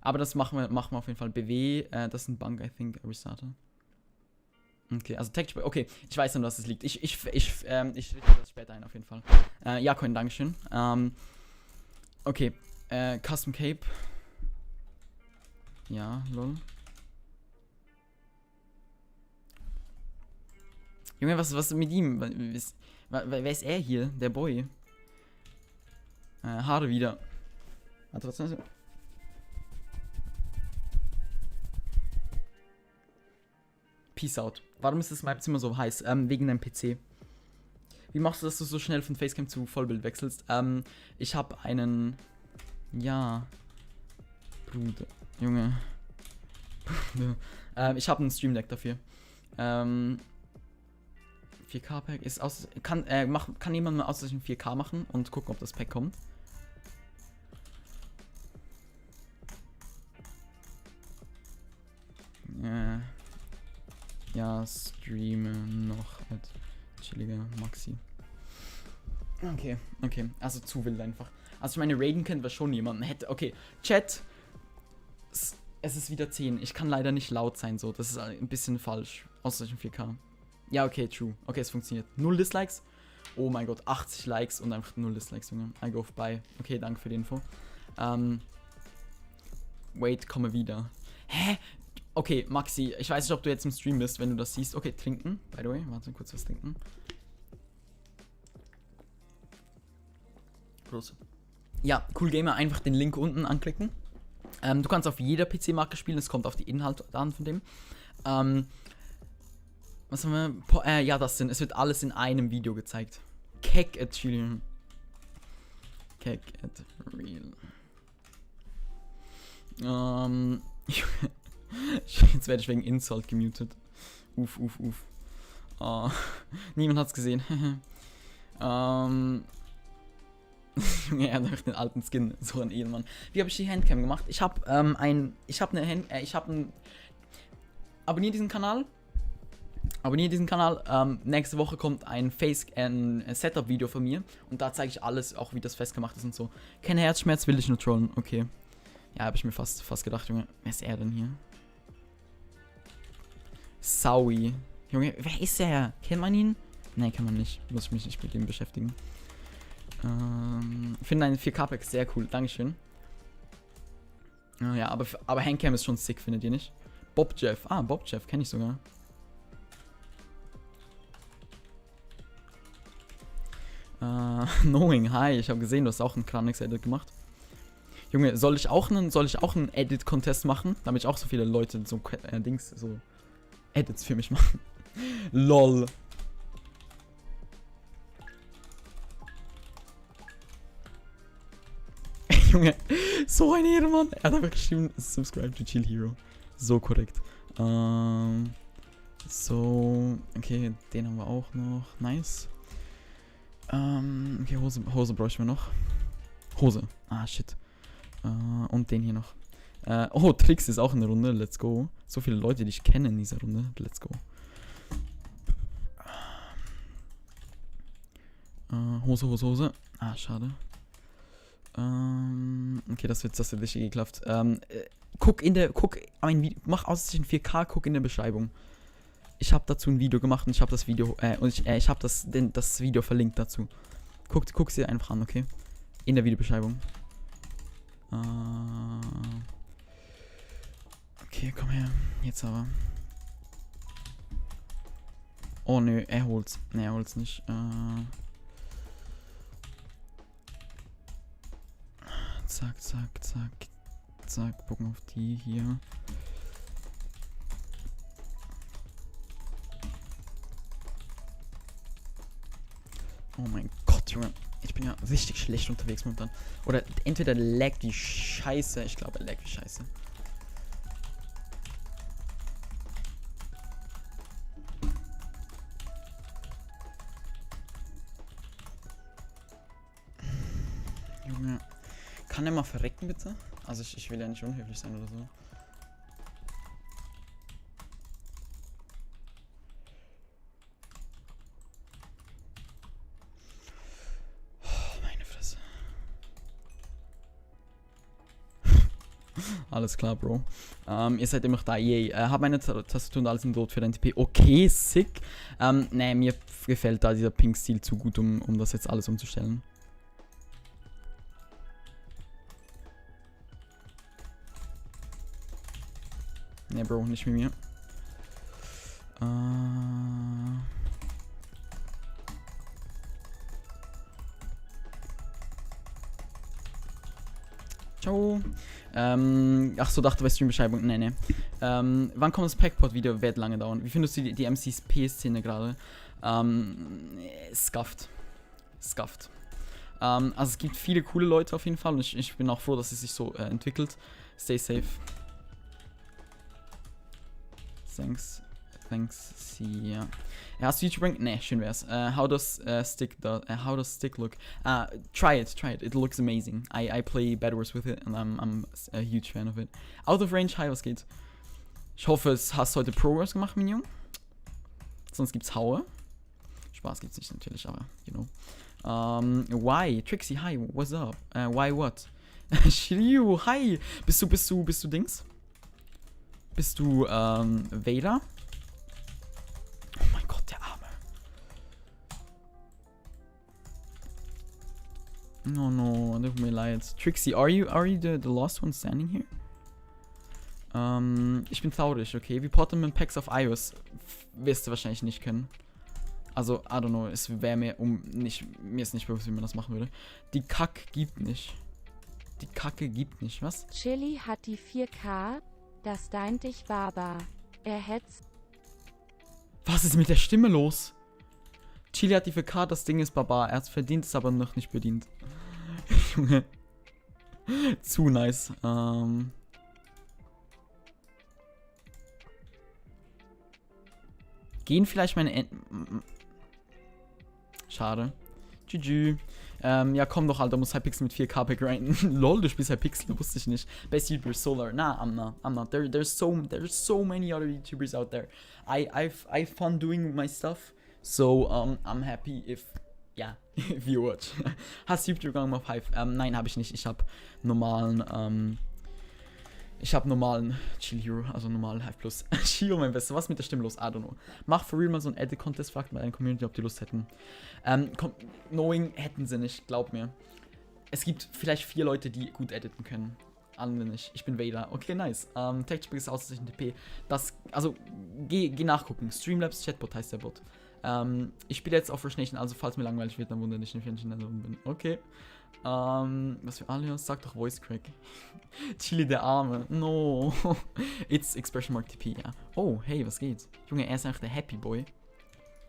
Aber das machen wir auf jeden Fall. BW, das ist ein Bug, I think, Restarter. Okay, also Texture. Okay, ich weiß dann, was es liegt. Ich richte das später ein, auf jeden Fall. Ja, Coin, Dankeschön. Okay, Custom Cape. Ja, lol. Junge, was ist mit ihm? Wer ist er hier? Der Boy. Haare wieder. Warte, was ist das? Peace out. Warum ist das in meinem Zimmer so heiß? Wegen deinem PC. Wie machst du, dass du so schnell von Facecam zu Vollbild wechselst? Ich habe einen... Ja... Bruder. Junge. Ich habe einen Stream Deck dafür. 4K-Pack ist aus... Kann jemand mal ausreichend 4K machen und gucken, ob das Pack kommt? Ja, streame noch mit chilliger Maxi. Okay. Also zu wild einfach. Also ich meine, raiden könnte wir schon jemanden hätte. Okay, Chat. Es ist wieder 10. Ich kann leider nicht laut sein, so. Das ist ein bisschen falsch. Ausreichend 4K. Ja, okay, true. Okay, es funktioniert. 0 Dislikes. Oh mein Gott, 80 Likes und einfach 0 Dislikes, Junge. I go by. Okay, danke für die Info. Wait, komme wieder. Hä? Okay, Maxi, ich weiß nicht, ob du jetzt im Stream bist, wenn du das siehst. Okay, trinken. By the way, warte kurz, was trinken. Prost. Ja, Cool Gamer, einfach den Link unten anklicken. Du kannst auf jeder PC-Marke spielen, es kommt auf die Inhalte an von dem. Was haben wir? Ja, das sind. Es wird alles in einem Video gezeigt. Keck at Julian. Keck at Real. Jetzt werde ich wegen Insult gemutet. Uff. Niemand hat's gesehen. Junge, er hat einfach den alten Skin, so ein Edelmann. Wie habe ich die Handcam gemacht? Ich habe abonniert diesen Kanal. Nächste Woche kommt ein Setup-Video von mir. Und da zeige ich alles, auch wie das festgemacht ist und so. Kein Herzschmerz, will ich nur trollen. Okay. Ja, habe ich mir fast gedacht, Junge. Wer ist er denn hier? Saui. Junge, wer ist er? Kennt man ihn? Nein, kann man nicht. Muss ich mich nicht mit ihm beschäftigen. Finde einen 4K-Pack sehr cool. Dankeschön. Ja, aber Handcam ist schon sick, findet ihr nicht? Bob Jeff. Ah, Bob Jeff kenne ich sogar. Knowing, hi. Ich habe gesehen, du hast auch einen Kranix-Edit gemacht. Junge, soll ich auch einen Edit-Contest machen? Damit ich auch so viele Leute so Edits für mich machen. LOL. Junge, so ein Ehrenmann. Er hat einfach geschrieben, subscribe to Chill Hero. So korrekt. So, okay, den haben wir auch noch. Nice. Okay, Hose bräuchten wir noch. Hose. Ah, shit. Und den hier noch. Oh, Trix ist auch in der Runde. Let's go. So viele Leute, die ich kenne in dieser Runde. Let's go. Hose. Ah, schade. Okay, das wird richtig geklappt. Mach aus in 4K, guck in der Beschreibung. Ich habe dazu ein Video gemacht und ich habe das Video, ich habe das Video verlinkt dazu. Guck sie einfach an, okay? In der Videobeschreibung. Okay, komm her. Jetzt aber. Oh nö, er holt's. Ne, er holt's nicht. Zack. Gucken auf die hier. Oh mein Gott, Junge. Ich bin ja richtig schlecht unterwegs momentan. Oder entweder laggt die Scheiße. Ich glaube, er laggt die Scheiße. Junge. Kann er mal verrecken, bitte? Also ich will ja nicht unhöflich sein oder so. Alles klar, Bro. Ihr seid immer noch da. Yay. Hab meine Tastatur und alles im Tod für dein TP. Okay, sick. Nee, mir gefällt da dieser Pink-Stil zu gut, um das jetzt alles umzustellen. Nee, Bro, nicht mit mir. Ciao. Achso, dachte bei Streambeschreibung. Nee. Wann kommt das Packpot-Video? Wird lange dauern. Wie findest du die MCP-Szene gerade? Scuffed. Also es gibt viele coole Leute auf jeden Fall und ich bin auch froh, dass es sich so entwickelt. Stay safe. Thanks, see, ja. Hast du YouTube Rank? Nee, schön wär's. How does stick look? Try it. It looks amazing. I play Bed Wars with it and I'm a huge fan of it. Out of Range, hi, was geht? Ich hoffe, hast heute Progress gemacht, Minion. Sonst gibt's Haue. Spaß gibt's nicht natürlich, aber, you know. Why? Trixie, hi, what's up? Why what? Shiryu, hi. Bist du Dings? Bist du, Vader? Oh mein Gott, der Arme. No, tut mir leid. Trixie, are you the last one standing here? Ich bin traurig, okay? Wie Potter mit Packs auf iOS wirst du wahrscheinlich nicht können. Also, I don't know, es wäre mir mir ist nicht bewusst, wie man das machen würde. Die Kacke gibt nicht, was? Chili hat die 4K. Das deint dich, Baba. Er hetzt. Was ist mit der Stimme los? Chili hat die 4K, das Ding ist Baba. Er hat's verdient, ist aber noch nicht bedient. Junge. Zu nice. Gehen vielleicht meine Schade. GG. Ja, komm doch, Alter, muss Hypixel mit 4K grinden. Lol, du spielst Hypixel, wusste ich nicht. Best YouTuber, Solar. Nah, I'm not. There's so many other YouTubers out there. I've fun doing my stuff. So, I'm happy if you watch. Hast du YouTube gegangen auf Hive? Nein, habe ich nicht. Ich habe normalen Chill Hero, also normalen Hive Plus. Chio, mein Bester. Was ist mit der Stimme los? I don't know. Mach for real mal so ein Edit-Contest, fragt mal eine Community, ob die Lust hätten. Knowing hätten sie nicht, glaub mir. Es gibt vielleicht 4 Leute, die gut editen können. Andere nicht. Ich bin Vader. Okay, nice. Textbook ist außer sich ein TP. Geh nachgucken. Streamlabs Chatbot heißt der Bot. Ich spiele jetzt auf Rush Nation, also falls mir langweilig wird, dann wundert dich nicht, wenn ich in der Runde bin. Okay. Was für Alias? Sag doch Voice Crack. Chili der Arme. No. It's Expression Mark TP, ja. Oh, hey, was geht? Junge, er ist eigentlich der Happy Boy.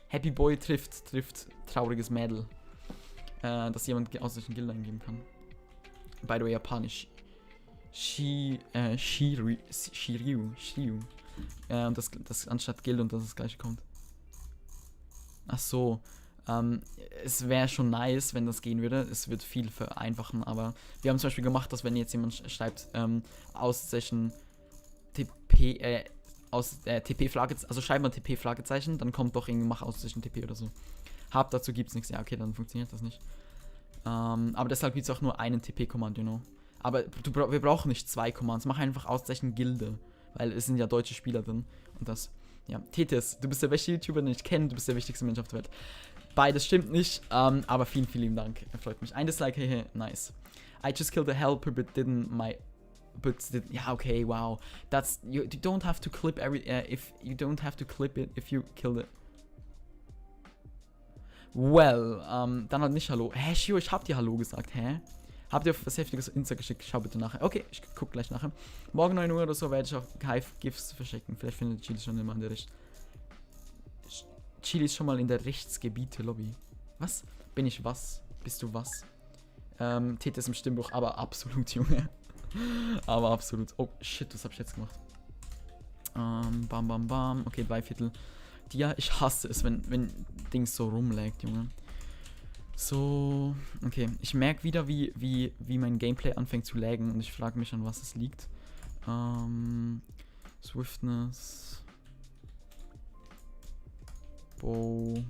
Happy Boy trifft trauriges Mädel. Dass jemand aus solchen Guild eingeben kann. By the way, japanisch. Shiryu. Das anstatt Guild und das gleiche kommt. Ach so. Es wäre schon nice, wenn das gehen würde. Es wird viel vereinfachen, aber wir haben zum Beispiel gemacht, dass wenn jetzt jemand schreibt, Auszeichen TP, aus TP-Fragezeichen, also schreibt man TP-Fragezeichen, dann kommt doch irgendwie mach Auszeichen TP oder so. Dazu gibt's nichts. Ja, okay, dann funktioniert das nicht. Aber deshalb gibt's auch nur einen TP-Command, you know. Aber wir brauchen nicht 2 Commands. Mach einfach Auszeichen Gilde, weil es sind ja deutsche Spieler drin und das. Ja, Tetis, du bist der beste YouTuber, den ich kenne, du bist der wichtigste Mensch auf der Welt. Beides stimmt nicht, aber vielen lieben Dank. Er freut mich. Ein Dislike, hey, nice. I just killed a helper, but didn't. Yeah, okay, wow. You don't have to clip you don't have to clip it if you killed it. Well, dann halt nicht Hallo. Hä, Shio, ich hab dir Hallo gesagt, hä? Habt ihr was Heftiges Insta geschickt? Schau bitte nachher. Okay, ich guck gleich nachher. Morgen 9 Uhr oder so werde ich auch Hive-Gifts verschicken. Vielleicht findet Chili schon immer in der Chili ist schon mal in der Rechtsgebiete-Lobby. Was? Bin ich was? Bist du was? Tete ist im Stimmbuch, aber absolut, Junge. Aber absolut. Oh, shit, was hab ich jetzt gemacht? Bam. Okay, 3/4. Ja, ich hasse es, wenn Dings so rumlaggt, Junge. So, okay. Ich merke wieder, wie mein Gameplay anfängt zu laggen und ich frage mich, an was es liegt. Swiftness. Bow.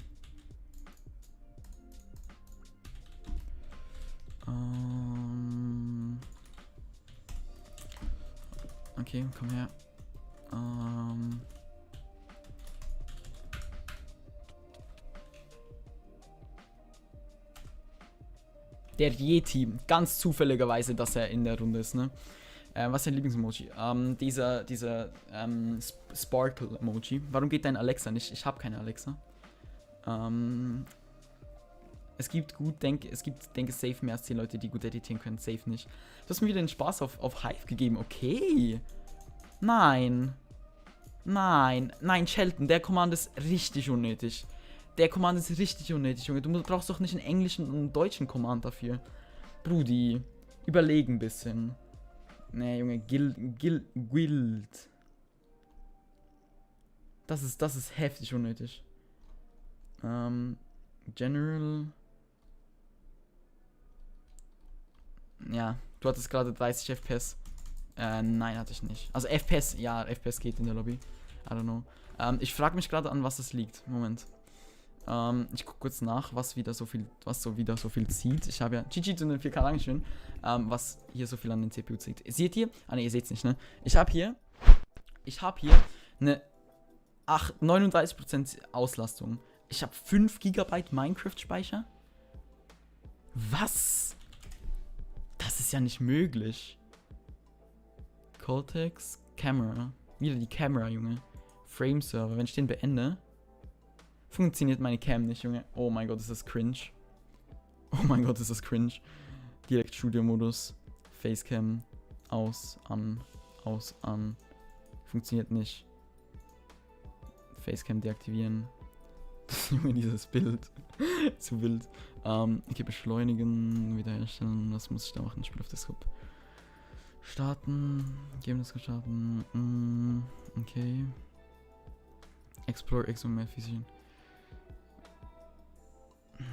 Okay, komm her. Der Yeti, ganz zufälligerweise, dass er in der Runde ist, ne? Was ist dein Lieblingsemoji? Dieser Sparkle-Emoji. Warum geht dein Alexa nicht? Ich habe keine Alexa. Es gibt, denke safe mehr als 10 Leute, die gut editieren können. Safe nicht. Du hast mir wieder den Spaß auf Hive gegeben. Okay. Nein, Shelton, der Command ist richtig unnötig. Junge. Du brauchst doch nicht einen englischen und einen deutschen Command dafür. Brudi, überlegen ein bisschen. Nee, Junge, Guild. Das ist heftig unnötig. General. Ja, du hattest gerade 30 FPS. Nein, hatte ich nicht. Also FPS, ja, FPS geht in der Lobby. I don't know. Ich frage mich gerade, an was es liegt. Moment. Ich gucke kurz nach, was wieder so viel zieht. Ich habe ja GG zu den 4K Dankeschön, was hier so viel an den CPU zieht. Seht ihr? Ah ne, ihr seht es nicht, ne? Ich habe hier eine 39% Auslastung. Ich habe 5 GB Minecraft Speicher. Was? Das ist ja nicht möglich. Cortex, Camera. Wieder die Camera, Junge. Frame Server. Wenn ich den beende, funktioniert meine Cam nicht, Junge. Oh mein Gott, ist das cringe. Direkt Studio-Modus. Facecam. Aus, an. Funktioniert nicht. Facecam deaktivieren. Junge, dieses Bild. Zu wild. Okay, beschleunigen, wiederherstellen. Was muss ich da machen? Spiel auf Desktop. Starten. Ergebnis starten. Okay. Explore, Exo, mehr Physik.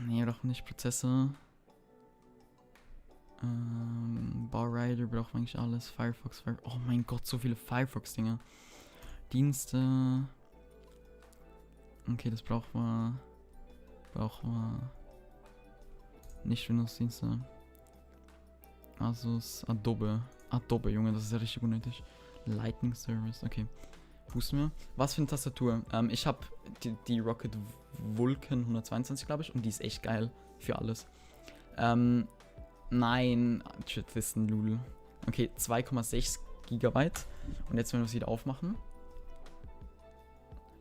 Nee, doch nicht Prozesse. Bar Rider braucht man eigentlich alles. Firefox. Oh mein Gott, so viele Firefox-Dinger. Dienste. Okay, das brauchen wir. Nicht Windows-Dienste. Asus, Adobe. Adobe, Junge, das ist ja richtig unnötig. Lightning Service, okay. Pusten wir. Was für eine Tastatur? Ich habe die Rocket Vulcan 122, glaube ich. Und die ist echt geil für alles. Nein. Shit, das ist ein Lul. Okay, 2,6 Gigabyte. Und jetzt, wenn wir es wieder aufmachen.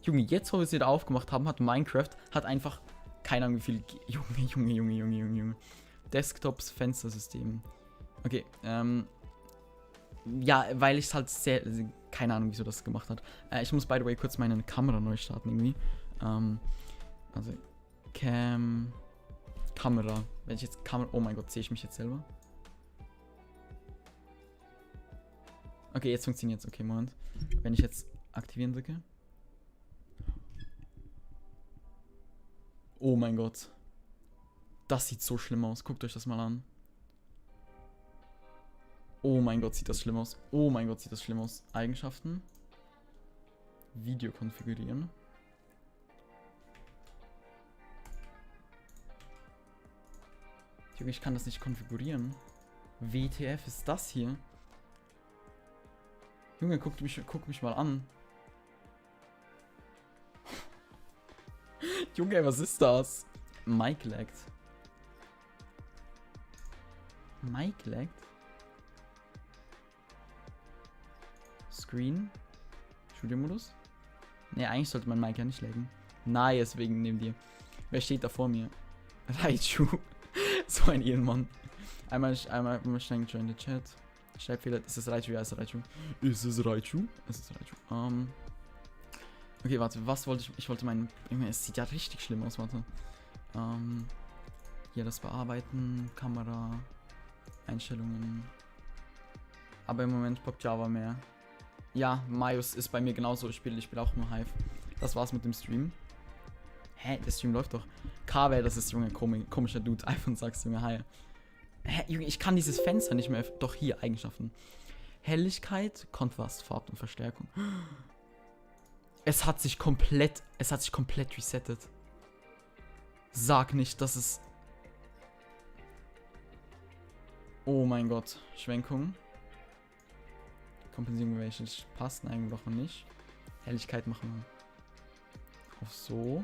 Junge, jetzt, wo wir es wieder aufgemacht haben, hat Minecraft einfach keine Ahnung wie viel. Junge. Desktops, Fenstersystem. Okay, ja, weil ich es halt keine Ahnung, wieso das gemacht hat. Ich muss, by the way, kurz meine Kamera neu starten irgendwie. Also, Kamera. Wenn ich jetzt oh mein Gott, sehe ich mich jetzt selber? Okay, jetzt funktioniert es. Okay, Moment. Wenn ich jetzt aktivieren drücke. Oh mein Gott. Das sieht so schlimm aus. Guckt euch das mal an. Oh mein Gott, sieht das schlimm aus. Oh mein Gott, sieht das schlimm aus. Eigenschaften. Video konfigurieren. Junge, ich kann das nicht konfigurieren. WTF ist das hier? Junge, guck mich mal an. Junge, was ist das? Mic laggt. Mic laggt? Screen? Studio-Modus? Ne, eigentlich sollte mein Mic ja nicht laggen. Nein, deswegen neben dir. Wer steht da vor mir? Raichu. So ein Ehrenmann. Einmal schnell in den Chat. Schreibfehler. Ist es Raichu? Ja, ist es Raichu. Ist es Raichu? Es ist Raichu. Okay, warte. Was wollte ich? Ich wollte meinen. Es sieht ja richtig schlimm aus. Warte. Hier das Bearbeiten. Kamera. Einstellungen. Aber im Moment poppt Java mehr. Ja, Marius ist bei mir genauso. Ich spiele auch nur Hive. Das war's mit dem Stream. Hä? Der Stream läuft doch. KW, das ist, Junge, komischer Dude. iPhone sagst, Junge, hi. Hä, Junge, ich kann dieses Fenster nicht mehr. Doch, hier, Eigenschaften. Helligkeit, Kontrast, Farb und Verstärkung. Es hat sich komplett resettet. Sag nicht, dass es... Oh mein Gott. Schwenkung. Kompensierung, welche passt. Nein, brauchen wir nicht. Helligkeit machen wir auf so.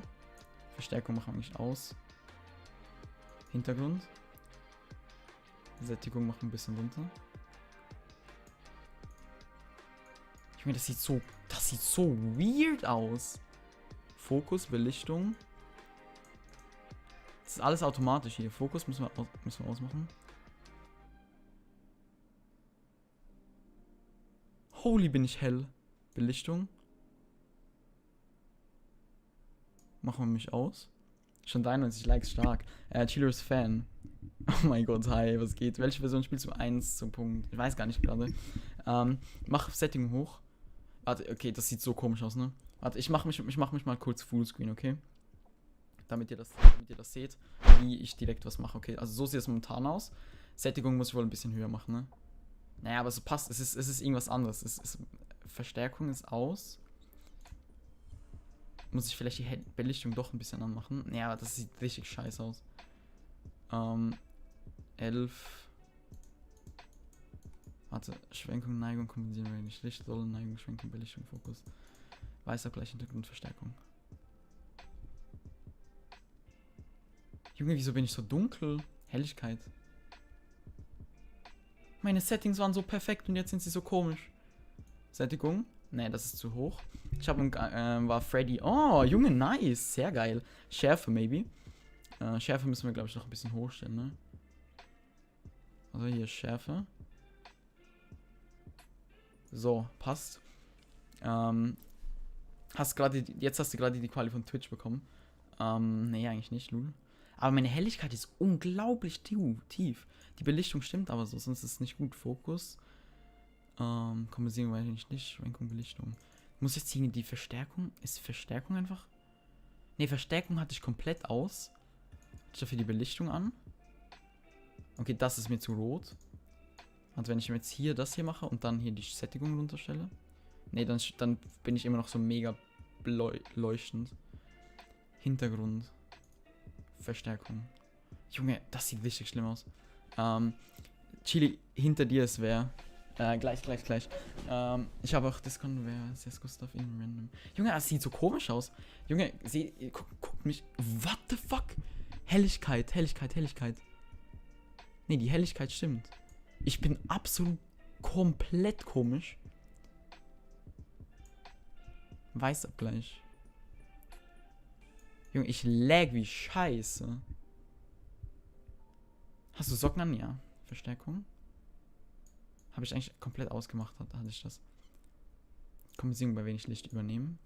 Verstärkung machen wir nicht aus. Hintergrund. Sättigung machen wir ein bisschen runter. Ich meine, das sieht so weird aus. Fokus, Belichtung. Das ist alles automatisch hier. Fokus müssen wir ausmachen. Holy, bin ich hell. Belichtung. Machen wir mich aus. Schon 93 Likes, stark. Chillers Fan. Oh mein Gott, hi, was geht? Welche Version spielst du? 1 zum Punkt. Ich weiß gar nicht gerade. Mach Setting hoch. Warte, okay, das sieht so komisch aus, ne? Warte, ich mach mich mal kurz Fullscreen, okay? Damit ihr das seht, wie ich direkt was mache, okay? Also so sieht es momentan aus. Sättigung muss ich wohl ein bisschen höher machen, ne? Naja, aber so passt. Es ist irgendwas anderes. Verstärkung ist aus. Muss ich vielleicht die Belichtung doch ein bisschen anmachen? Naja, aber das sieht richtig scheiße aus. 11. Warte, Schwenkung, Neigung, kompensieren wir nicht. Licht, Soll, Neigung, Schwenkung, Belichtung, Fokus. Weißer gleich Hintergrund, Verstärkung. Junge, wieso bin ich so dunkel? Helligkeit. Meine Settings waren so perfekt und jetzt sind sie so komisch. Sättigung? Ne, das ist zu hoch. Ich habe war Freddy. Oh, Junge, nice. Sehr geil. Schärfe, maybe. Schärfe müssen wir, glaube ich, noch ein bisschen hochstellen, ne? Also hier Schärfe. So, passt. Jetzt hast du gerade die Quali von Twitch bekommen. Nee, eigentlich nicht, Lul. Aber meine Helligkeit ist unglaublich tief. Die Belichtung stimmt aber so, sonst ist es nicht gut. Fokus. Kompensierung weiß ich nicht. Schwenkung, Belichtung. Muss jetzt hier die Verstärkung. Ist Verstärkung einfach? Ne, Verstärkung hatte ich komplett aus. Ich dafür die Belichtung an. Okay, das ist mir zu rot. Also wenn ich jetzt hier das hier mache und dann hier die Sättigung runterstelle. Nee, dann bin ich immer noch so mega leuchtend. Hintergrund. Verstärkung. Junge, das sieht richtig schlimm aus. Chili, hinter dir ist wer. Gleich. Ich habe auch Discord, wer ist jetzt Gustav in random. Junge, das sieht so komisch aus. Junge, guckt mich. What the fuck? Helligkeit. Nee, die Helligkeit stimmt. Ich bin absolut komplett komisch. Weißabgleich. Junge, ich lag wie scheiße. Hast du Socken an? Ja. Verstärkung. Habe ich eigentlich komplett ausgemacht, hatte ich das. Kompensierung bei wenig Licht übernehmen.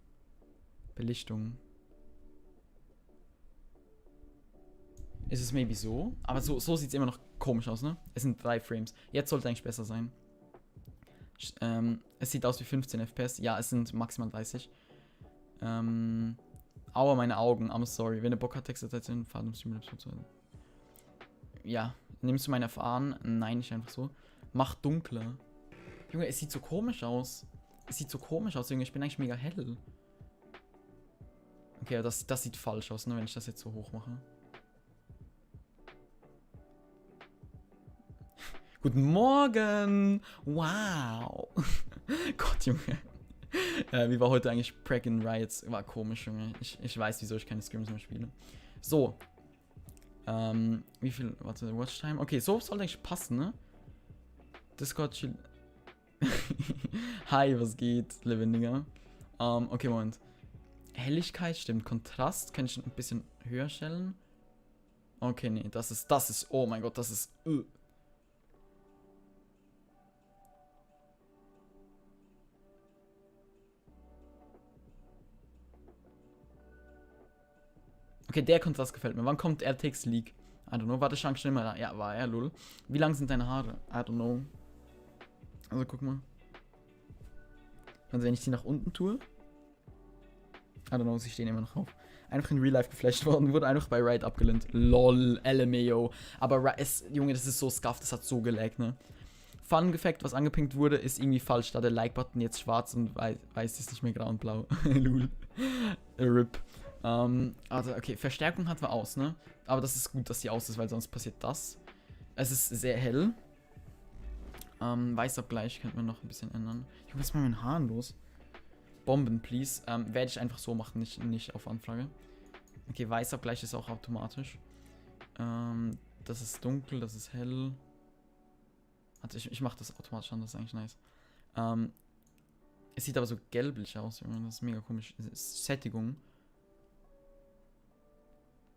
Belichtung. Ist es maybe so? Aber so sieht es immer noch komisch aus, ne? Es sind 3 Frames. Jetzt sollte eigentlich besser sein. Es sieht aus wie 15 FPS. Ja, es sind maximal 30. Aua, meine Augen. I'm sorry. Wenn ihr Bock hat, Textdatei in Faden ja. Nimmst du meine Erfahren? Nein, nicht einfach so. Mach dunkler. Junge, es sieht so komisch aus. Junge. Ich bin eigentlich mega hell. Okay, das sieht falsch aus, ne, wenn ich das jetzt so hoch mache. Guten Morgen! Wow! Gott, Junge. Wie war heute eigentlich Pregnant Riots? War komisch, Junge. Ich weiß, wieso ich keine Scrims mehr spiele. So. Wie viel? Warte, Watchtime? Okay, so sollte eigentlich passen, ne? Discord chill. Hi, was geht, Lebendiger? Okay, Moment. Helligkeit stimmt. Kontrast kann ich ein bisschen höher stellen. Okay, nee, das ist, oh mein Gott, das ist, Okay, der Kontrast gefällt mir. Wann kommt RTX League? I don't know. Warte, Shank schnell mal da. Ja, war er, lol. Wie lang sind deine Haare? I don't know. Also, guck mal. Also, wenn ich die nach unten tue. I don't know, sie stehen immer noch auf. Einfach in Real Life geflasht worden. Wurde einfach bei Riot abgelehnt. LOL, LMAO. Aber Junge, das ist so scuffed. Das hat so gelaggt, ne? Fun Fact, was angepinkt wurde, ist irgendwie falsch. Da der Like-Button jetzt schwarz und weiß ist nicht mehr grau und blau. Lul. RIP. Also, okay, Verstärkung hatten wir aus, ne? Aber das ist gut, dass die aus ist, weil sonst passiert das. Es ist sehr hell. Weißabgleich könnte man noch ein bisschen ändern. Junge, was ist mit meinen Haaren los? Bomben, please. Werde ich einfach so machen, nicht auf Anfrage. Okay, Weißabgleich ist auch automatisch. Das ist dunkel, das ist hell. Also ich mache das automatisch an, das ist eigentlich nice. Es sieht aber so gelblich aus, Junge, das ist mega komisch. Sättigung.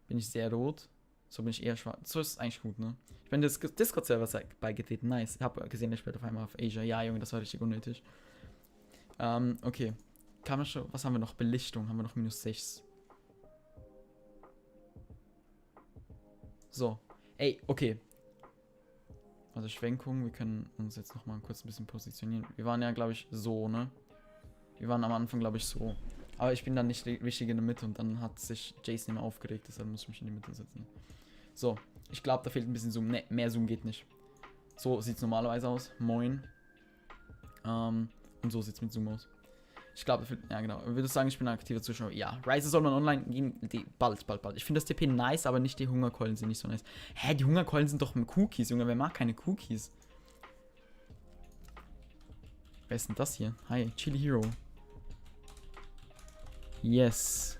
Bin ich sehr rot. So bin ich eher schwarz. So ist es eigentlich gut, ne? Ich bin das Discord-Server beigetreten. Nice. Ich habe gesehen, der spielt auf einmal auf Asia. Ja, Junge, das war richtig unnötig. Okay. Kann man schon. Was haben wir noch? Belichtung. Haben wir noch -6. So. Ey, okay. Also Schwenkung. Wir können uns jetzt noch mal kurz ein bisschen positionieren. Wir waren ja, glaube ich, so, ne? Wir waren am Anfang, glaube ich, so. Aber ich bin dann nicht richtig in der Mitte und dann hat sich Jason immer aufgeregt, deshalb muss ich mich in die Mitte setzen. So, ich glaube, da fehlt ein bisschen Zoom. Ne, mehr Zoom geht nicht. So sieht es normalerweise aus. Moin. Und so sieht es mit Zoom aus. Ich glaube, ja genau. Würdest du sagen, ich bin ein aktiver Zuschauer? Ja. Rise soll man online gehen. Bald. Ich finde das TP nice, aber nicht die Hungerkeulen sind nicht so nice. Hä, die Hungerkeulen sind doch mit Cookies, Junge. Wer mag keine Cookies? Wer ist denn das hier? Hi, Chili Hero. Yes.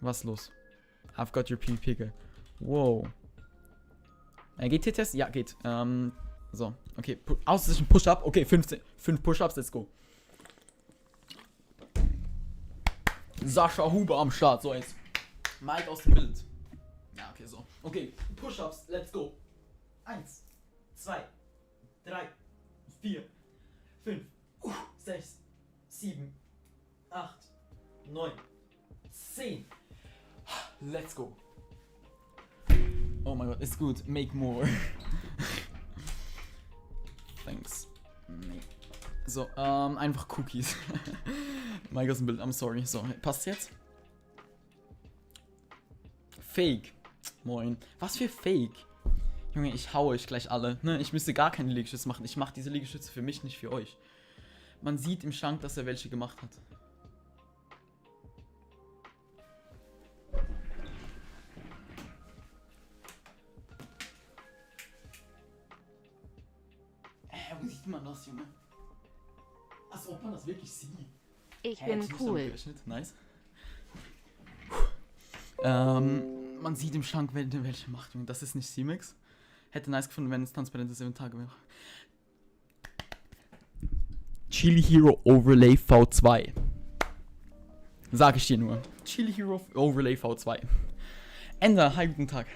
Was ist los? I've got your PvP. Wow. Geht hier Test? Ja, geht. So, okay. Außer Push-Up. Okay, 5 Push-Ups, let's go. Sascha Huber am Start. So, jetzt. Mike aus dem Bild. Ja, okay, so. Okay, Push-Ups, let's go. 1, 2, 3, 4, 5, 6, 7, 8, 9, 10. Let's go. Oh mein Gott, ist gut. Make more. Thanks. So, einfach Cookies. Mike aus dem Bild, I'm sorry. So, passt jetzt? Fake. Moin. Was für Fake. Junge, ich hau euch gleich alle. Ne? Ich müsste gar keine Liegestütze machen. Ich mache diese Liegestütze für mich, nicht für euch. Man sieht im Schrank, dass er welche gemacht hat. Wo sieht man das, Junge? Als ob man das wirklich sieht. Ich bin cool. Nice. Man sieht im Schrank, welche macht, Junge. Das ist nicht C-Mix. Hätte nice gefunden, wenn es transparentes Inventar wäre. Chili Hero Overlay V2. Sag ich dir nur. Chili Hero Overlay V2. Ender, hi, guten Tag.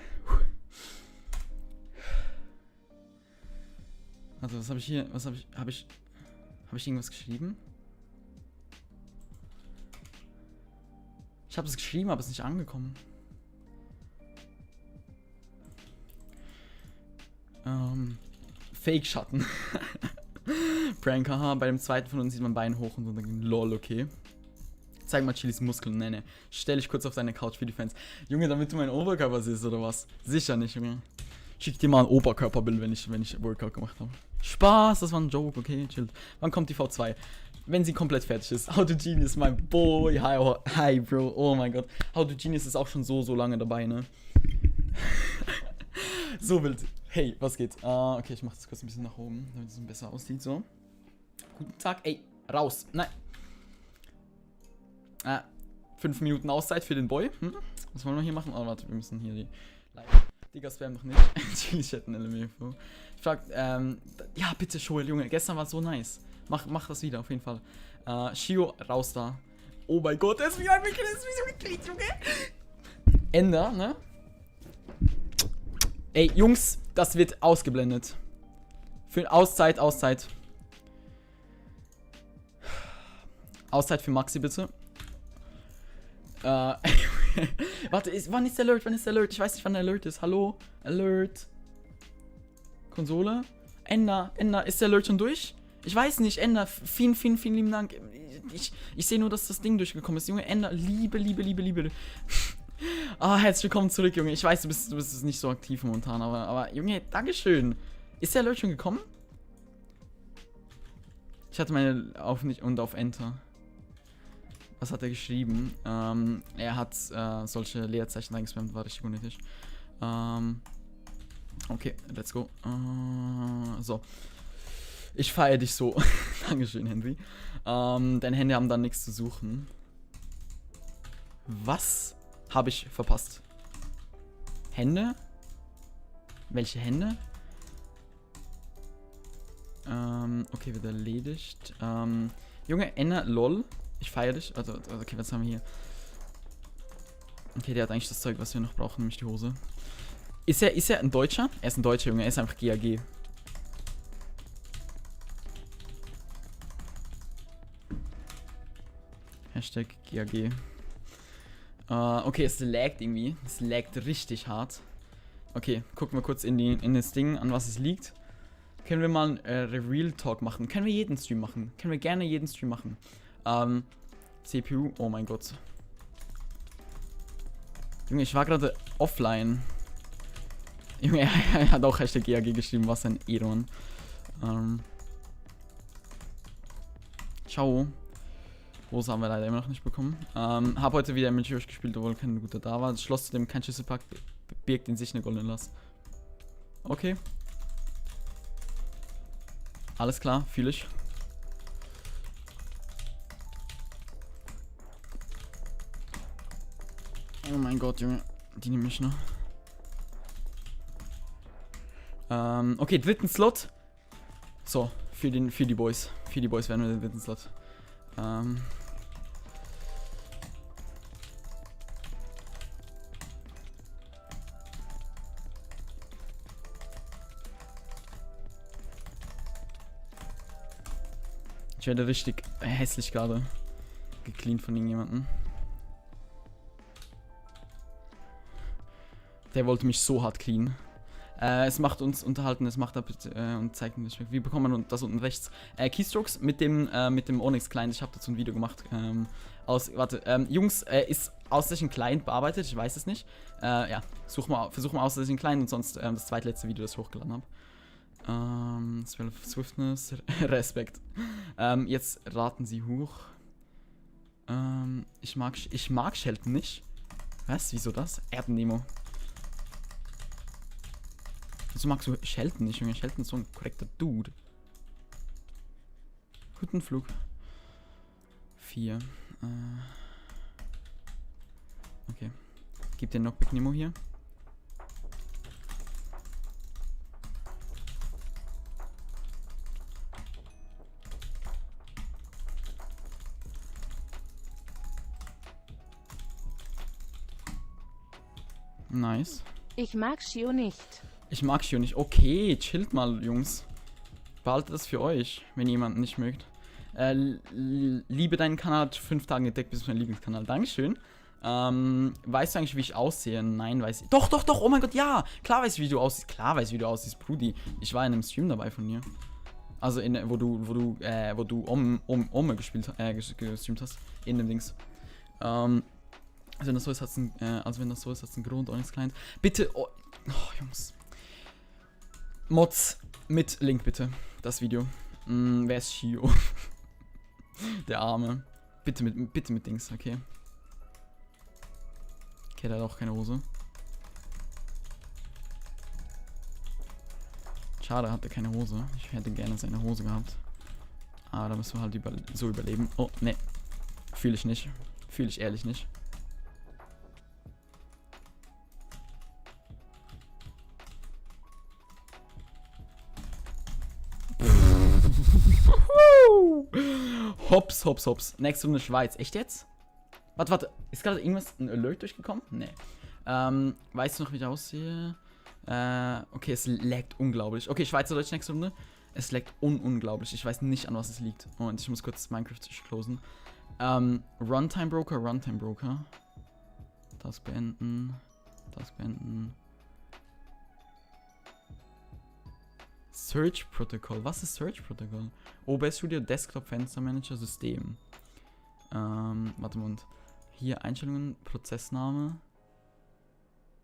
Also, was habe ich hier? Habe ich irgendwas geschrieben? Ich habe es geschrieben, aber es ist nicht angekommen. Fake-Schatten. Prank, haha. Bei dem zweiten von uns sieht man Bein hoch und so. Lol, okay. Zeig mal Chilis Muskeln, ne. Stell dich kurz auf deine Couch für die Fans. Junge, damit du mein Oberkörper siehst, oder was? Sicher nicht, Junge. Schick dir mal ein Oberkörperbild, wenn ich Workout gemacht habe. Spaß, das war ein Joke, okay, chillt. Wann kommt die V2? Wenn sie komplett fertig ist. How to Genius, mein Boy. Hi, Bro. Oh mein Gott. How to Genius ist auch schon so lange dabei, ne? So wild. Hey, was geht? Okay, ich mach das kurz ein bisschen nach oben, damit es besser aussieht, so. Guten Tag. Ey, raus. Nein. 5 Minuten Auszeit für den Boy. Was wollen wir hier machen? Oh, warte, wir müssen hier die... Digga, spam noch nicht. Chili chatten LMFO. Ich frag, ja, bitte, Joel, Junge. Gestern war so nice. Mach das wieder, auf jeden Fall. Shio, raus da. Oh mein Gott, der ist wie ein Wickel, der ist wie so gekriegt, Junge. Ender, ne? Ey, Jungs, das wird ausgeblendet. Für Auszeit. Auszeit für Maxi, bitte. Warte, wann ist der Alert? Ich weiß nicht, wann der Alert ist. Hallo? Alert? Konsole? Ender, ist der Alert schon durch? Ich weiß nicht, Ender, vielen lieben Dank. Ich sehe nur, dass das Ding durchgekommen ist. Junge, Ender, Liebe. Herzlich willkommen zurück, Junge. Ich weiß, du bist nicht so aktiv momentan, aber Junge, Dankeschön. Ist der Alert schon gekommen? Ich hatte meine auf nicht und auf Enter. Was hat er geschrieben? Er hat solche Leerzeichen reingespammt, war richtig unnötig. Okay, let's go. So. Ich feiere dich so. Dankeschön, Henry. Deine Hände haben dann nichts zu suchen. Was habe ich verpasst? Hände? Welche Hände? Okay, wird erledigt. Junge, Enna, lol. Ich feiere dich. Also, okay, was haben wir hier? Okay, der hat eigentlich das Zeug, was wir noch brauchen, nämlich die Hose. Ist er ein Deutscher? Er ist ein Deutscher, Junge. Er ist einfach GAG. Hashtag GAG. Okay, es laggt irgendwie. Es laggt richtig hart. Okay, gucken wir kurz in das Ding, an was es liegt. Können wir mal Real Talk machen? Können wir jeden Stream machen? Können wir gerne jeden Stream machen. CPU, oh mein Gott. Junge, ich war gerade offline. Junge, er hat auch Hashtag GAG geschrieben, was ein Ehrenmann. Ciao. Hose haben wir leider immer noch nicht bekommen. Hab heute wieder mit Josh gespielt, obwohl kein guter da war. Das Schloss, zu dem kein Schlüsselpack birgt in sich eine goldene Lass. Okay. Alles klar, fühle ich. Oh mein Gott, Junge. Die nehme ich noch. Okay, dritten Slot. So, für die Boys. Für die Boys werden wir den dritten Slot. Ich werde richtig hässlich gerade gecleant von irgendjemandem. Der wollte mich so hart clean. Es macht uns unterhalten, es macht und zeigt mir das. Wie bekommt man das unten rechts? Keystrokes mit dem Onyx Client. Ich habe dazu ein Video gemacht. Warte, Jungs, ist außer ein Client bearbeitet? Ich weiß es nicht. Ja, versuch mal außer ein Client und sonst das zweitletzte Video, das ich hochgeladen habe. 12 Swiftness, Respekt. Jetzt raten Sie hoch. Ich mag Shelton nicht. Was? Wieso das? Erdennemo. Wieso magst du Shelton nicht, Junge? Shelton ist so ein korrekter Dude. Guten Flug. 4. Okay. Gib den Knockback Nemo hier. Nice. Ich mag Shio nicht. Ich mag Shio nicht. Okay, chillt mal, Jungs. Behaltet das für euch, wenn jemand nicht mögt. Liebe deinen Kanal, hat 5 Tage entdeckt, bist mein Lieblingskanal. Dankeschön. Weißt du eigentlich, wie ich aussehe? Nein, weiß ich. Doch, oh mein Gott, ja. Klar weiß ich, wie du aussiehst. Klar weiß ich, wie du aussiehst, Brudi. Ich war in einem Stream dabei von dir. Also, wo du Ome gestreamt hast. In dem Dings. Also wenn das so ist, hat's einen Grund, auch nichts Kleines. Bitte, oh, Jungs. Mods mit Link bitte, das Video. Wer ist Shio? Der Arme. Bitte mit Dings, okay. Okay, der hat auch keine Hose. Schade, hat er keine Hose. Ich hätte gerne seine Hose gehabt. Aber da müssen wir halt so überleben. Oh, ne. Fühle ich nicht. Fühle ich ehrlich nicht. Hops. Nächste Runde Schweiz. Echt jetzt? Warte. Ist gerade ein Alert durchgekommen? Nee. Weißt du noch, wie ich aussehe? Okay, es laggt unglaublich. Okay, Schweizerdeutsch nächste Runde. Es laggt unglaublich. Ich weiß nicht, an was es liegt. Moment, ich muss kurz Minecraft closen. Runtime Broker. Das beenden. Search Protocol. Was ist Search Protocol? OBS Studio, Desktop, Fenster Manager, System. Warte mal. Hier Einstellungen, Prozessname.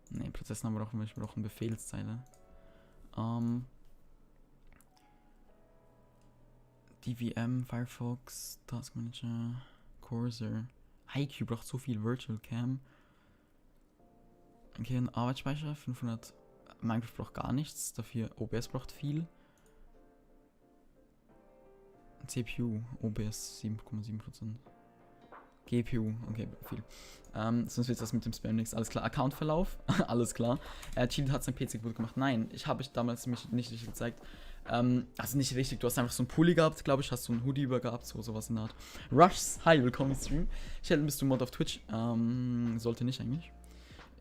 Ne, Prozessname brauchen wir eine Befehlszeile. DVM, Firefox, Task Manager, Cursor. IQ braucht so viel, Virtual Cam. Okay, ein Arbeitsspeicher, 500. Minecraft braucht gar nichts, dafür OBS braucht viel. CPU, OBS 7,7%. GPU, okay, viel. Sonst wird das mit dem Spam nichts. Alles klar, Accountverlauf, alles klar. Cheat hat sein PC kaputt gemacht. Nein, ich habe damals mich nicht richtig gezeigt. Also nicht richtig, du hast einfach so einen Pulli gehabt, glaube ich, hast so einen Hoodie über gehabt, sowas in der Art. Rushs, hi, willkommen im Stream. Sheldon, bist du Mod auf Twitch? Sollte nicht eigentlich.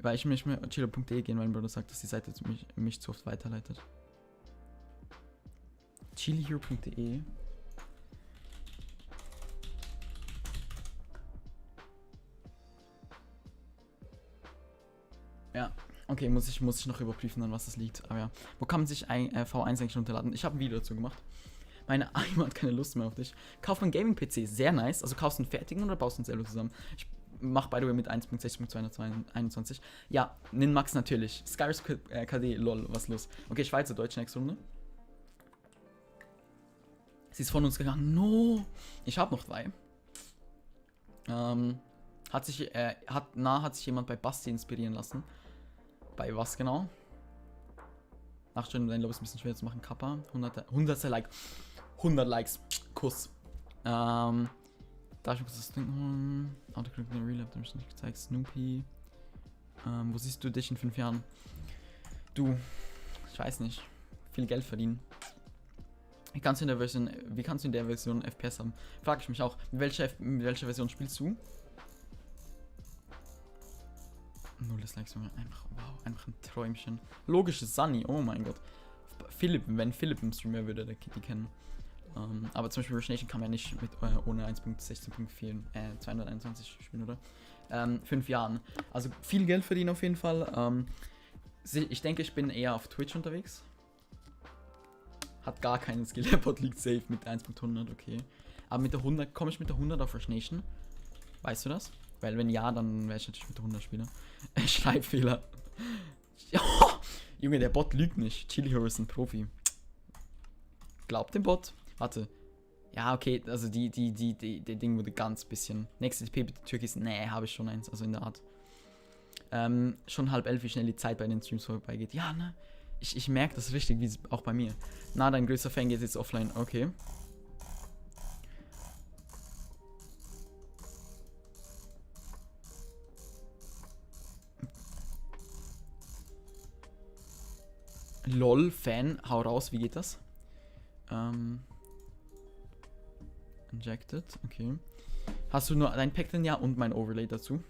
Weil ich mich mit chilo.de gehen, weil mein Bruder sagt, dass die Seite mich zu oft weiterleitet. chilihero.de. Ja, okay, muss ich noch überprüfen, an was das liegt. Aber ja, wo kann man sich V1 eigentlich runterladen? Ich habe ein Video dazu gemacht. Meine Eimer hat keine Lust mehr auf dich. Kauf einen Gaming-PC, sehr nice. Also kaufst du einen fertigen oder baust du ihn selber zusammen? Ich mach by the way mit 1.6.221. Ja, Ninmax natürlich. Skyris KD, lol, was los? Okay, Schweizerdeutsch, nächste Runde. Sie ist von uns gegangen. No! Ich habe noch 3. Hat sich jemand bei Basti inspirieren lassen. Bei was genau? Nachstellen, dein Lob ist ein bisschen schwer zu machen. Kappa, 100 Like. 100 Likes. Kuss. Darf ich kurz das Ding holen? Autocorrect in Real, habt ihr mich nicht gezeigt. Snoopy. Wo siehst du dich in 5 Jahren? Du, ich weiß nicht. Viel Geld verdienen. Wie kannst du in der Version FPS haben? Frag ich mich auch. Mit welcher Version spielst du? 0 Likes, einfach, wow, einfach ein Träumchen. Logisches Sunny, oh mein Gott. Wenn Philipp im Stream wäre, würde der Kitty kennen. Aber zum Beispiel Rush Nation kann man ja nicht ohne 1.16.4 221 spielen, oder? 5 Jahren. Also viel Geld verdienen auf jeden Fall. Ich denke, ich bin eher auf Twitch unterwegs. Hat gar keinen Skill. Der Bot liegt safe mit 1.100, okay. Aber mit der 100, komme ich mit der 100 auf Rush Nation? Weißt du das? Weil wenn ja, dann wäre ich natürlich mit 100 Spieler. Schreibfehler. Oh, Junge, der Bot lügt nicht. Chili Hero ist ein Profi. Glaubt dem Bot. Warte. Ja, okay, also der Ding wurde ganz bisschen. Nächste TP bitte Türkis. Nee, habe ich schon eins, also in der Art. Schon 10:30, wie schnell die Zeit bei den Streams vorbeigeht. Ja, ne? Ich merke das richtig, wie auch bei mir. Na, dein größter Fan geht jetzt offline. Okay. LOL, Fan, hau raus, wie geht das? Injected, okay. Hast du nur dein Pack denn? Ja, und mein Overlay dazu.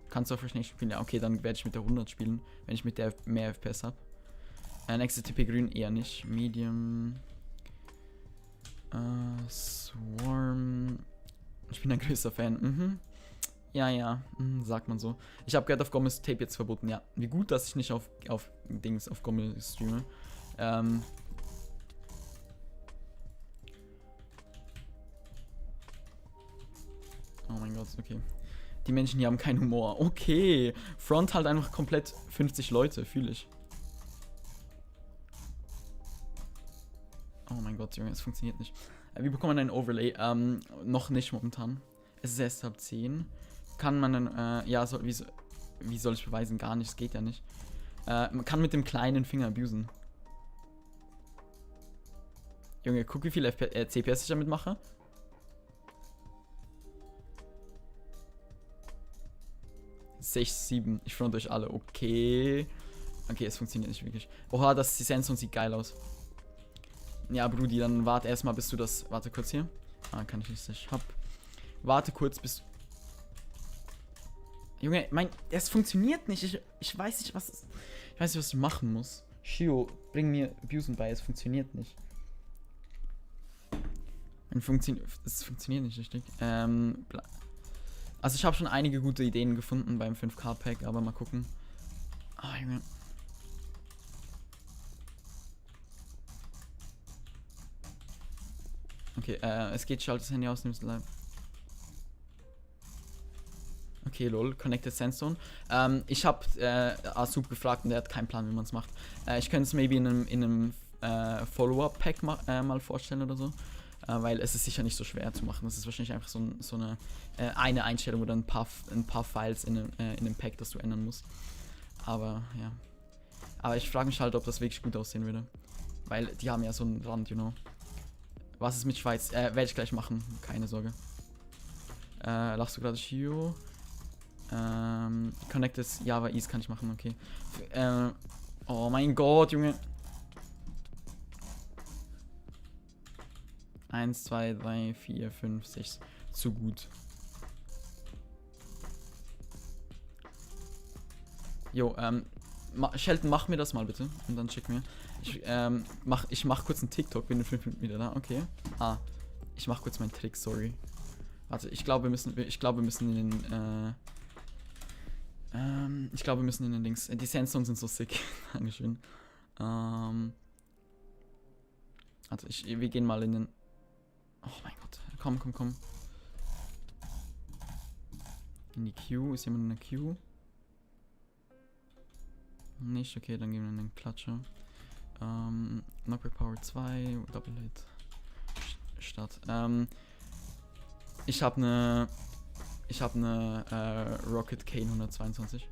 Kannst du auf nicht spielen? Ja, okay, dann werde ich mit der 100 spielen, wenn ich mit der mehr FPS habe. Nächste TP grün eher nicht. Medium. Swarm. Ich bin ein größter Fan. Mhm. Ja, sagt man so. Ich habe gehört, auf Gomez Tape jetzt verboten. Ja, wie gut, dass ich nicht auf Gomez streame. Oh mein Gott, okay. Die Menschen hier haben keinen Humor. Okay. Front halt einfach komplett 50 Leute, fühle ich. Oh mein Gott, Junge, es funktioniert nicht. Wie bekommt man einen Overlay? Noch nicht momentan. Es ist erst halb 10. Kann man dann, ja, wie soll ich beweisen? Gar nicht, es geht ja nicht. Man kann mit dem kleinen Finger abusen. Junge, guck, wie viel CPS ich damit mache. Sechs, 7. Ich front euch alle. Okay. Okay, es funktioniert nicht wirklich. Oha, die Sensor sieht geil aus. Ja, Brudi, dann warte erstmal, bis du das. Warte kurz hier. Ah, kann ich nicht. Ich hab. Warte kurz, bis. Junge, es funktioniert nicht. Ich weiß nicht, was. Ich weiß nicht, was ich machen muss. Shio, bring mir Abusen bei. Es funktioniert nicht. Es funktioniert nicht richtig. Also ich habe schon einige gute Ideen gefunden beim 5K-Pack, aber mal gucken. Ah, Junge. Okay, es geht, schalt das Handy aus, nimmst live. Okay, lol, Connected Sandstone. Ich habe Asub gefragt und der hat keinen Plan, wie man es macht. Ich könnte es maybe in einem Follow-up-Pack mal vorstellen oder so. Weil es ist sicher nicht so schwer zu machen. Das ist wahrscheinlich einfach so eine Einstellung oder ein paar Files in einem Pack, das du ändern musst. Aber ja. Aber ich frage mich halt, ob das wirklich gut aussehen würde. Weil die haben ja so einen Rand, you know. Was ist mit Schweiz? Werde ich gleich machen, keine Sorge. Lachst du gerade Shio? Connected Java Ease kann ich machen, okay. Oh mein Gott, Junge. 1, 2, 3, 4, 5, 6. Zu gut. Jo, Shelton, mach mir das mal bitte. Und dann schick mir. Ich mach kurz einen TikTok, bin in 5 Minuten wieder da, okay. Ich mach kurz meinen Trick, sorry. Warte, ich glaube, wir müssen in den Dings. Die Sandstones sind so sick. Dankeschön. Also wir gehen mal in den. Oh mein Gott. Komm. In die Queue. Ist jemand in der Queue? Nicht, okay, dann gehen wir in den Klatscher. Knockback Power 2, Double Hit. Start. Ich habe eine Rocket Kane 122.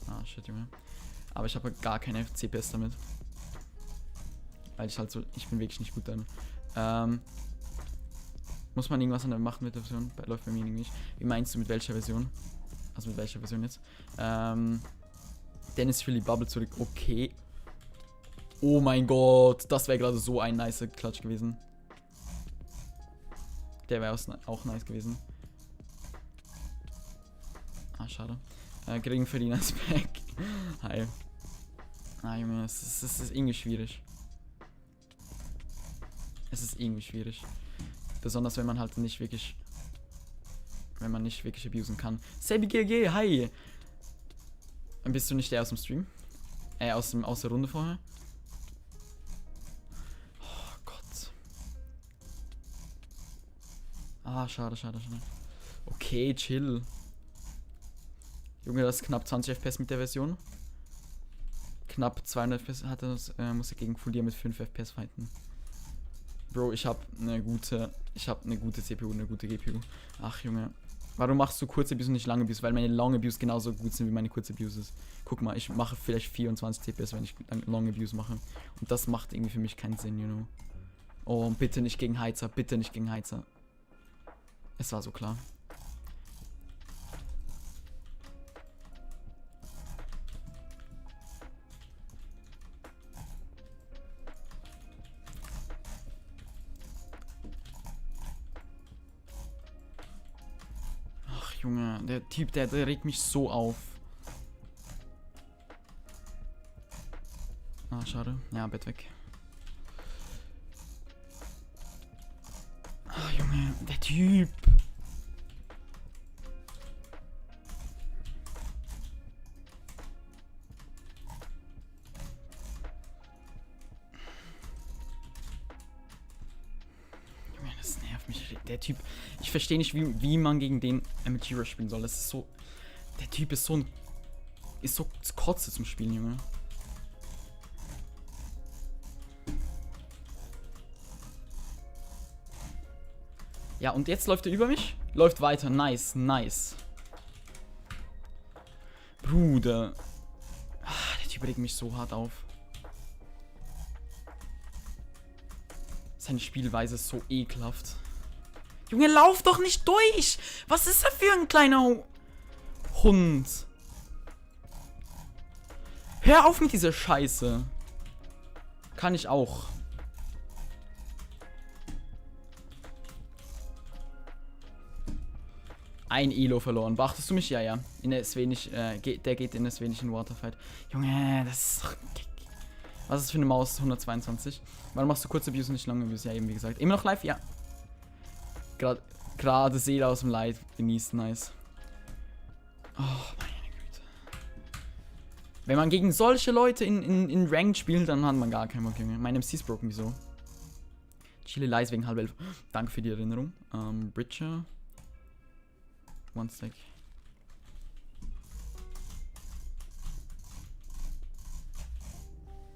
Ah, shit, Junge. Aber ich habe gar keine CPS damit. Weil ich bin wirklich nicht gut dann. Muss man irgendwas an der machen mit der Version? Läuft bei mir nicht. Wie meinst du mit welcher Version? Also mit welcher Version jetzt? Dennis Philly Bubble zurück. Okay. Oh mein Gott. Das wäre gerade so ein nicer Klatsch gewesen. Der wäre auch nice gewesen. Ah, schade. Geringverdiener ist back. Hi. Junge, es ist irgendwie schwierig. Es ist irgendwie schwierig. Besonders wenn man halt nicht wirklich. Wenn man nicht wirklich abusen kann. Sebi GG, hi! Bist du nicht der aus dem Stream? Aus der Runde vorher? Oh Gott. Ah, schade. Okay, chill. Junge, das ist knapp 20 FPS mit der Version. Knapp 200 FPS hat er, muss er gegen Full mit 5 FPS fighten. Bro, ich habe eine gute CPU, eine gute GPU. Ach, Junge. Warum machst du kurze Abuse und nicht lange Abuse? Weil meine Long Abuse genauso gut sind wie meine kurze Abuses. Guck mal, ich mache vielleicht 24 CPS, wenn ich Long Abuse mache. Und das macht irgendwie für mich keinen Sinn, you know. Oh, bitte nicht gegen Heizer, bitte nicht gegen Heizer. Es war so klar. Ach, Junge, der Typ, der regt mich so auf. Ah, schade. Ja, Bett weg. Ach, Junge, der Typ. Junge, das nervt mich. Der Typ. Ich verstehe nicht, wie man gegen den MG spielen soll. Das ist so. Der Typ ist so kotze zum Spielen, Junge. Ja, und jetzt läuft er über mich. Läuft weiter. Nice. Bruder. Der Typ regt mich so hart auf. Seine Spielweise ist so ekelhaft. Junge, lauf doch nicht durch! Was ist er für ein kleiner Hund? Hör auf mit dieser Scheiße. Kann ich auch. Ein Elo verloren. Beachtest du mich? Ja. In SW nicht, der geht in SW nicht in Waterfight. Junge, das ist... Was ist das für eine Maus? 122. Warum machst du kurze Abuse und nicht lange Abuse? Ja, eben wie gesagt. Immer noch live? Ja. Gerade Seele aus dem Leid. Genießt, nice. Oh, meine Güte. Wenn man gegen solche Leute in Ranked spielt, dann hat man gar keinen Bock, Junge. Mein MC ist broken, wieso? Chile leise wegen 10:30. Danke für die Erinnerung. Bridger. One sec.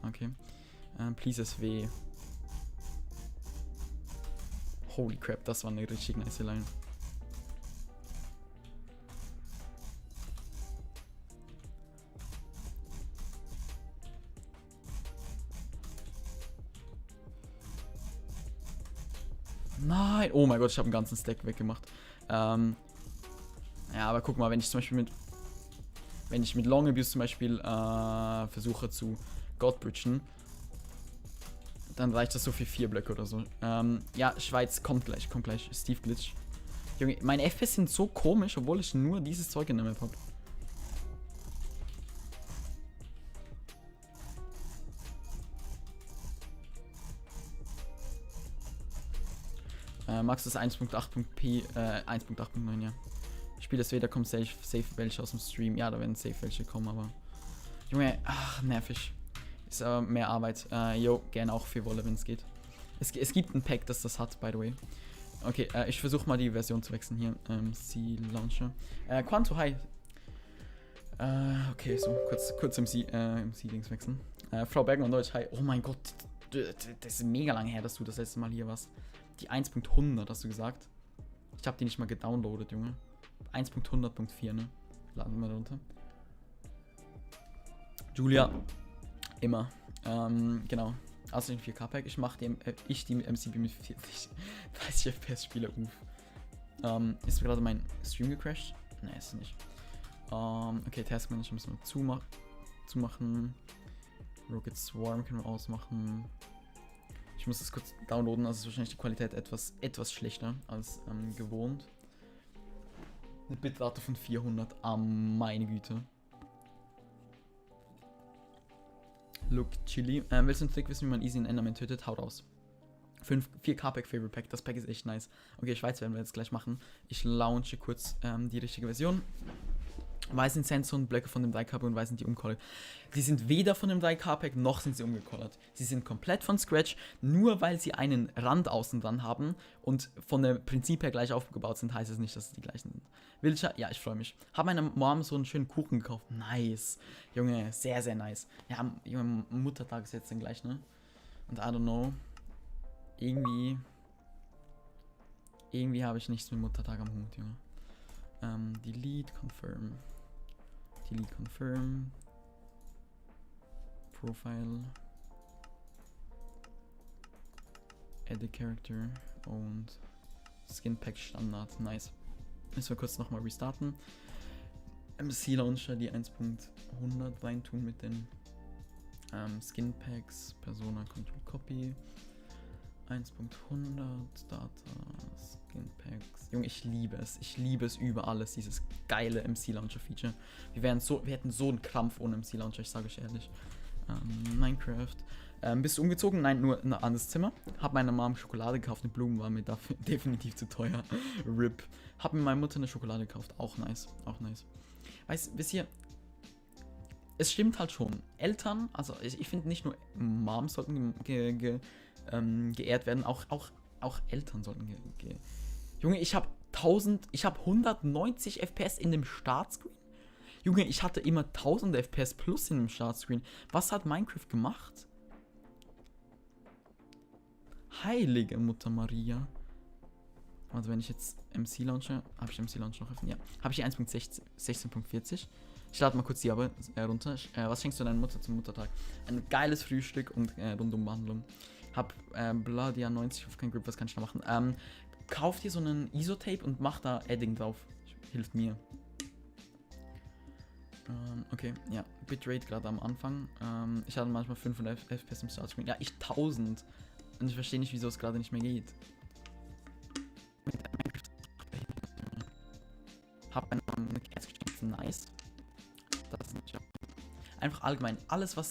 Okay. Please SW. Holy crap, das war eine richtig nice Line. Nein! Oh mein Gott, ich habe einen ganzen Stack weggemacht. Ja, aber guck mal, wenn ich zum Beispiel mit Long Abuse zum Beispiel versuche zu Godbridgen, dann reicht das so für 4 Blöcke oder so. Ja, Schweiz kommt gleich. Steve Glitch. Junge, meine FPS sind so komisch, obwohl ich nur dieses Zeug in der Map habe. Max ist 1.8.p, 1.8.9, ja. Ich spiele das wieder, kommt safe welche aus dem Stream. Ja, da werden safe welche kommen, aber... Junge, ach, nervig. Ist aber mehr Arbeit. Gerne auch für Wolle, wenn es geht. Es gibt ein Pack, das hat, by the way. Okay, ich versuche mal die Version zu wechseln hier. C-Launcher. Quanto, hi. Okay, so, kurz im C-Dings wechseln. Frau Bergmann Deutsch, hi. Oh mein Gott, das ist mega lange her, dass du das letzte Mal hier warst. Die 1.100 hast du gesagt. Ich habe die nicht mal gedownloadet, Junge. 1.100.4, ne? Laden wir runter. Julia. Immer. Genau. Außerdem 4K-Pack. Ich mache die MCB mit 30 FPS Spiele. Ist gerade mein Stream gecrashed? Ne, ist nicht. Okay, Task Manager müssen wir zumachen. Rocket Swarm können wir ausmachen. Ich muss das kurz downloaden, also ist wahrscheinlich die Qualität etwas schlechter als gewohnt. Eine Bitrate von 400, meine Güte. Look, Chili. Willst du einen Trick wissen, wie man easy einen Enderman tötet? Haut raus. 4K-Pack Favorite Pack, das Pack ist echt nice. Okay, Schweiz werden wir jetzt gleich machen. Ich launche kurz die richtige Version. weißen Sandstone-Blöcke von dem 3K-Pack und weiß sind die umcolored. Die sind weder von dem 3K-Pack noch sind sie umgecolored. Sie sind komplett von Scratch, nur weil sie einen Rand außen dran haben und von der Prinzip her gleich aufgebaut sind, heißt es nicht, dass es die gleichen sind. Wildscher, ja, ich freue mich. Habe meiner Mom so einen schönen Kuchen gekauft. Nice. Junge, sehr, sehr nice. Ja, Junge, Muttertag ist jetzt dann gleich, ne? Und I don't know. Irgendwie habe ich nichts mit Muttertag am Hut, Junge. Delete, confirm. Delete, confirm. Profile. Edit Character und Skin Pack Standard. Nice. Müssen wir kurz nochmal restarten. MC Launcher die 1.100 reintun mit den Skin Packs. Persona Control Copy. 1.100 Data Skin Packs. Junge, ich liebe es. Ich liebe es über alles, dieses geile MC Launcher Feature. Wir hätten so einen Krampf ohne MC Launcher, ich sage euch ehrlich. Minecraft. Bist du umgezogen? Nein, nur in ein anderes Zimmer. Hab meiner Mom Schokolade gekauft, eine Blumen war mir dafür definitiv zu teuer. RIP. Hab mir meiner Mutter eine Schokolade gekauft. Auch nice. Auch nice. Wisst ihr, es stimmt halt schon. Eltern, also ich finde nicht nur Moms sollten geehrt werden, auch Eltern sollten Junge, ich habe 190 FPS in dem Startscreen. Junge, ich hatte immer 1000 FPS plus in dem Startscreen. Was hat Minecraft gemacht? Heilige Mutter Maria. Also wenn ich jetzt MC Launcher, habe ich MC Launcher noch öffnen? Ja. Habe ich die 1.16.40. Ich lade mal kurz die aber runter. Was schenkst du deiner Mutter zum Muttertag? Ein geiles Frühstück und Rundumbehandlung. Hab Bladia 90 auf kein Grip, was kann ich da machen? Kauf dir so einen ISO-Tape und mach da Edding drauf. Hilft mir. Okay, ja. Bitrate gerade am Anfang. Ich hatte manchmal 500 FPS im Startscreen. Ja, ich 1000. Und ich verstehe nicht, wieso es gerade nicht mehr geht. Hab eine Kerze geschenkt. Nice. Das ist nicht. Einfach allgemein. Alles, was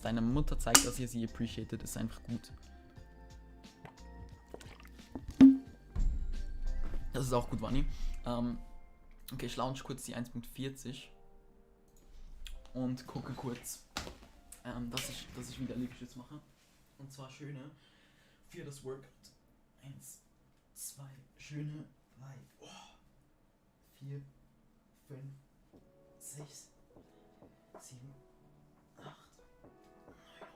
deine Mutter zeigt, dass ihr sie appreciated, ist einfach gut. Das ist auch gut, Wani. Okay, ich launch kurz die 1.40 und gucke kurz, dass ich wieder Liegestütz mache. Und zwar schöne für das Workout. 1, 2, schöne 3, 4, 5, 6, 7, 8, 9,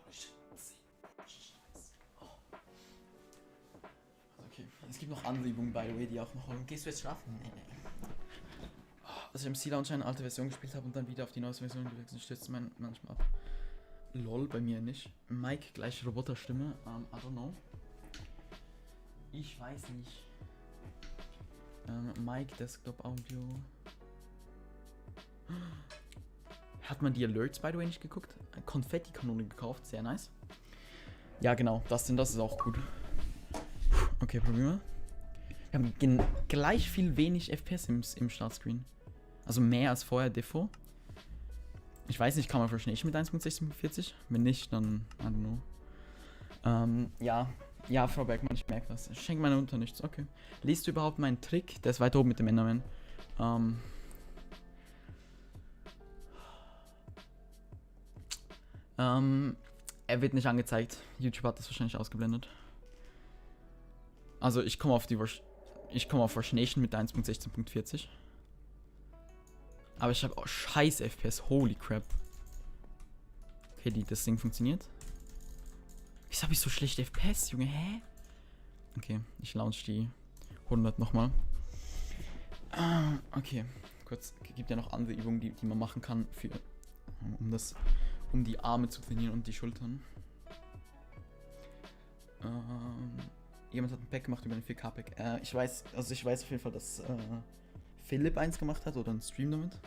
holy shit, 10. Scheiße. Okay, es gibt noch andere Übungen, by the way, die auch noch holen. Gehst du jetzt schlafen? Nee. Dass ich im C-Launcher eine alte Version gespielt habe und dann wieder auf die neueste Version gewechselt, stürzt man manchmal ab. Lol, bei mir nicht. Mike, gleich Roboterstimme. I don't know. Ich weiß nicht. Mike, Desktop Audio. Hat man die Alerts, by the way, nicht geguckt? Konfetti-Kanone gekauft, sehr nice. Ja, genau, das ist auch gut. Okay, probieren wir. Wir haben gleich wenig FPS im Startscreen. Also mehr als vorher Default. Ich weiß nicht, kann man verschnellen mit 1.1640? Wenn nicht, dann I don't know. Ja, Frau Bergmann, ich merke das. Ich schenke meiner Mutter nichts, okay. Liest du überhaupt meinen Trick? Der ist weiter oben mit dem Enderman. Er wird nicht angezeigt. YouTube hat das wahrscheinlich ausgeblendet. Also ich komme auf Verschnation mit 1.16.40. Aber ich habe auch scheiß FPS. Holy crap. Okay, das Ding funktioniert. Wieso habe ich so schlecht FPS, Junge? Hä? Okay, ich launch die 100 nochmal. Okay, kurz. Es gibt ja noch andere Übungen, die man machen kann, um die Arme zu trainieren und die Schultern. Jemand hat ein Pack gemacht über ein 4K-Pack. Ich weiß auf jeden Fall, dass Philipp eins gemacht hat oder einen Stream damit.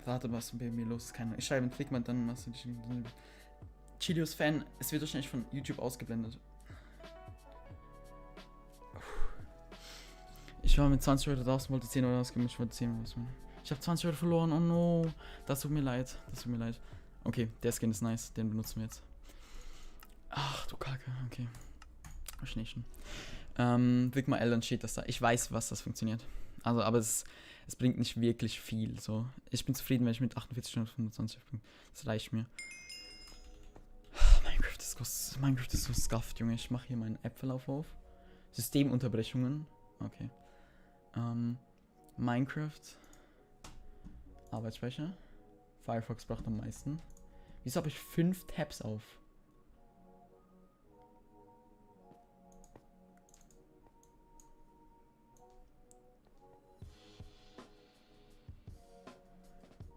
Warte, was bei mir los ist. Ich schreibe einen Flickmann, dann machst du dich. Chilios Fan, es wird wahrscheinlich von YouTube ausgeblendet. Ich war mit 20 Euro draußen, wollte 10 Euro ausgeben, ich wollte 10 Euro ausgeben. Ich habe 20 Euro verloren, oh no. Das tut mir leid. Okay, der Skin ist nice, den benutzen wir jetzt. Ach du Kacke, okay. Verschnischen. Drück mal L, dann steht das da. Ich weiß, was das funktioniert. Also, aber es bringt nicht wirklich viel. So. Ich bin zufrieden, wenn ich mit 48 Stunden 25 bin. Das reicht mir. Minecraft ist so scuffed, Junge. Ich mache hier meinen App-Verlauf auf. Systemunterbrechungen. Okay. Minecraft. Arbeitsspeicher. Firefox braucht am meisten. Wieso habe ich 5 Tabs auf?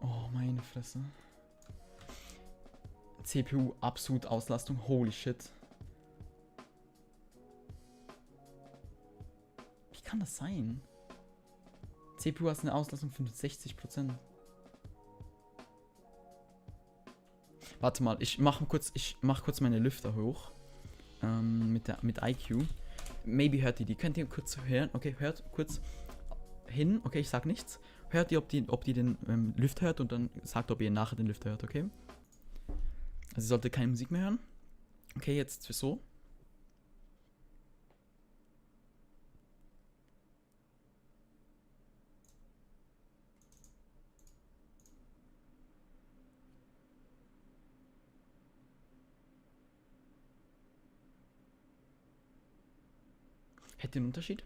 Oh, meine Fresse. CPU, absolut Auslastung. Holy shit. Wie kann das sein? CPU hat eine Auslastung von 60%. Warte mal, ich mach kurz meine Lüfter hoch. Mit IQ. Maybe hört ihr die. Könnt ihr kurz hören? Okay, hört kurz hin. Okay, ich sag nichts. Hört ihr, ob die den Lüfter hört und dann sagt, ob ihr nachher den Lüfter hört, okay? Also ihr solltet keine Musik mehr hören. Okay, jetzt so. Hätte ihr einen Unterschied?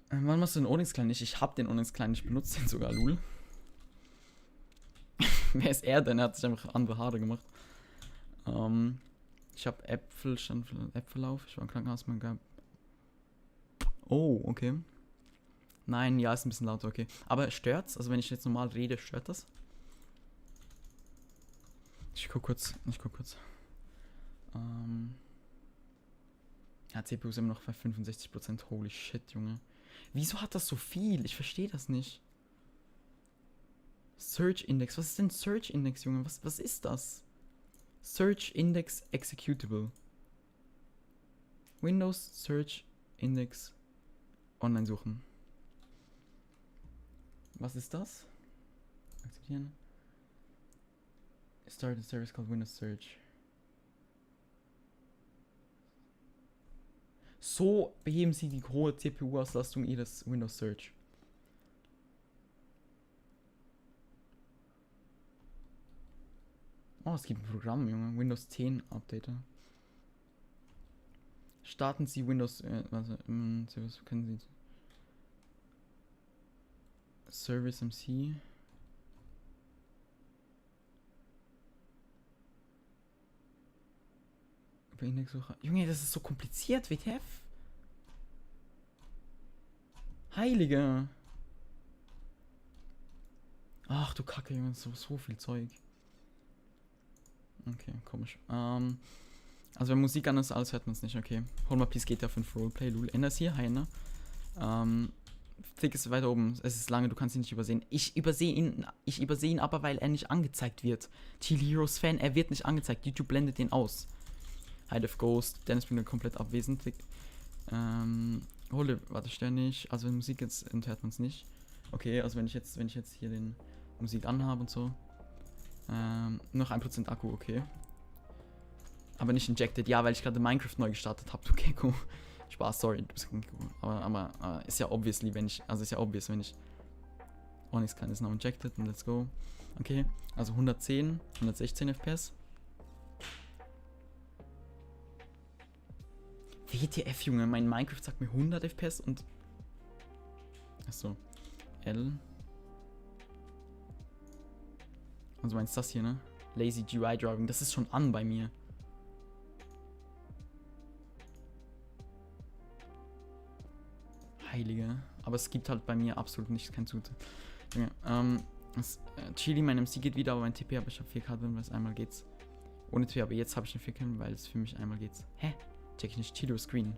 Wann machst du den Onyx klein nicht? Ich hab den Onyx klein, ich benutze den sogar, lul. Wer ist er denn? Er hat sich einfach andere Haare gemacht. Ich hab Äpfellauf. Ich war im Krankenhaus, man gab. Oh, okay. Nein, ja, ist ein bisschen lauter, okay. Aber stört's? Also wenn ich jetzt normal rede, stört das? Ich guck kurz. Ja, CPU ist immer noch bei 65%. Holy shit, Junge. Wieso hat das so viel? Ich verstehe das nicht. Search Index. Was ist denn Search Index, Junge? Was ist das? Search Index Executable. Windows Search Index Online suchen. Was ist das? Akzeptieren. Start a service called Windows Search. So beheben Sie die hohe CPU-Auslastung Ihres Windows Search. Oh, es gibt ein Programm, Junge. Windows 10 Updater. Starten Sie Windows. Was können Sie? Service MC. Über Indexsuche. Junge, das ist so kompliziert, WTF. Heilige. Ach du Kacke, Junge, so viel Zeug. Okay, komisch. Also wenn Musik an ist, alles hört man es nicht, okay. Hol mal Please GTA 5 Roleplay, lul. Ender ist hier, hi, ne? Thick ist weiter oben, es ist lange, du kannst ihn nicht übersehen. Ich übersehe ihn aber, weil er nicht angezeigt wird. Chili Heroes Fan, er wird nicht angezeigt. YouTube blendet den aus. Hide of Ghost, Dennis bin komplett abwesend. Warte, stör nicht. Also wenn Musik jetzt hört man es nicht. Okay, also wenn ich jetzt hier den Musik anhabe und so. Noch 1% Akku, okay. Aber nicht injected, ja, weil ich gerade Minecraft neu gestartet habe, du Gecko. Spaß, sorry, du bist Gecko. Aber ist ja obviously, wenn ich. Oh, nichts kleines, now injected und let's go. Okay, also 116 FPS. WTF, Junge, mein Minecraft sagt mir 100 FPS und. Achso. L. Also meinst das hier, ne? Lazy GUI Driving, das ist schon an bei mir. Heilige. Aber es gibt halt bei mir absolut nichts, kein Zute. Ja, Chili, mein MC geht wieder, aber mein TP habe ich auf 4K drin, weil es einmal geht's. Ohne TP, aber jetzt habe ich eine 4K, weil es für mich einmal geht's. Hä? Check ich nicht. Chili Screen.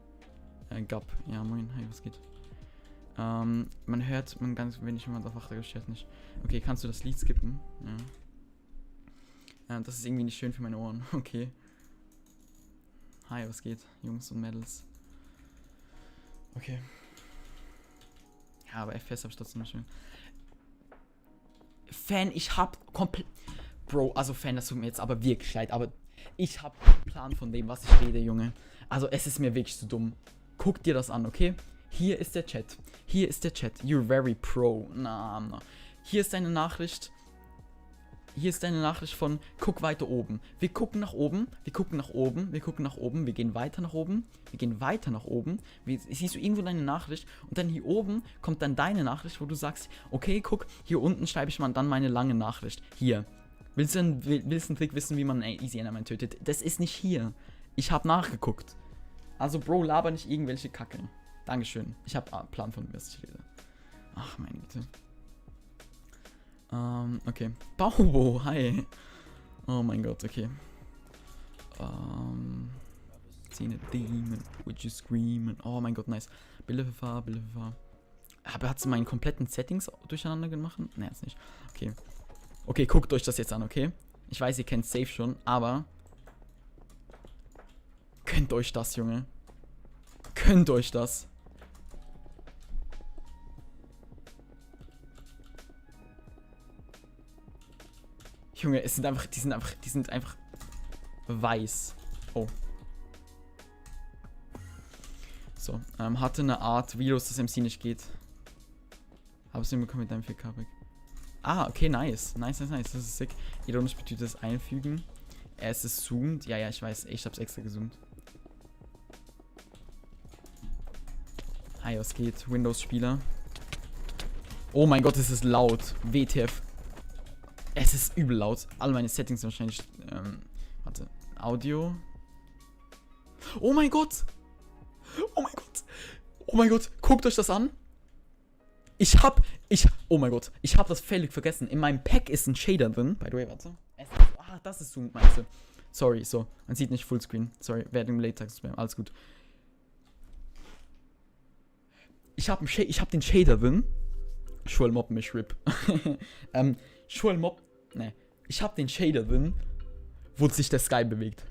Gap. Ja, moin. Hey, was geht? Man hört ganz wenig, wenn man auf Achtergrund steht, nicht. Okay, kannst du das Lied skippen? Ja. Das ist irgendwie nicht schön für meine Ohren. Okay. Hi, was geht? Jungs und Mädels. Okay. Ja, aber FPS habe ich trotzdem nicht schön. Fan, ich hab komplett... Bro, also Fan, das tut mir jetzt aber wirklich leid, aber Ich habe keinen Plan von dem, was ich rede, Junge. Also es ist mir wirklich zu dumm. Guck dir das an, okay? Hier ist der Chat. Hier ist der Chat. You're very pro. Na. Hier ist deine Nachricht. Hier ist deine Nachricht von, guck weiter oben. Wir gucken nach oben, wir gucken nach oben, wir gucken nach oben, wir gehen weiter nach oben, wir gehen weiter nach oben. Siehst du irgendwo deine Nachricht und dann hier oben kommt dann deine Nachricht, wo du sagst, okay, guck, hier unten schreibe ich mal dann meine lange Nachricht. Hier. Willst du einen Trick wissen, wie man einen Easy Enderman tötet? Das ist nicht hier. Ich habe nachgeguckt. Also Bro, laber nicht irgendwelche Kacke. Dankeschön. Ich habe einen Plan von, was ich rede. Ach, meine Güte. Okay. Baubo, hi. Oh mein Gott, okay. Seen a demon, would you scream? Oh mein Gott, nice. Bilderverfahren, Bilderverfahren. Aber hat sie meinen kompletten Settings durcheinander gemacht? Ne, jetzt nicht. Okay. Okay, guckt euch das jetzt an, okay? Ich weiß, ihr kennt Safe schon, aber... Könnt euch das, Junge. Könnt euch das. Junge, die sind einfach weiß. Oh. So, hatte eine Art Virus, das MC nicht geht. Hab's hinbekommen mit deinem 4K-Pack. Ah, okay, nice. Nice. Das ist sick. Ironisch bedeutet das einfügen. Es ist zoomed. Ja, ich weiß. Ich hab's extra gezoomt. Hi, was geht? Windows-Spieler. Oh mein Gott, es ist laut. WTF. Es ist übel laut. Alle meine Settings sind wahrscheinlich. Warte. Audio. Oh mein Gott! Oh mein Gott! Oh mein Gott! Guckt euch das an! Oh mein Gott. Ich hab das völlig vergessen. In meinem Pack ist ein Shader drin. By the way, warte. Das ist Zoom, meinst du? Sorry, so. Man sieht nicht Fullscreen. Sorry, werde im Latex spam. Alles gut. Ich hab den Shader drin. Schwull Mob mich RIP. Schwull Mob. Ne. Ich hab den Shader drin, wo sich der Sky bewegt.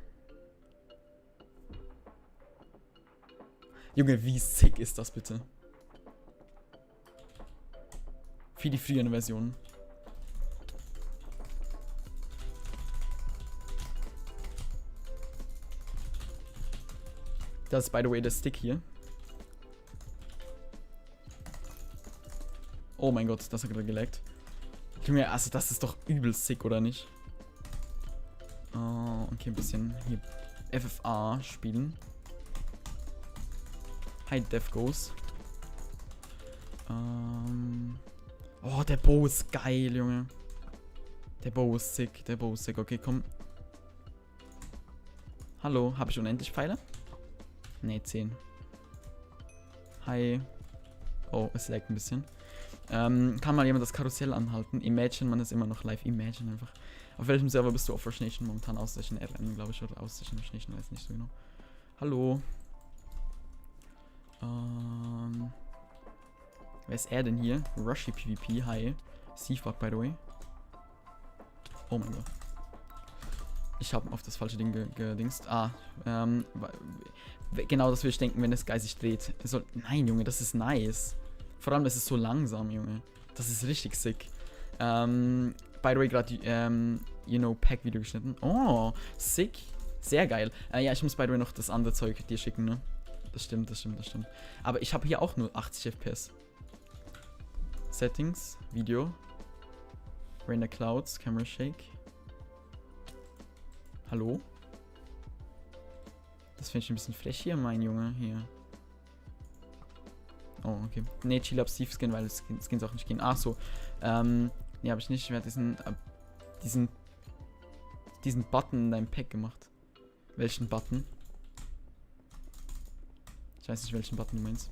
Junge, wie sick ist das bitte? Für die früheren Versionen. Das ist, by the way, der Stick hier. Oh mein Gott, das hat gerade gelaggt. Junge, also das ist doch übel sick, oder nicht? Oh, okay, ein bisschen hier FFA spielen. High Def Goes. Oh, der Bow ist geil, Junge. Der Bow ist sick, Okay, komm. Hallo, habe ich unendlich Pfeile? Ne, 10. Hi. Oh, es laggt ein bisschen. Kann mal jemand das Karussell anhalten? Imagine, man ist immer noch live. Imagine einfach. Auf welchem Server bist du? Auf Rush Nation? Momentan Ausstation RN, glaube ich, oder Ausstation Rush Nation, weiß nicht so genau. Hallo. Wer ist er denn hier? Rushy PvP, hi. Seafuck, by the way. Oh mein Gott. Ich habe auf das falsche Ding gedingst. Genau das will ich denken, wenn das Guy sich dreht. Nein, Junge, das ist nice. Vor allem, das ist so langsam, Junge. Das ist richtig sick. By the way, gerade, Pack-Video geschnitten. Oh, sick. Sehr geil. Ja, ich muss by the way noch das andere Zeug dir schicken, ne? Das stimmt. Aber ich habe hier auch nur 80 FPS. Settings, Video. Render Clouds, Camera Shake. Hallo? Das finde ich ein bisschen frech hier, mein Junge. Hier. Oh, okay. Ne, Chill ab Steve Skin, weil Skins auch nicht gehen. Ach so. Ne, habe ich nicht. Ich werde diesen Button in deinem Pack gemacht. Welchen Button? Ich weiß nicht, welchen Button du meinst.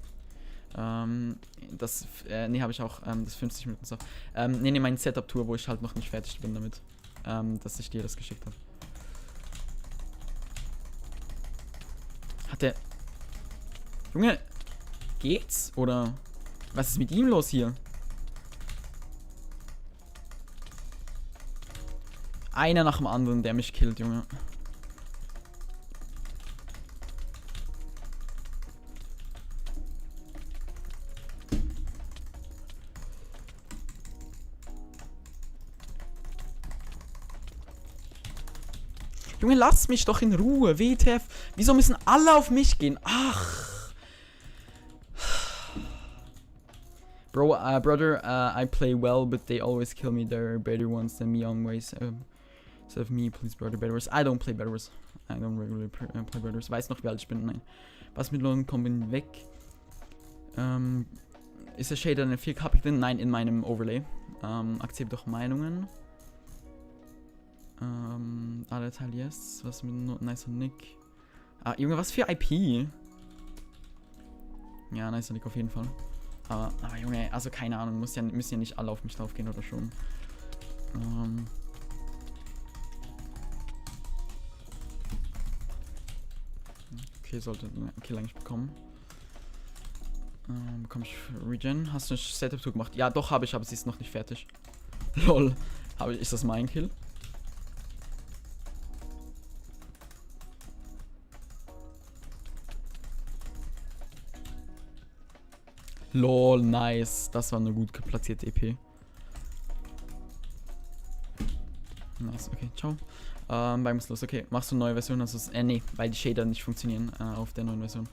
Ne, habe ich auch, das 50 Minuten Stuff. Ne, meine Setup-Tour, wo ich halt noch nicht fertig bin damit. Dass ich dir das geschickt habe. Hat der... Junge, geht's? Oder was ist mit ihm los hier? Einer nach dem anderen, der mich killt, Junge. Junge, lass mich doch in Ruhe. WTF. Wieso müssen alle auf mich gehen? Ach. Bro, brother, I play well, but they always kill me. They're better ones than me on ways. Save me, please, brother. Better Wars. I don't play Better Wars. I don't regularly play Better Wars. Weiß noch, wie alt ich bin. Nein. Was mit Lohn kommen weg? Ist der Shader eine 4K drin? Nein, in meinem Overlay. Akzeptiert doch Meinungen. Alle Teile yes. Was mit Nice und Nick? Ah, Junge, was für IP? Ja, Nice und Nick auf jeden Fall. Aber Junge, also keine Ahnung, müssen ja nicht alle auf mich drauf gehen oder schon. Okay, sollte einen Kill eigentlich bekommen. Bekomme ich Regen? Hast du ein Setup-Tour gemacht? Ja, doch habe ich, aber sie ist noch nicht fertig. Lol. Ist das mein Kill? Lol, nice. Das war eine gut platzierte EP. Nice, okay, ciao. Beim los, okay. Machst du eine neue Version? Also, nee, weil die Shader nicht funktionieren auf der neuen Version.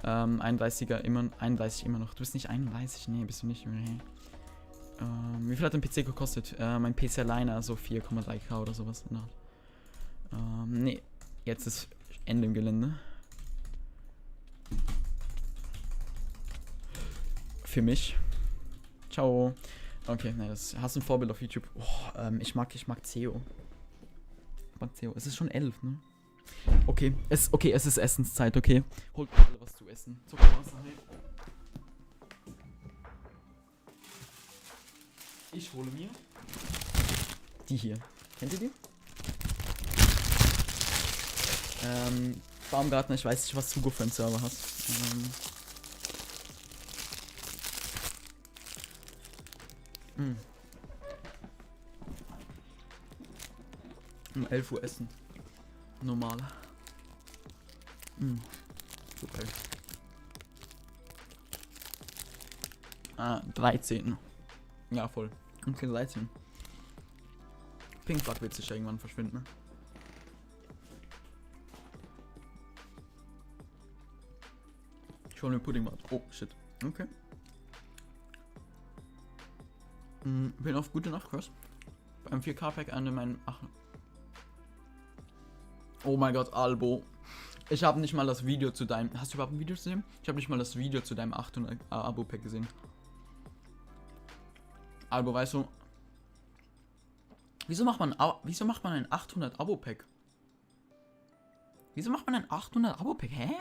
31 immer noch. Du bist nicht 31? Nee, bist du nicht. Nee. Wie viel hat dein PC gekostet? Mein PC alleine, also 4,3K oder sowas. Nee, jetzt ist Ende im Gelände. Für mich. Ciao. Okay, ne, das hast du ein Vorbild auf YouTube. Oh, ich mag CEO. Es ist schon 11, ne? Okay, es ist Essenszeit, okay. Holt mir alle was zu essen. Zuckerwasser, hey. Ich hole mir die hier. Kennt ihr die? Baumgartner, ich weiß nicht, was Hugo für einen Server hat. Um 11 Uhr essen. Normal. Super. 13. Ja, voll. Okay, 13. Pinkfuck wird sicher irgendwann verschwinden, ne? Ich hol mir Puddingbad. Oh, shit. Okay. Bin auf gute Nachtkurs. Beim 4K-Pack an meinen... Ach. Oh mein Gott, Albo. Ich habe nicht mal das Video zu deinem... Hast du überhaupt ein Video zu dem? Ich habe nicht mal das Video zu deinem 800 Abo-Pack gesehen. Albo, weißt du... Wieso macht man ein 800 Abo-Pack? Wieso macht man ein 800 Abo-Pack? Hä?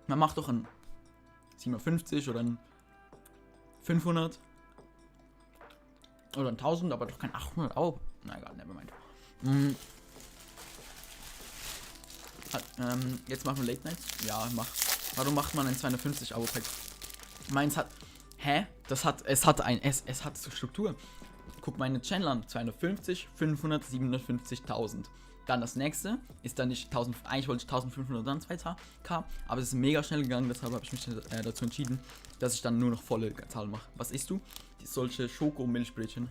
Man macht doch ein 750 oder ein 500 oder ein 1000, aber doch kein 800 Euro. Na egal, nevermind. Jetzt machen wir Late Nights. Ja, mach. Warum macht man ein 250 Euro Pack? Meins hat... Hä? Es hat so Struktur. Guck meine Channel an. 250, 500, 750.000. Dann das nächste ist dann nicht 1000, eigentlich wollte ich 1500 dann 2K, aber es ist mega schnell gegangen, deshalb habe ich mich dazu entschieden, dass ich dann nur noch volle Zahlen mache. Was isst du? Solche Schoko-Milchbrötchen.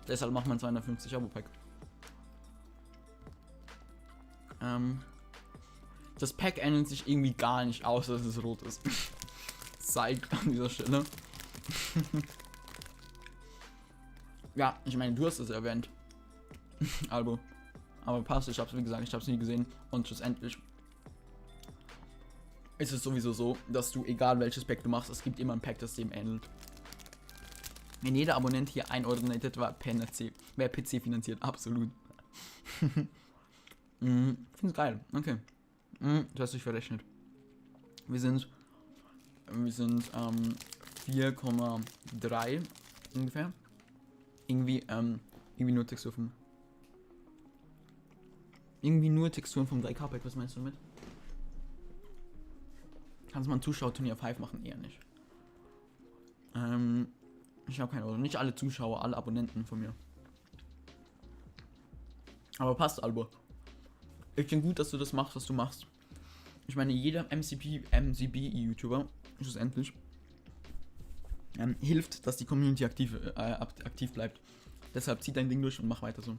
Deshalb macht man 250 Abo-Pack. Das Pack ändert sich irgendwie gar nicht aus, dass es rot ist. Zeigt an dieser Stelle. Ja, ich meine, du hast es erwähnt. Albo. Aber passt, ich hab's wie gesagt, ich hab's nie gesehen. Und schlussendlich ist es sowieso so, dass du, egal welches Pack du machst, es gibt immer ein Pack, das dem ähnelt. Wenn jeder Abonnent hier 1 Euro donatet, wäre PC finanziert, absolut. Find's geil, okay. Du hast dich verrechnet. Wir sind 4,3 ungefähr. Irgendwie nur Texturen vom 3K-Pack, was meinst du damit? Kannst du mal ein Zuschauerturnier auf Hive machen? Eher nicht. Ich habe keine Ahnung. Nicht alle Zuschauer, alle Abonnenten von mir. Aber passt, Albo. Ich finde gut, dass du das machst, was du machst. Ich meine, jeder MCB-YouTuber, schlussendlich, hilft, dass die Community aktiv bleibt. Deshalb zieh dein Ding durch und mach weiter so.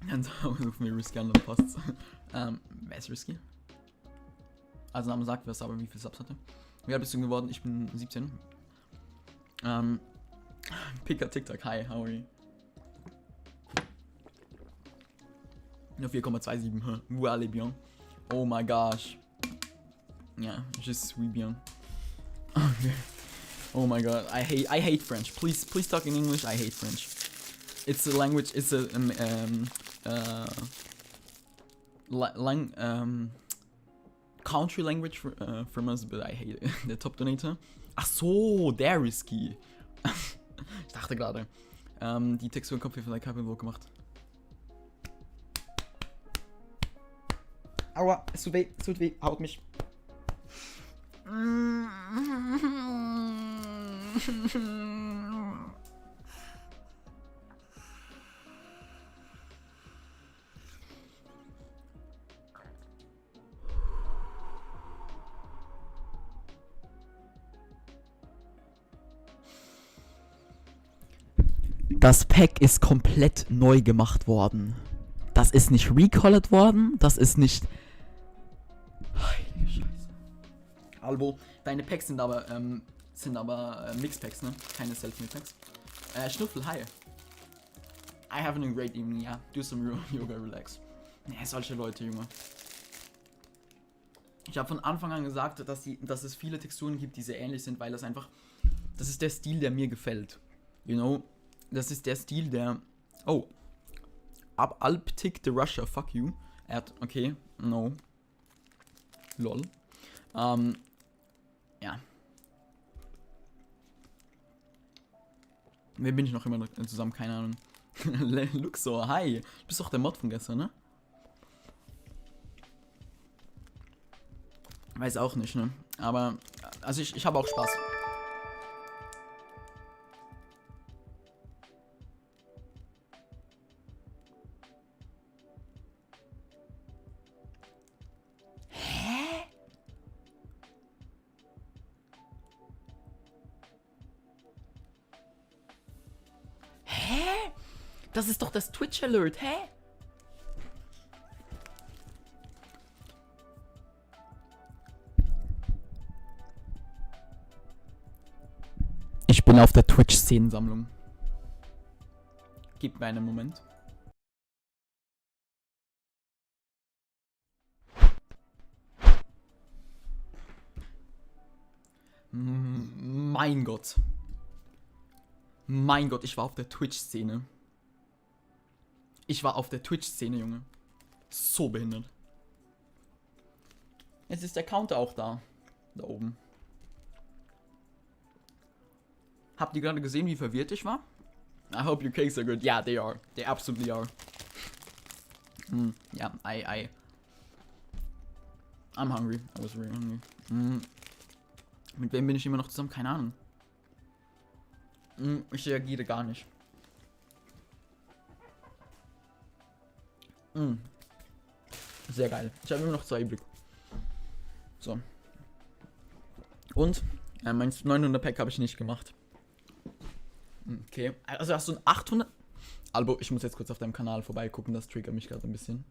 Dann suchen wir Risky an der Post. Wer ist Risky? Also Name sagt was, aber wie viele Subs hatte? Wie alt bist du geworden? Ich bin 17. Picker TikTok, hi, how are you? Nur 4,27, huh? Vous allez bien? Oh my gosh. Yeah, je suis bien. Okay. Oh my god, I hate French. Please talk in English. I hate French. It's a language. It's a country language from us, but I hate it. Der Top Donator. Ach so, der Risky. Ich dachte gerade. Die Textur im Kopf von der Kabel gemacht. Aua, es tut weh, haut mich. Das Pack ist komplett neu gemacht worden. Das ist nicht recolored worden, das ist nicht... Heilige Scheiße. Albo, deine Packs sind aber Mixpacks, ne? Keine Self-Made-Packs. Schnuffel, hi. I have a great evening, ja. Do some yoga, relax. Ne, solche Leute, Junge. Ich habe von Anfang an gesagt, dass es viele Texturen gibt, die sehr ähnlich sind, weil das einfach... Das ist der Stil, der mir gefällt. You know? Das ist der Stil, der... Oh. Alptic the Russia, fuck you. Okay, no. Lol. Ja. Wer bin ich noch immer zusammen? Keine Ahnung. Luxor, hi. Du bist doch der Mod von gestern, ne? Weiß auch nicht, ne? Aber, also ich habe auch Spaß. Das ist doch das Twitch Alert, hä? Ich bin auf der Twitch-Szenensammlung. Gib mir einen Moment. Mein Gott. Mein Gott, ich war auf der Twitch-Szene. Ich war auf der Twitch-Szene, Junge. So behindert. Jetzt ist der Counter auch da. Da oben. Habt ihr gerade gesehen, wie verwirrt ich war? I hope your cakes are good. Yeah, they are. They absolutely are. Yeah, I'm hungry. I was really hungry. Mit wem bin ich immer noch zusammen? Keine Ahnung. Ich reagiere gar nicht. Sehr geil. Ich habe immer noch 2 übrig. So. Und mein 900 Pack habe ich nicht gemacht. Okay. Also hast du ein 800... Albo, ich muss jetzt kurz auf deinem Kanal vorbeigucken. Das triggert mich gerade ein bisschen.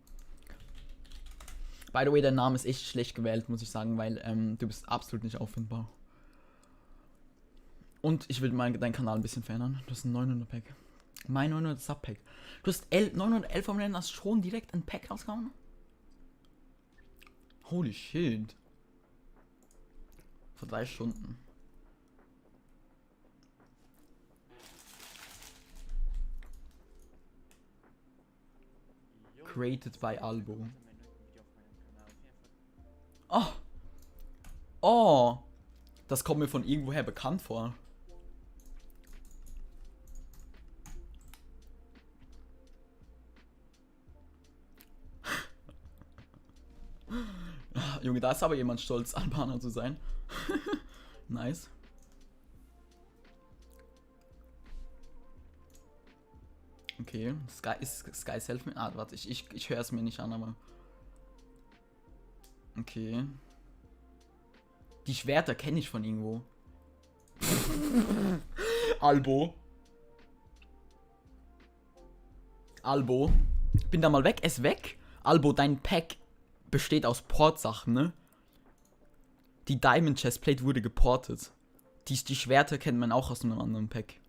By the way, dein Name ist echt schlecht gewählt, muss ich sagen, weil du bist absolut nicht auffindbar. Und ich will mal deinen Kanal ein bisschen verändern. Du hast ein 900 Pack. Mein 900 Sub-Pack. Du hast 911 vom Rennen, hast schon direkt ein Pack rausgehauen? Holy shit. Vor 3 Stunden. Created by Albo. Oh. Oh. Das kommt mir von irgendwoher bekannt vor. Junge, da ist aber jemand stolz, Albaner zu sein. Nice. Okay, Sky Self. Ah, warte, ich höre es mir nicht an, aber. Okay. Die Schwerter kenne ich von irgendwo. Albo. Albo. Bin da mal weg. Es weg. Albo, dein Pack besteht aus Portsachen, ne? Die Diamond Chestplate wurde geportet. Die Schwerter kennt man auch aus einem anderen Pack.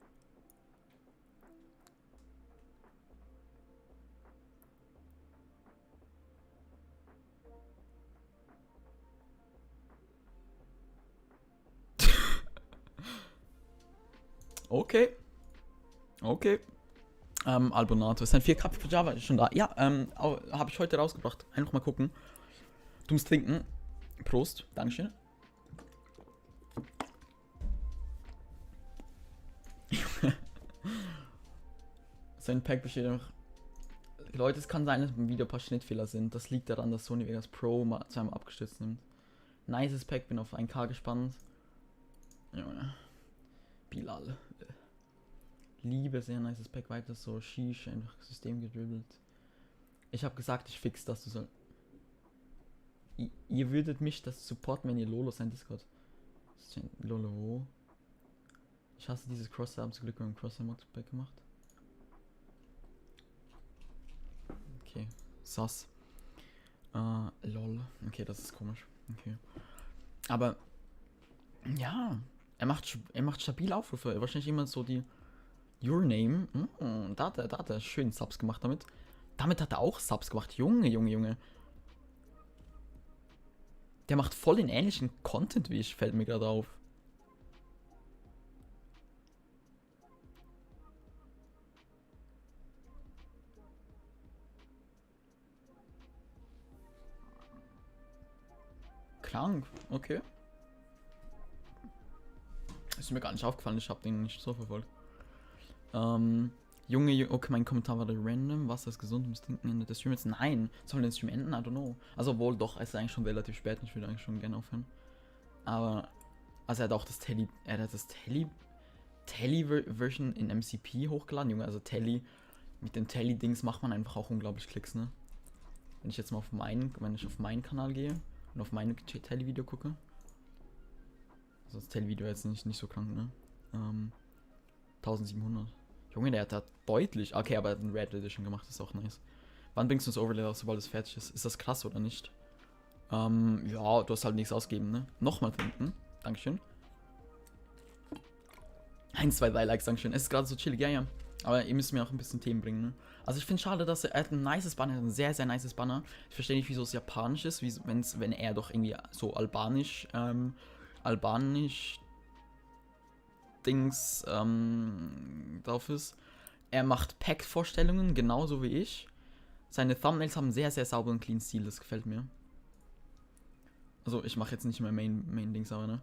Okay. Okay. Albonato. Ist ein 4-Cup für Java ist schon da. Ja, habe ich heute rausgebracht. Einfach mal gucken. Du musst trinken. Prost. Dankeschön. Sein Pack besteht einfach. Leute, es kann sein, dass im Video ein paar Schnittfehler sind. Das liegt daran, dass Sony Vegas Pro mal zweimal abgestürzt nimmt. Nices Pack, bin auf 1K gespannt. Junge. Bilal. Liebe, sehr nices Pack, weiter so Sheesh, einfach System gedribbelt. Ich habe gesagt, ich fix das, du soll. Ihr würdet mich das supporten, wenn ihr Lolo sein Discord. Lolo wo? Ich hasse dieses Crosshair, haben zum Glück mit dem Crosshair-Mod-Pack gemacht. Okay, sass. Lol. Okay, das ist komisch. Okay. Aber, ja, er macht stabil Aufrufe. Wahrscheinlich immer so die Your Name. Da hat er schön Subs gemacht damit. Damit hat er auch Subs gemacht. Junge. Der macht voll den ähnlichen Content wie ich, fällt mir gerade auf. Krank, okay. Ist mir gar nicht aufgefallen, ich habe den nicht so verfolgt. Junge, okay, mein Kommentar war random. Wasser ist gesund, muss trinken, endet der Stream jetzt? Nein, soll den Stream enden? I don't know. Also wohl doch, es ist eigentlich schon relativ spät, ich würde eigentlich schon gerne aufhören. Aber, also er hat auch das Telly-Version in MCP hochgeladen, Junge, also Telly, mit den Telly-Dings macht man einfach auch unglaublich Klicks, ne? Wenn ich jetzt mal wenn ich auf meinen Kanal gehe und auf mein Telly-Video gucke. Also das Telly-Video jetzt nicht so krank, ne? 1700. Junge, der hat deutlich. Okay, aber er hat eine Red Edition gemacht, das ist auch nice. Wann bringst du das Overlay raus, sobald es fertig ist? Ist das krass oder nicht? Ja, du hast halt nichts ausgeben, ne? Nochmal trinken. Dankeschön. 1, 2, 3 Likes, Dankeschön. Es ist gerade so chillig, ja. Aber ihr müsst mir auch ein bisschen Themen bringen, ne? Also ich finde schade, dass er hat ein nices Banner, ein sehr, sehr nices Banner. Ich verstehe nicht, wieso es japanisch ist, wenn er doch irgendwie so albanisch Dings drauf ist. Er macht Pack-Vorstellungen, genauso wie ich. Seine Thumbnails haben einen sehr, sehr sauberen, clean Stil, das gefällt mir. Also ich mache jetzt nicht mehr Main-Dings, aber ne.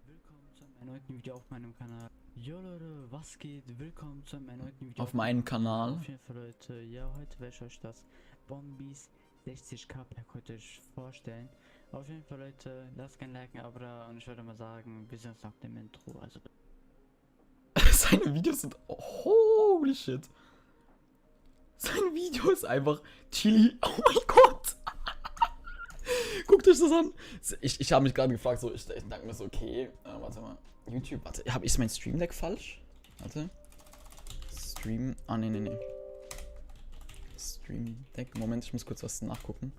Willkommen zu einem erneuten Video auf meinem Kanal. Jo Leute, was geht? Willkommen zu einem erneuten Video auf meinem Kanal. Auf jeden Fall Leute, ja, heute werde ich euch das Bombis 60k Pack heute euch vorstellen. Auf jeden Fall Leute, lasst gerne liken, aber und ich würde mal sagen, wir sehen uns nach dem Intro. Also seine Videos sind holy shit. Sein Video ist einfach chili. Oh mein Gott. Guckt euch das an. Ich habe mich gerade gefragt, so, ich dachte mir so, okay, warte mal. YouTube, warte, ist mein Stream Deck falsch? Warte. Stream, nee. Stream Deck, Moment, ich muss kurz was nachgucken.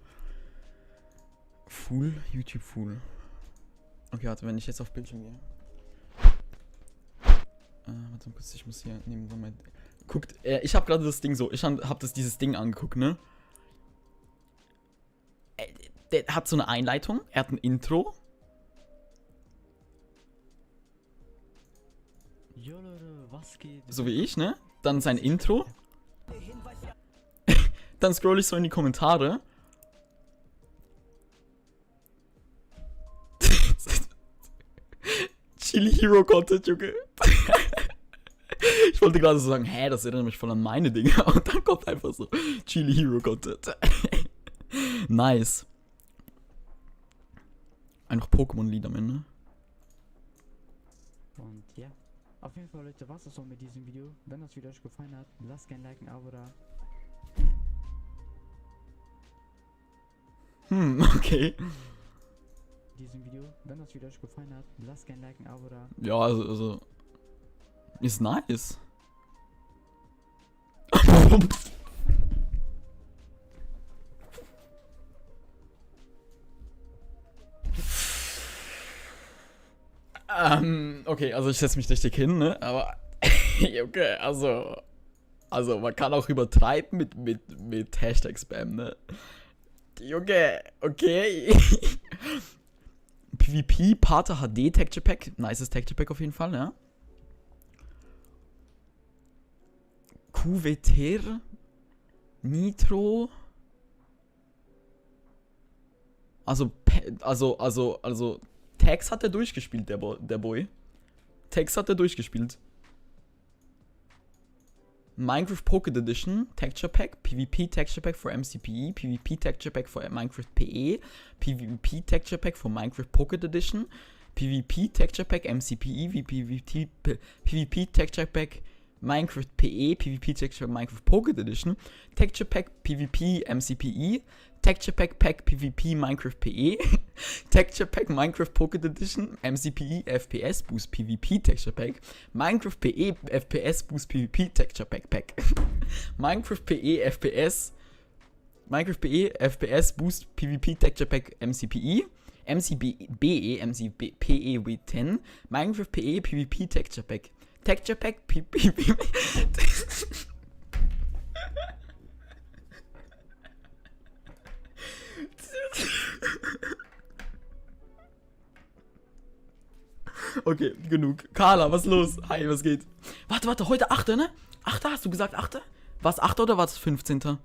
Full, YouTube Full. Okay, warte, wenn ich jetzt auf Bildschirm gehe. Warte mal kurz, ich muss hier neben so mein... Guckt, ich habe gerade das Ding so, ich habe dieses Ding angeguckt, ne? Der hat so eine Einleitung, er hat ein Intro. Jo Leute, was geht? So wie ich, ne? Dann sein Intro. Dann scroll ich so in die Kommentare. Chili Hero Content, Junge. Ich wollte gerade so sagen, hä, das erinnert mich voll an meine Dinge. Und dann kommt einfach so Chili Hero Content. Nice. Einfach Pokémon-Lied am Ende. Und ja, auf jeden Fall Leute, was ist auch mit diesem Video. Wenn das Video euch gefallen hat, lasst gerne liken, Abo da. Okay. diesem Video. Wenn das Video euch gefallen hat, lasst gerne ein Like, ein Abo da. Ja, also ist nice. Okay, also ich setze mich richtig hin, ne? Aber okay, also man kann auch übertreiben mit Hashtag-Spam, ne? Junge, okay. PvP, Pater HD Texture Pack. Nices Texture Pack auf jeden Fall, ja. QVTR Nitro. Also Tags hat er durchgespielt, der Boy. Tags hat er durchgespielt. Minecraft Pocket Edition, Texture Pack, PvP Texture Pack for MCPE, PvP Texture Pack for Minecraft PE, PvP Texture Pack for Minecraft Pocket Edition, PvP Texture Pack MCPE, PvP Texture Pack Minecraft PE, PvP Texture Pack Minecraft Pocket Edition, Texture Pack PvP MCPE, Texture Pack PvP Minecraft PE, Texture Pack Minecraft Pocket Edition, MCPE FPS Boost PvP Texture Pack, Minecraft PE FPS Boost PvP Texture Pack, Minecraft PE FPS Boost PvP Texture Pack MCPE, MCPE V10, Minecraft PE PvP Texture Pack, Texture Pack PvP. Okay, genug. Carla, was los? Hi, was geht? Warte, heute 8. ne? 8. hast du gesagt 8.? War es 8. oder war es 15.?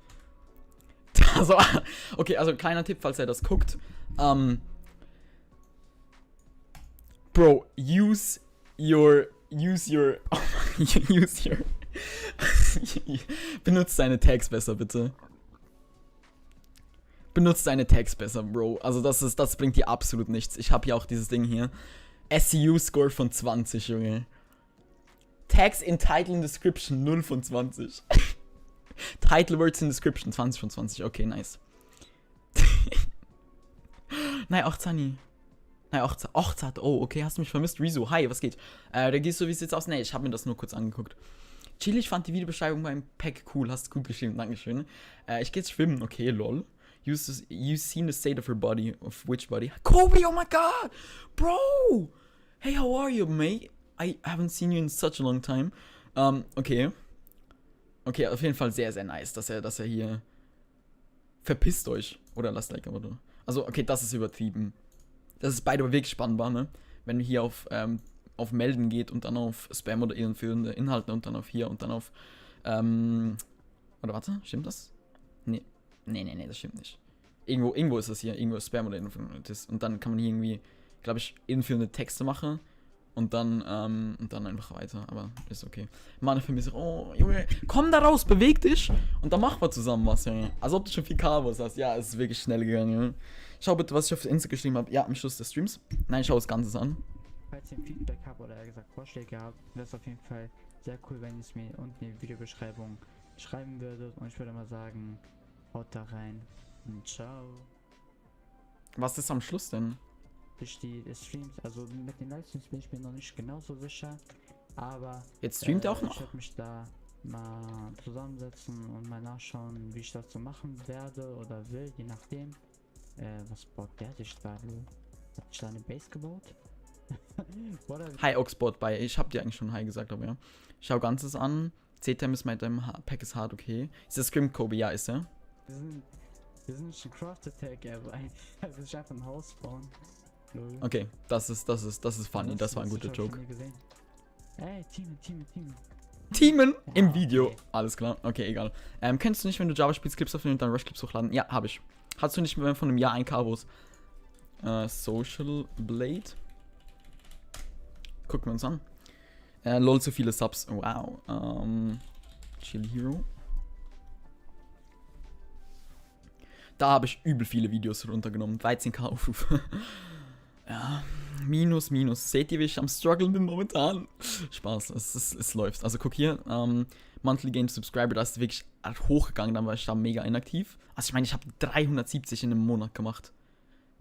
Also, okay, also kleiner Tipp, falls er das guckt. Bro, use your benutzt deine Tags besser, bitte. Benutzt deine Tags besser, Bro. Also das bringt dir absolut nichts. Ich habe hier auch dieses Ding hier. SEU-Score von 20, Junge. Tags in Title and Description 0 von 20. Title Words in Description 20 von 20. Okay, nice. Nein, 18. Nein, 18. Oh, okay, hast du mich vermisst? Rezo, hi, was geht? Da gehst du, wie sieht's aus? Nee, ich habe mir das nur kurz angeguckt. Chill, ich fand die Videobeschreibung beim Pack cool. Hast du gut geschrieben, dankeschön. Ich geh jetzt schwimmen. Okay, lol. You seen the state of her body. Of which body? Kobe, oh my god! Bro! Hey, how are you, mate? I haven't seen you in such a long time. Okay. Okay, auf jeden Fall sehr, sehr nice, dass er hier... Verpisst euch. Oder lasst Like, oder? Also, okay, das ist übertrieben. Das ist beide wirklich spannbar, ne? Wenn ihr hier auf Melden geht und dann auf Spam oder irreführende Inhalte und dann auf hier und dann auf, oder warte, stimmt das? Nee, das stimmt nicht. Irgendwo ist das hier, irgendwo ist Spam oder irreführende und dann kann man hier irgendwie, glaube ich, irreführende Texte machen und dann einfach weiter, aber ist okay. Mann, für mich so, oh, Junge, komm da raus, beweg dich und dann machen wir zusammen was, Junge. Als ob du schon viel Kabels hast, ja, es ist wirklich schnell gegangen, Junge. Schau bitte, was ich auf Insta geschrieben habe, ja, am Schluss des Streams. Nein, schau das Ganze an. Falls ihr Feedback habt oder eher gesagt Vorschläge habt, wäre es auf jeden Fall sehr cool, wenn ihr es mir unten in die Videobeschreibung schreiben würdet. Und ich würde mal sagen, haut da rein und ciao. Was ist am Schluss denn? Durch die Streams, also mit den Livestreams bin ich mir noch nicht genauso sicher, aber Jetzt streamt er auch ich noch? werde mich da mal zusammensetzen und mal nachschauen, wie ich das so machen werde oder will, je nachdem. Was baut der sich da? Hat ich da eine Base gebaut? Hi Oxbot bei. Ich hab dir eigentlich schon Hi gesagt, aber ja. Schau Ganzes an. CTM ist mit deinem Pack ist hart, okay. Ist der Scrim Kobe? Ja, ist er. Wir sind schon Crafted Tag, aber das ist einfach ein Haus bauen. Okay, das ist funny. Das war ein guter Joke. Ey, Teamen Ja, im Video. okay. Alles klar. Okay, egal. Kennst du nicht, wenn du Java spielst, Clips aufnehmen und dann Rush Clips hochladen? Ja, habe ich. Hast du nicht mehr von einem Jahr ein Kabos? Social Blade. Gucken wir uns an. Lol, so viele Subs. Wow. Chill Hero. Da habe ich übel viele Videos runtergenommen. 13k Aufrufe. Ja, minus. Seht ihr, wie ich am struggeln bin momentan? Spaß, es läuft. Also guck hier, Monthly Game Subscriber, das ist wirklich hochgegangen, dann war ich da mega inaktiv. Also ich meine, ich habe 370 in einem Monat gemacht.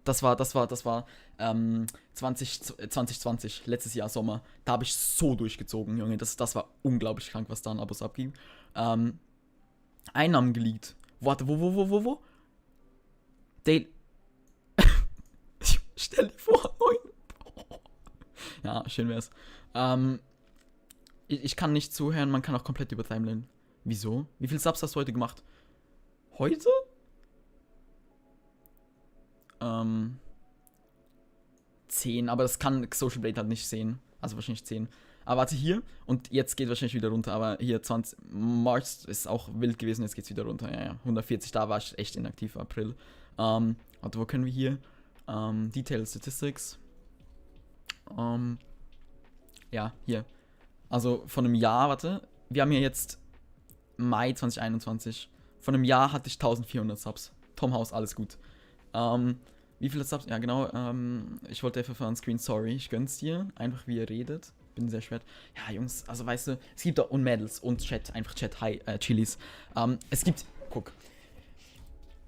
Das war 2020, letztes Jahr Sommer. Da habe ich so durchgezogen, Junge. Das war unglaublich krank, was da an Abos abging. Einnahmen geleakt. Warte, wo? Dale. Stell dir vor, 9. Ja, schön wär's. Ich kann nicht zuhören, man kann auch komplett über Timeline. Wieso? Wie viel Subs hast du heute gemacht? Heute? 10, aber das kann Social Blade halt nicht sehen. Also wahrscheinlich 10. Aber warte, hier. Und jetzt geht wahrscheinlich wieder runter. Aber hier 20. März ist auch wild gewesen. Jetzt geht's wieder runter. Ja. 140, da war ich echt inaktiv. April. Warte, wo können wir hier? Detail Statistics. Ja, hier. Also von einem Jahr, warte. Wir haben hier jetzt Mai 2021. Von einem Jahr hatte ich 1400 Subs. Tom House, alles gut. Wie viele Subs? Ja, genau. Ich wollte einfach on Screen, sorry. Ich gönn's dir. Einfach wie ihr redet. Bin sehr schwer. Ja, Jungs, also weißt du, es gibt da und Medals und Chat. Einfach Chat, hi, Chilis. Es gibt, guck.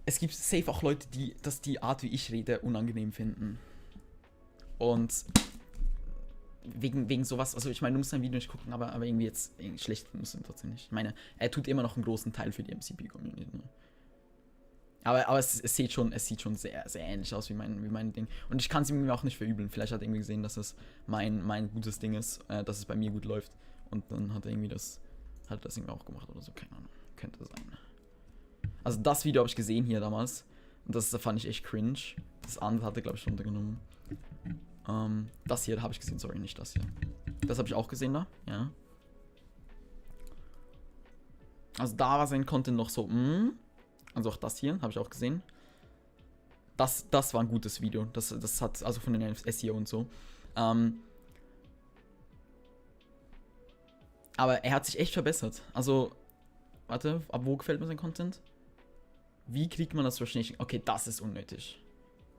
Es gibt safe auch Leute, die die Art, wie ich rede, unangenehm finden. Und wegen sowas, also ich meine, du musst ein Video nicht gucken, aber irgendwie jetzt schlecht musst du trotzdem nicht. Ich meine, er tut immer noch einen großen Teil für die MCP-Community. Ne? Aber es sieht schon sehr, sehr ähnlich aus wie mein Ding. Und ich kann es ihm auch nicht verübeln. Vielleicht hat er irgendwie gesehen, dass es mein gutes Ding ist, dass es bei mir gut läuft. Und dann hat er irgendwie das irgendwie auch gemacht oder so. Keine Ahnung. Könnte sein. Also das Video habe ich gesehen hier damals. Und das fand ich echt cringe. Das andere hat er, glaube ich, runtergenommen. Das hier habe ich gesehen, sorry, nicht das hier. Das habe ich auch gesehen da, ja. Also da war sein Content noch so, Also auch das hier, habe ich auch gesehen. Das war ein gutes Video. Das hat, also von den SEO und so. Aber er hat sich echt verbessert. Also, warte, ab wo gefällt mir sein Content? Wie kriegt man das so schnell? Okay, das ist unnötig.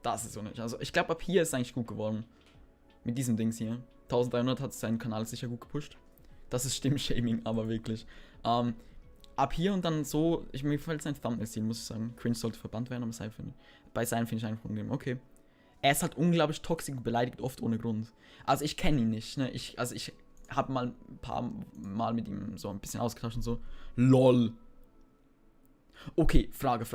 Also ich glaube, ab hier ist es eigentlich gut geworden. Mit diesem Dings hier. 1300 hat seinen Kanal sicher gut gepusht. Das ist Stimmshaming, aber wirklich. Ab hier und dann so, mir gefällt sein Thumbnail-Stil, muss ich sagen. Cringe sollte verbannt werden, aber bei seinen finde ich einfach unangenehm. Okay. Er ist halt unglaublich toxisch und beleidigt oft ohne Grund. Also ich kenne ihn nicht, ne? Ich habe mal ein paar Mal mit ihm so ein bisschen ausgetauscht und so. LOL. Okay, Frage.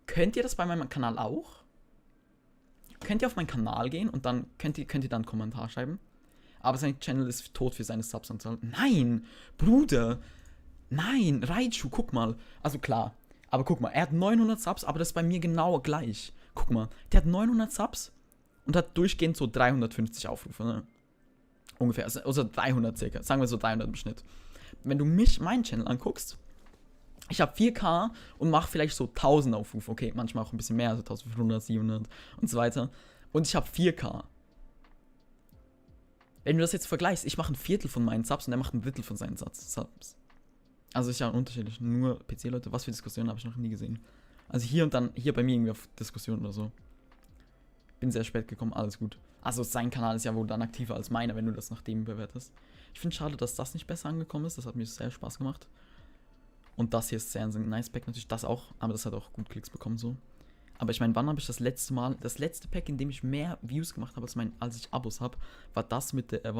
Könnt ihr das bei meinem Kanal auch? Könnt ihr auf meinen Kanal gehen und dann könnt ihr dann einen Kommentar schreiben? Aber sein Channel ist tot für seine Subs-Anzahl. Nein, Bruder. Nein, Raichu, guck mal. Also klar, aber guck mal, er hat 900 Subs, aber das ist bei mir genau gleich. Guck mal, der hat 900 Subs und hat durchgehend so 350 Aufrufe, ne? Ungefähr, also 300 circa, sagen wir so 300 im Schnitt. Wenn du meinen Channel anguckst, ich habe 4K und mache vielleicht so 1000 Aufrufe, okay, manchmal auch ein bisschen mehr, also 1500, 700 und so weiter. Und ich habe 4K. Wenn du das jetzt vergleichst, ich mache ein Viertel von meinen Subs und er macht ein Drittel von seinen Subs. Also ist ja unterschiedlich. Nur PC-Leute, was für Diskussionen habe ich noch nie gesehen. Also hier und dann, hier bei mir irgendwie auf Diskussionen oder so. Bin sehr spät gekommen, alles gut. Also sein Kanal ist ja wohl dann aktiver als meiner, wenn du das nach dem bewertest. Ich finde schade, dass das nicht besser angekommen ist. Das hat mir sehr Spaß gemacht. Und das hier ist sehr ein nice Pack, natürlich das auch. Aber das hat auch gut Klicks bekommen so. Aber ich meine, wann habe ich das letzte Pack, in dem ich mehr Views gemacht habe, als ich Abos habe, war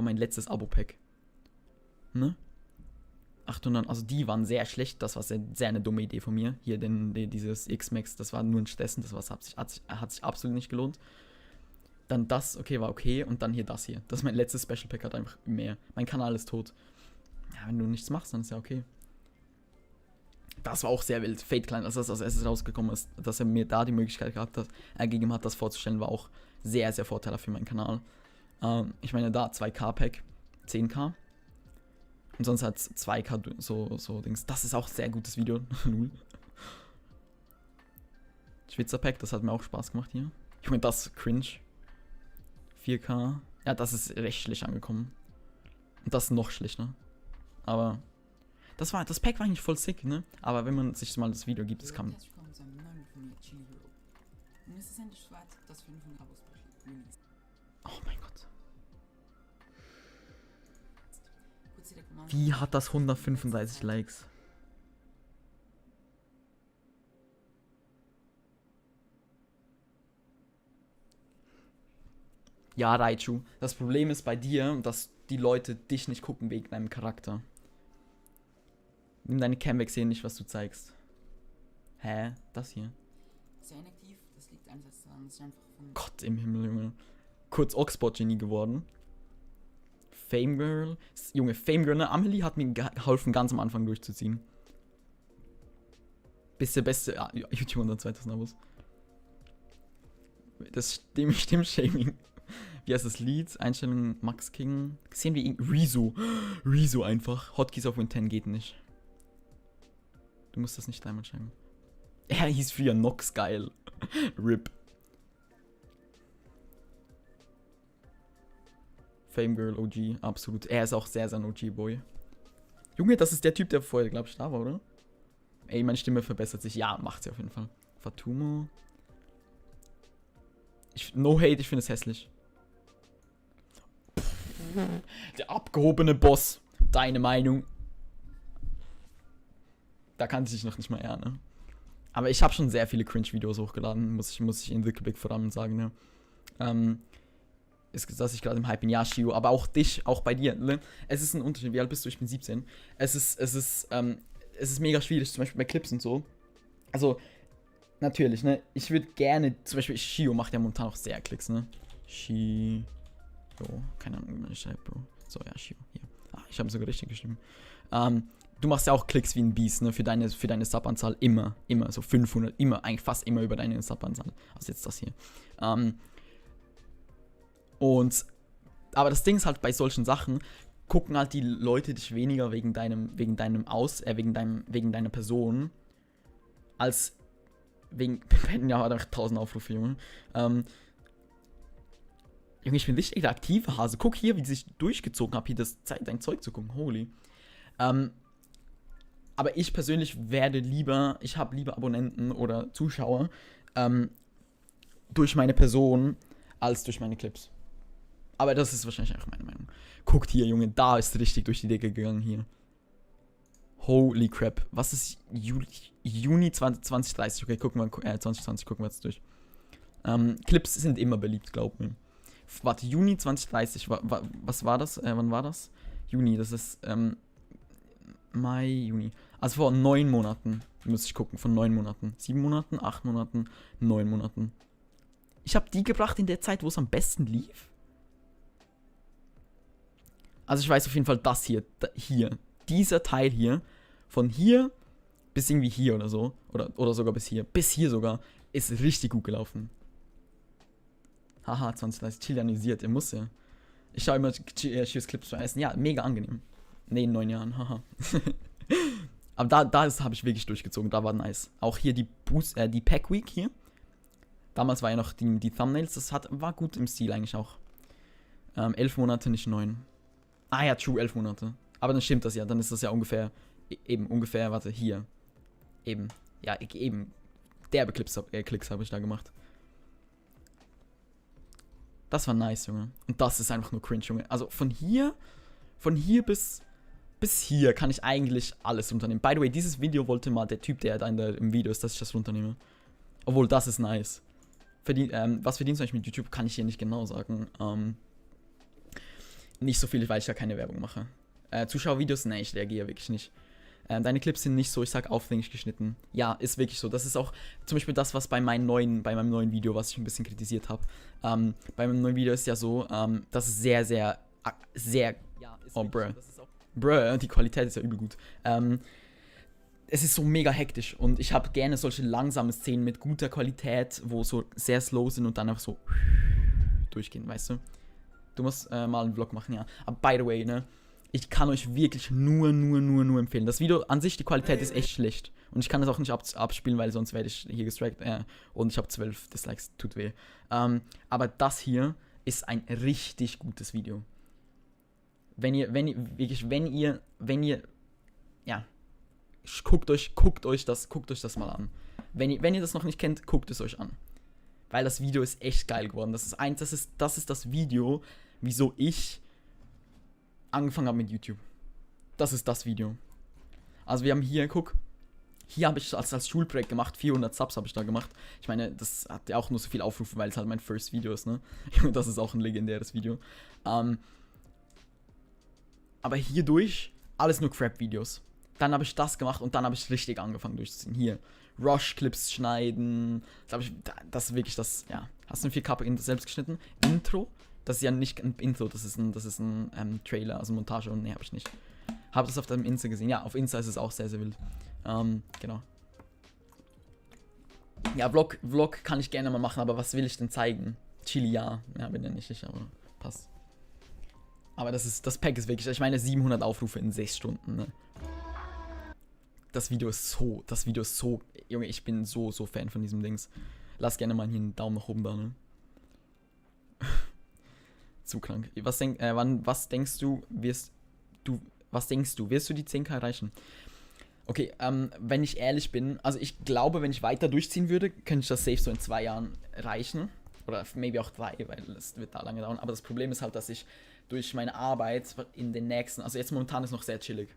mein letztes Abo-Pack. Ne? 800, also die waren sehr schlecht, das war sehr eine dumme Idee von mir. Hier dieses X-Max, das war nur ein Stessen, hat sich absolut nicht gelohnt. Dann das, okay, war okay. Und dann hier das hier. Das ist mein letztes Special Pack, hat einfach mehr. Mein Kanal ist tot. Ja, wenn du nichts machst, dann ist ja okay. Das war auch sehr wild. Fate Klein, als das als erstes rausgekommen ist, dass er mir da die Möglichkeit gegeben hat, das vorzustellen, war auch sehr, sehr vorteilhaft für meinen Kanal. Ich meine, da 2K-Pack, 10K. Und sonst hat 2K so Dings. Das ist auch ein sehr gutes Video. Schwitzer-Pack, das hat mir auch Spaß gemacht hier. Ich meine, das cringe. 4K. Ja, das ist recht schlecht angekommen. Und das ist noch schlechter. Aber das Pack war eigentlich voll sick, ne? Aber wenn man sich mal das Video gibt, das kann. Oh mein Gott. Wie hat das 135 Likes? Ja, Raichu. Das Problem ist bei dir, dass die Leute dich nicht gucken wegen deinem Charakter. Nimm deine Cam weg, sehen nicht, was du zeigst. Hä? Das hier? Sehr inaktiv, das liegt einerseits daran, dass ich einfach von. Gott im Himmel, Junge. Kurz Oxford-Genie geworden. Fame Girl. Junge, Fame Girl, ne? Amelie hat mir geholfen, ganz am Anfang durchzuziehen. Bist der beste YouTuber unter 2000 Abos. Das Stimmshaming. Wie heißt das Lied? Einstellungen Max King. Sehen wir ihn? Rezo. Rezo einfach. Hotkeys auf Win 10 geht nicht. Du musst das nicht einmal schreiben. Er hieß früher Nox geil. RIP. Fame Girl OG, absolut. Er ist auch sehr, sehr ein OG-Boy. Junge, das ist der Typ, der vorher, glaube ich, da war, oder? Ey, meine Stimme verbessert sich. Ja, macht sie auf jeden Fall. Fatumo. No hate, ich finde es hässlich. Der abgehobene Boss. Deine Meinung. Da kannte ich noch nicht mal eher, ne? Aber ich habe schon sehr viele Cringe-Videos hochgeladen, muss ich in Rückblick vor allem sagen, ne? Dass ich gerade im Hype bin, ja, Shio, aber auch dich, auch bei dir, ne? Es ist ein Unterschied. Wie alt bist du? Ich bin 17. Es ist mega schwierig, zum Beispiel bei Clips und so. Also, natürlich, ne? Ich würde gerne, zum Beispiel Shio macht ja momentan auch sehr Klicks, ne? Shio. Keine Ahnung, wie man das schreibt, Bro. So, ja, Shio. Hier. Ah, ich habe sogar richtig geschrieben. Du machst ja auch Klicks wie ein Biest, ne? Für deine Sub-Anzahl immer, so 500, immer, eigentlich fast immer über deine Sub-Anzahl. Also jetzt das hier. Aber das Ding ist halt, bei solchen Sachen gucken halt die Leute dich weniger wegen deiner Person, als wegen, ja, hat 1000 Aufrufe, Junge. Junge, ich bin richtig der aktive Hase. Guck hier, wie ich durchgezogen habe, hier dein Zeug zu gucken. Holy. Aber ich persönlich ich habe lieber Abonnenten oder Zuschauer durch meine Person als durch meine Clips. Aber das ist wahrscheinlich auch meine Meinung. Guckt hier, Junge, da ist richtig durch die Decke gegangen hier. Holy crap. Was ist Juni 2030? Okay, 2020 gucken wir jetzt durch. Clips sind immer beliebt, glaub mir. Warte, Juni 2030, was war das? Wann war das? Juni, das ist Mai, Juni. Also vor 9 Monaten muss ich gucken, von 9 Monaten. 7 Monaten, 8 Monaten, 9 Monaten. Ich habe die gebracht in der Zeit, wo es am besten lief. Also ich weiß auf jeden Fall, das hier, dieser Teil hier, von hier bis irgendwie hier oder so, oder sogar bis hier sogar, ist richtig gut gelaufen. Haha, 2030, chillanisiert, er muss ja. Ich schaue immer Chios Clips zu essen, ja, mega angenehm. Ne, in 9 Jahren, haha. Aber da habe ich wirklich durchgezogen, da war nice. Auch hier die Pack Week hier. Damals war ja noch die Thumbnails, war gut im Stil eigentlich auch. 11 Monate, nicht 9. Ah ja, true, 11 Monate. Aber dann stimmt das ja, dann ist das ja ungefähr, warte, hier. Eben, ja, eben. Derbe Klicks habe ich da gemacht. Das war nice, Junge. Und das ist einfach nur cringe, Junge. Also von hier bis hier kann ich eigentlich alles runternehmen. By the way, dieses Video wollte mal der Typ, der da im Video ist, dass ich das runternehme. Obwohl, das ist nice. Was verdienst du eigentlich mit YouTube, kann ich hier nicht genau sagen. Nicht so viel, weil ich ja keine Werbung mache. Zuschauervideos, ne, ich reagiere wirklich nicht. Deine Clips sind nicht so, ich sag aufdringlich geschnitten. Ja, ist wirklich so. Das ist auch zum Beispiel das, was bei meinem neuen Video, was ich ein bisschen kritisiert habe. Bei meinem neuen Video ist ja so, das ist sehr, ja, ist bruh. So, bruh, die Qualität ist ja übel gut. Es ist so mega hektisch und ich habe gerne solche langsame Szenen mit guter Qualität, wo so sehr slow sind und dann einfach so durchgehen, weißt du? Du musst mal einen Vlog machen, ja. Aber by the way, ne? Ich kann euch wirklich nur empfehlen. Das Video an sich, die Qualität ist echt schlecht. Und ich kann das auch nicht abspielen, weil sonst werde ich hier gestrikt. Und ich habe 12 Dislikes, tut weh. Aber das hier ist ein richtig gutes Video. Wenn ihr, ja, guckt euch das mal an. Wenn ihr das noch nicht kennt, guckt es euch an. Weil das Video ist echt geil geworden. Das ist das Video, wieso ich angefangen habe mit YouTube. Das ist das Video. Also wir haben hier, guck, Hier habe ich als Schulprojekt gemacht, 400 Subs habe ich da gemacht. Ich meine, das hat ja auch nur so viel Aufrufe, weil es halt mein First Video ist, ne? Das ist auch ein legendäres Video. Aber hierdurch alles nur Crap-Videos. Dann habe ich das gemacht und dann habe ich richtig angefangen durchzuziehen. Hier, Rush-Clips schneiden. Das ist wirklich das, ja. Hast du ein 4K selbst geschnitten? Intro? Das ist ja nicht ein Intro, das ist ein Trailer, also Montage. Und nee, habe ich nicht. Habe das auf deinem Insta gesehen. Ja, auf Insta ist es auch sehr, sehr wild. Genau. Ja, Vlog kann ich gerne mal machen, aber was will ich denn zeigen? Chili, ja. Ja, bin ja nicht sicher, aber passt. Aber das Pack ist wirklich, ich meine 700 Aufrufe in 6 Stunden, ne? Das Video ist so, Junge, ich bin so Fan von diesem Dings. Lass gerne mal hier einen Daumen nach oben da, ne? Zu krank. Was denkst du, wirst du die 10K erreichen? Okay, wenn ich ehrlich bin, also ich glaube, wenn ich weiter durchziehen würde, könnte ich das safe so in 2 Jahren erreichen. Oder maybe auch 3, weil es wird da lange dauern. Aber das Problem ist halt, dass ich durch meine Arbeit in den nächsten, also jetzt momentan ist noch sehr chillig.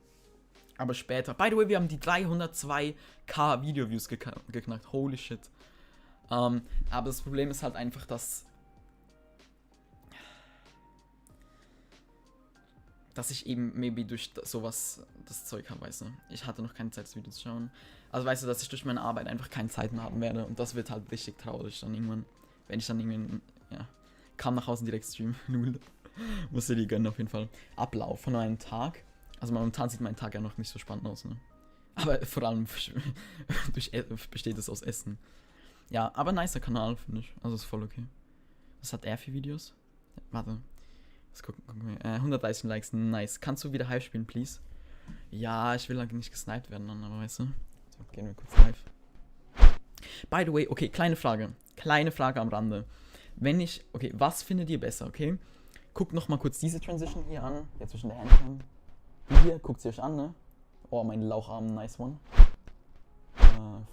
Aber später, by the way, wir haben die 302k Video-Views geknackt. Holy shit. Aber das Problem ist halt einfach, dass ich eben maybe durch sowas das Zeug habe, weißt du. Ich hatte noch keine Zeit, das Video zu schauen. Also weißt du, dass ich durch meine Arbeit einfach keine Zeit mehr haben werde. Und das wird halt richtig traurig dann irgendwann. Wenn ich dann irgendwann, ja, kam nach Hause und direkt streamen. Musste die gönnen auf jeden Fall. Ablauf von einem Tag. Also momentan sieht mein Tag ja noch nicht so spannend aus, ne? Aber vor allem besteht es aus Essen. Ja, aber nicer Kanal, finde ich. Also ist voll okay. Was hat er für Videos? Warte. Let's gucken wir. 130 Likes, nice. Kannst du wieder Hive spielen, please? Ja, ich will halt nicht gesniped werden dann, aber weißt du. So, gehen wir kurz live. By the way, okay, kleine Frage. Kleine Frage am Rande. Okay, was findet ihr besser, okay? Guckt noch mal kurz diese Transition hier an. Jetzt zwischen der Handcam. Die hier, guckt sie euch an, ne? Oh, mein Laucharm, nice one.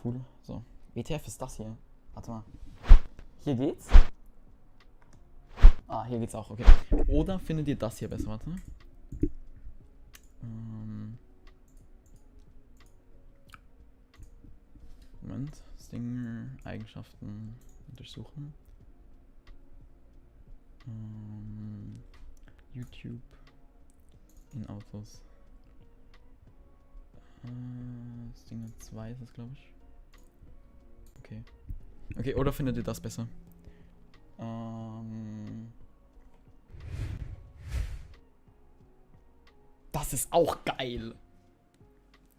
Cool. So. WTF ist das hier? Warte mal. Hier geht's? Ah, hier geht's auch, okay. Oder findet ihr das hier besser? Warte. Moment. Stinger, Eigenschaften durchsuchen. YouTube. In Autos. Stinger 2 ist das, glaube ich. Okay. Okay, oder findet ihr das besser? Das ist auch geil.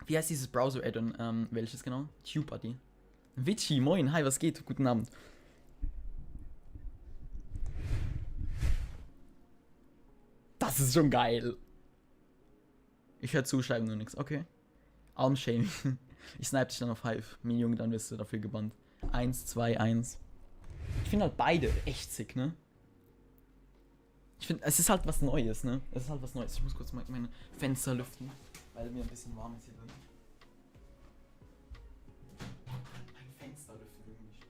Wie heißt dieses Browser-Add-on? Welches genau? TubeBuddy. Vici, moin, hi, was geht? Guten Abend. Das ist schon geil. Ich höre zuschreiben nur nichts. Okay. Armshaming. Ich snipe dich dann auf Hive. Junge, dann wirst du dafür gebannt. 1, 2, 1. Ich finde halt beide echt sick, ne? Ich finde, es ist halt was Neues, ne? Es ist halt was Neues. Ich muss kurz mal meine Fenster lüften, weil mir ein bisschen warm ist hier drin. Mein Fenster lüften irgendwie schon.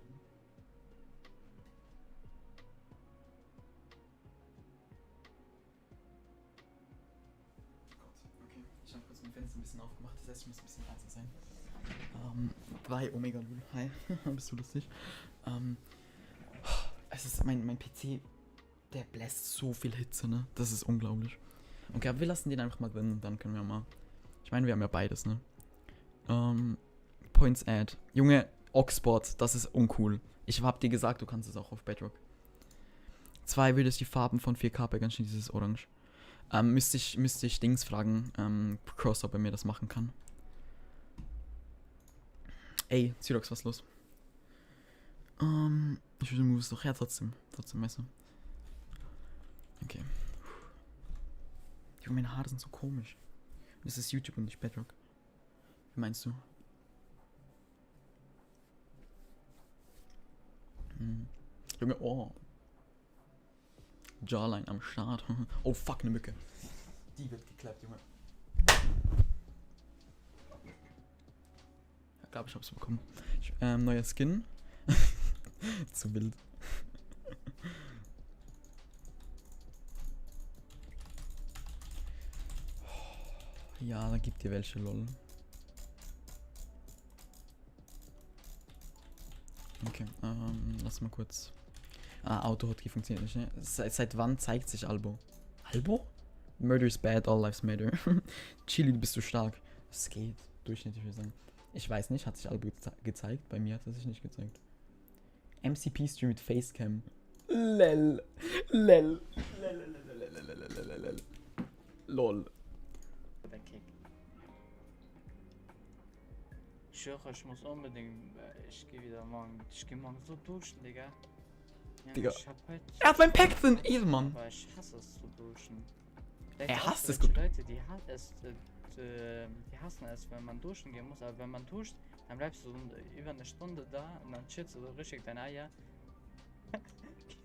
Gott, okay. Ich habe kurz mein Fenster ein bisschen aufgemacht, das heißt, ich muss ein bisschen leiser sein. 3 Omega Lul. Hi, bist du lustig? Es ist mein PC, der bläst so viel Hitze, ne? Das ist unglaublich. Okay, aber wir lassen den einfach mal drin und dann können wir mal. Ich meine, wir haben ja beides, ne? Points Add. Junge, Oxboard, das ist uncool. Ich hab dir gesagt, du kannst es auch auf Bedrock. 2 würde es die Farben von 4K bei ganz schön dieses Orange. Müsste ich Dings fragen, Cross, ob er mir das machen kann. Ey, Zyrox, was ist los? Ich will den Moves doch, ja, trotzdem besser. Okay. Junge, meine Haare sind so komisch. Das ist YouTube und nicht Bedrock. Wie meinst du? Junge, oh. Jawline am Start. Oh, fuck, eine Mücke. Die wird geklappt, Junge. Ich glaube, ich hab's bekommen. Neuer Skin. Zu wild. Ja, da gibt ihr welche, lol. Okay, lass mal kurz. Auto-Hotkey funktioniert nicht, ne? Seit wann zeigt sich Albo? Albo? Murder is bad, all lives matter. Chili, du bist so stark. Es geht. Durchschnittlich, würde ich sagen. Ich weiß nicht, hat sich Albo gezeigt? Bei mir hat er sich nicht gezeigt. MCP-Stream mit Facecam. Lel. Lel. Lol. Kick. Ich schwöre, ich muss unbedingt. Ich gehe wieder morgen. Ich gehe morgen so duschen, Digga. Ja, Digga. Ich hab halt. Er hat mein Pack drin, Ehrenmann. Aber ich hasse es zu duschen. Er hasst es gut. gut. Leute, die hassen es, wenn man duschen gehen muss. Aber wenn man duscht, dann bleibst du so über eine Stunde da und dann chillst du so richtig deine Eier.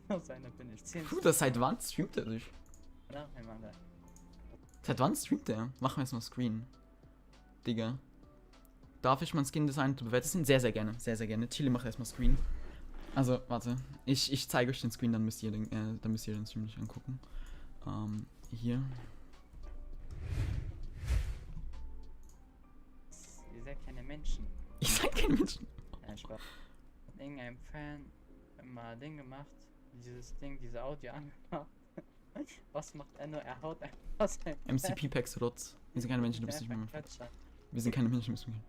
Genau seine bin ich. 10 Bruder, seit wann streamt er dich? Nacheinander. Seit wann streamt er? Machen wir jetzt mal Screen. Digga. Darf ich mein Skin-Design bewerten? Sehr, sehr gerne. Sehr, sehr gerne. Chili, mach erstmal Screen. Also, warte. Ich zeige euch den Screen, dann müsst ihr den Stream nicht angucken. Hier. Ihr seid keine Menschen. Ich sag kein Menschen. Nein, Spaß. Irgendein Fan mal Ding gemacht, diese Audio angemacht. Was macht er nur? Er haut einfach sein MCP-Packs Rotz. Wir sind keine Menschen, du bist nicht mehr mein Freund. Quetscher. Wir sind keine Menschen, du bist nicht mehr.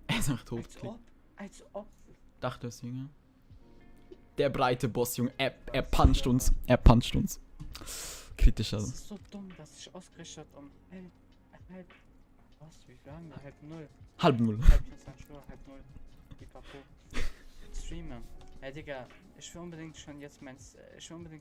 Er ist einfach tot. Als ob. Dachte es, Junge. Der breite Boss, Junge. Er puncht uns. Er puncht uns. Kritisch, Das also. ist so dumm, dass ich ausgerechnet um halb. Was? Wie viel haben wir? Halb 0. Halb null. Halb 24 Uhr, halb 0. Die Papo. Streamer. Ey, Digga, ich will unbedingt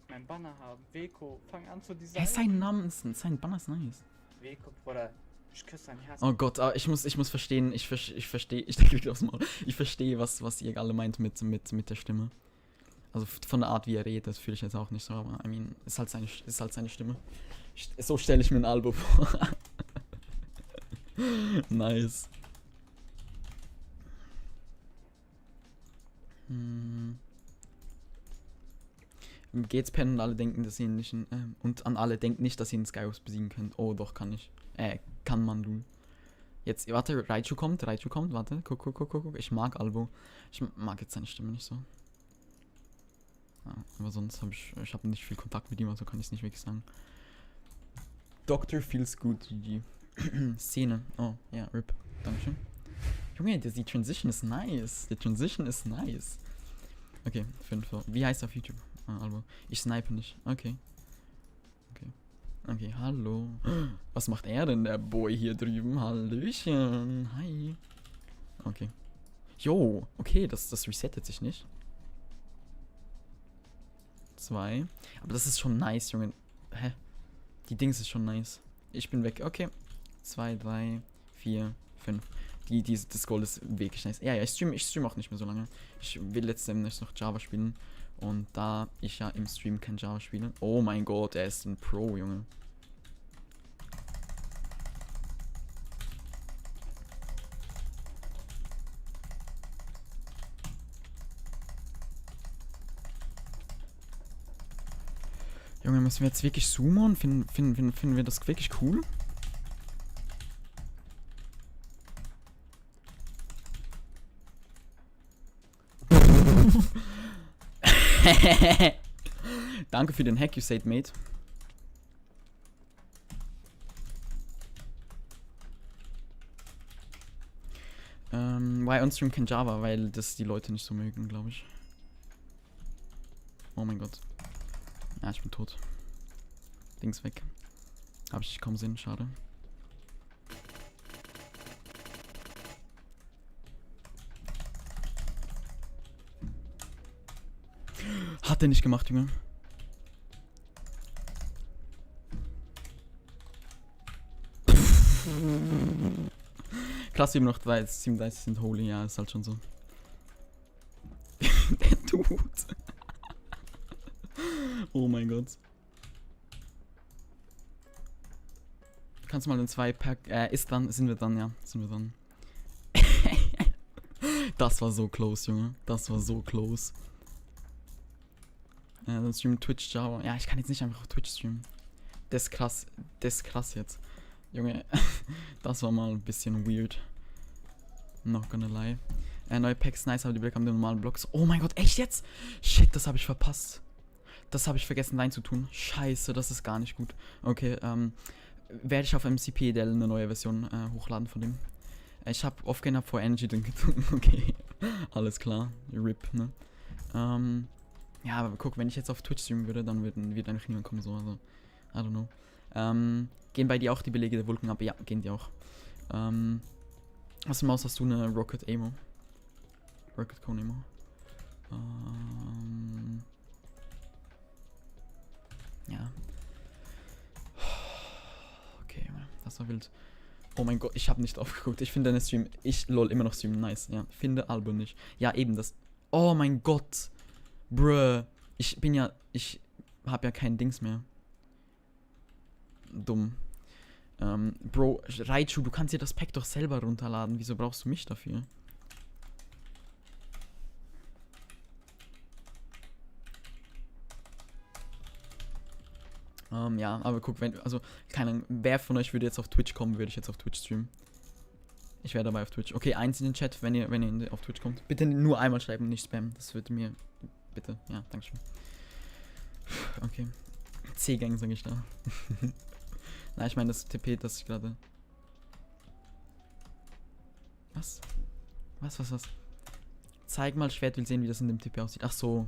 mein Banner haben. Weko, fang an zu designen. Hey, sein Name ist, sein Banner ist nice. Weko, Bruder. Ich küsse dein Herz. Oh Gott, ich muss verstehen, ich verstehe, ich denke wieder aufs Maul. Ich verstehe, was ihr alle meint mit der Stimme. Also von der Art, wie er redet, das fühle ich jetzt auch nicht so, aber I mean, ist halt seine Stimme. So stelle ich mir ein Album vor. Nice. Geht's pennen und alle denken, dass sie ihn nicht und an alle denken nicht, dass ihr ihn Skywars besiegen könnt. Oh, doch, kann ich. Kann man, du. Jetzt, warte, Raichu kommt, warte. Guck. Ich mag Albo. Ich mag jetzt seine Stimme nicht so. Ja, aber sonst habe ich habe nicht viel Kontakt mit ihm, also kann ich es nicht wirklich sagen. Dr. Feels Good, GG. Szene. Oh, ja, RIP. Dankeschön. Junge, die Transition ist nice. Okay, 5. Wie heißt er auf YouTube? Albo. Ich snipe nicht. Okay, hallo. Was macht er denn, der Boy hier drüben? Hallöchen. Hi. Okay. Jo, okay, das resettet sich nicht. 2. Aber das ist schon nice, Junge. Hä? Die Dings ist schon nice. Ich bin weg. Okay. 2, 3, 4, 5. Das Goal ist wirklich nice. Ja, ich stream auch nicht mehr so lange. Ich will letztendlich noch Java spielen. Und da ich ja im Stream kein Java spiele. Oh mein Gott, er ist ein Pro, Junge. Junge, müssen wir jetzt wirklich zoomen? Finden wir das wirklich cool? Danke für den Hack, you said, mate. Why on stream kein Java? Weil das die Leute nicht so mögen, glaube ich. Oh mein Gott. Ja, ich bin tot. Dings weg. Hab ich kaum Sinn, schade. Hat er nicht gemacht, Junge. Krass, wie wir noch 37 sind, holy, ja, ist halt schon so. Der Dude. Oh mein Gott. Kannst du mal den 2-Pack, ist dann, sind wir dann. Das war so close, Junge. Das war so close. Ja, dann streamen Twitch Java. Ja, ich kann jetzt nicht einfach auf Twitch streamen. Das ist krass jetzt. Junge, das war mal ein bisschen weird. Not gonna lie. Neue Packs, nice, aber die Black haben die normalen Blocks. Oh mein Gott, echt jetzt? Shit, das habe ich verpasst. Das habe ich vergessen reinzutun. Scheiße, das ist gar nicht gut. Okay, werde ich auf MCP-Del eine neue Version hochladen von dem. Ich habe off-gain vor Energy Drink getrunken. Okay, alles klar. RIP, ne? Ja, aber guck, wenn ich jetzt auf Twitch streamen würde, dann wird eigentlich niemand kommen, so, also, I don't know. Gehen bei dir auch die Belege der Vulkan ab? Ja, gehen die auch. Was für Maus hast du? Eine Rocket Amo? Rocket Cone Amo. Ja. Okay, das war wild. Oh mein Gott, ich habe nicht aufgeguckt. Ich finde deine Stream, immer noch streamen, nice, ja. Finde Album nicht. Ja, eben das. Oh mein Gott. Bruh. Ich habe ja kein Dings mehr. Dumm. Bro, Raichu, du kannst dir das Pack doch selber runterladen. Wieso brauchst du mich dafür? Ja, aber guck, keine Ahnung, wer von euch würde jetzt auf Twitch kommen, würde ich jetzt auf Twitch streamen. Ich wäre dabei auf Twitch. Okay, eins in den Chat, wenn ihr auf Twitch kommt. Bitte nur einmal schreiben, nicht spammen. Das würde mir, bitte, ja, dankeschön. Okay. C-Gang, sage ich da. Na, ich meine das TP, das ich gerade... Was? Was? Zeig mal, Schwert will sehen, wie das in dem TP aussieht. Ach so.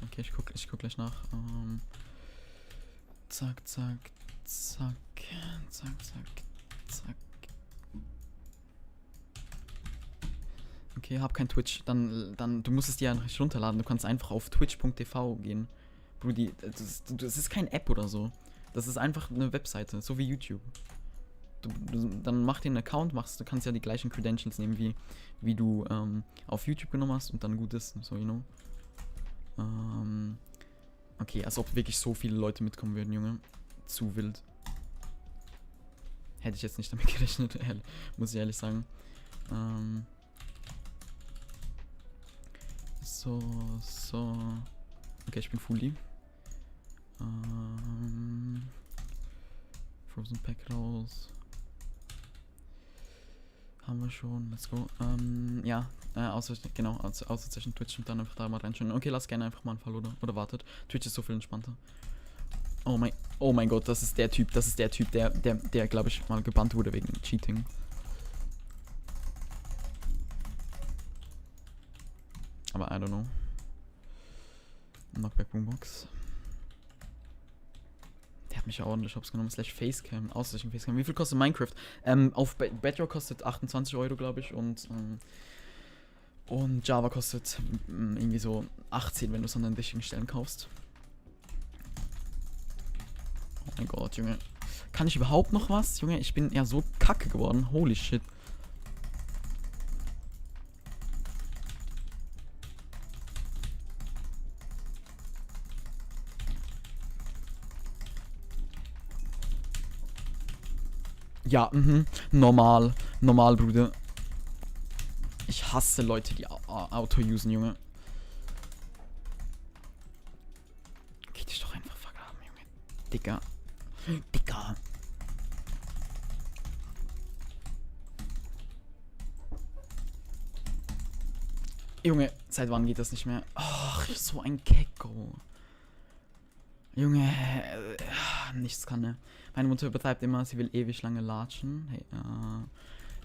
Okay, ich guck gleich nach. Zack. Okay, hab kein Twitch. Dann, du musst es dir ja nicht runterladen. Du kannst einfach auf twitch.tv gehen. Brudi, das ist kein App oder so. Das ist einfach eine Webseite, so wie YouTube. Dann mach dir einen Account, du kannst ja die gleichen Credentials nehmen, wie du auf YouTube genommen hast und dann gut ist, so, you know. Okay, als ob wirklich so viele Leute mitkommen würden, Junge. Zu wild. Hätte ich jetzt nicht damit gerechnet, muss ich ehrlich sagen. So. Okay, ich bin fully. Frozen Pack raus. Haben wir schon, let's go. Ja, außer zwischen Twitch und dann einfach da mal reinschauen. Okay, lass gerne einfach mal einen Fall, oder wartet. Twitch ist so viel entspannter. Oh mein Gott, das ist der Typ, der glaube ich mal gebannt wurde wegen Cheating. Aber I don't know. Knockback Boombox. Der hat mich ja ordentlich hops genommen. / Facecam. Außer Facecam. Wie viel kostet Minecraft? Auf Bedrock kostet 28 Euro, glaube ich. Und Java kostet irgendwie so 18, wenn du es an den richtigen Stellen kaufst. Oh mein Gott, Junge. Kann ich überhaupt noch was? Junge, ich bin ja so kacke geworden. Holy shit. Ja, normal, Bruder. Ich hasse Leute, die Auto-usen, Junge. Geh dich doch einfach vergraben, Junge. Dicker. Junge, seit wann geht das nicht mehr? Ach, so ein Kecko. Junge, nichts kann, ne? Meine Mutter übertreibt immer, sie will ewig lange latschen. Hey,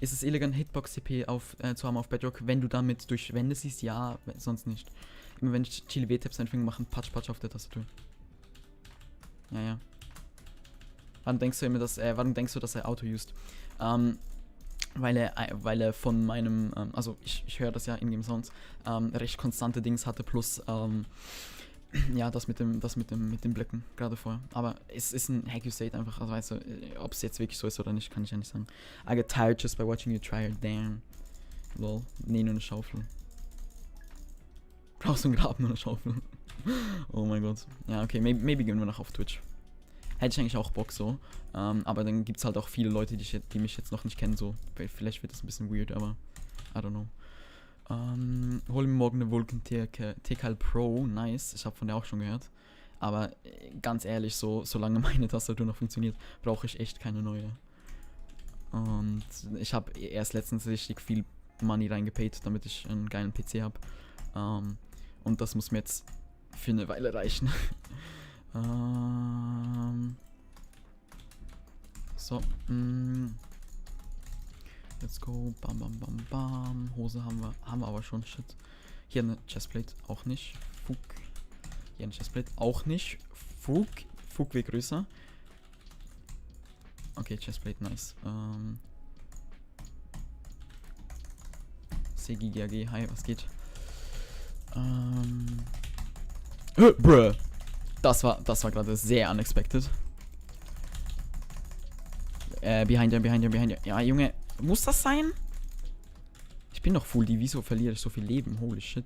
ist es illegal, Hitbox-CP zu haben auf Bedrock? Wenn du damit durch Wände siehst, ja, sonst nicht. Immer wenn ich Chili W-Taps einfügen, machen Patsch auf der Tastatur. Ja. Warum denkst du, dass er Auto-used? Weil er von meinem, also ich höre das ja in Game Sounds, recht konstante Dings hatte plus, ja, das mit dem Blöcken gerade vorher. Aber es ist ein Hack You State einfach, also weißt du, ob es jetzt wirklich so ist oder nicht, kann ich ja nicht sagen. I get tired just by watching you try it, damn. Lol. Nee, nur eine Schaufel. Brauchst du einen Graben oder eine Schaufel? Oh mein Gott. Ja, okay, maybe gehen wir noch auf Twitch. Hätte ich eigentlich auch Bock so. Aber dann gibt es halt auch viele Leute, die mich jetzt noch nicht kennen, so. Vielleicht wird das ein bisschen weird, aber I don't know. Hol mir morgen eine Vulcan TKL Pro, nice. Ich habe von der auch schon gehört. Aber ganz ehrlich, solange meine Tastatur noch funktioniert, brauche ich echt keine neue. Und ich habe erst letztens richtig viel Money reingepaid, damit ich einen geilen PC habe. Und das muss mir jetzt für eine Weile reichen. So. Let's go. Bam, bam, bam, bam. Hose haben wir aber schon. Shit. Hier eine Chestplate. Auch nicht. Fug. Hier eine Chestplate. Auch nicht. Fug. Fug wird größer. Okay, Chestplate, nice. Segi GAG, hi, was geht? Bruh. Das war gerade sehr unexpected. Behind you. Ja, Junge, muss das sein? Ich bin doch full, wieso verliere ich so viel Leben? Holy shit.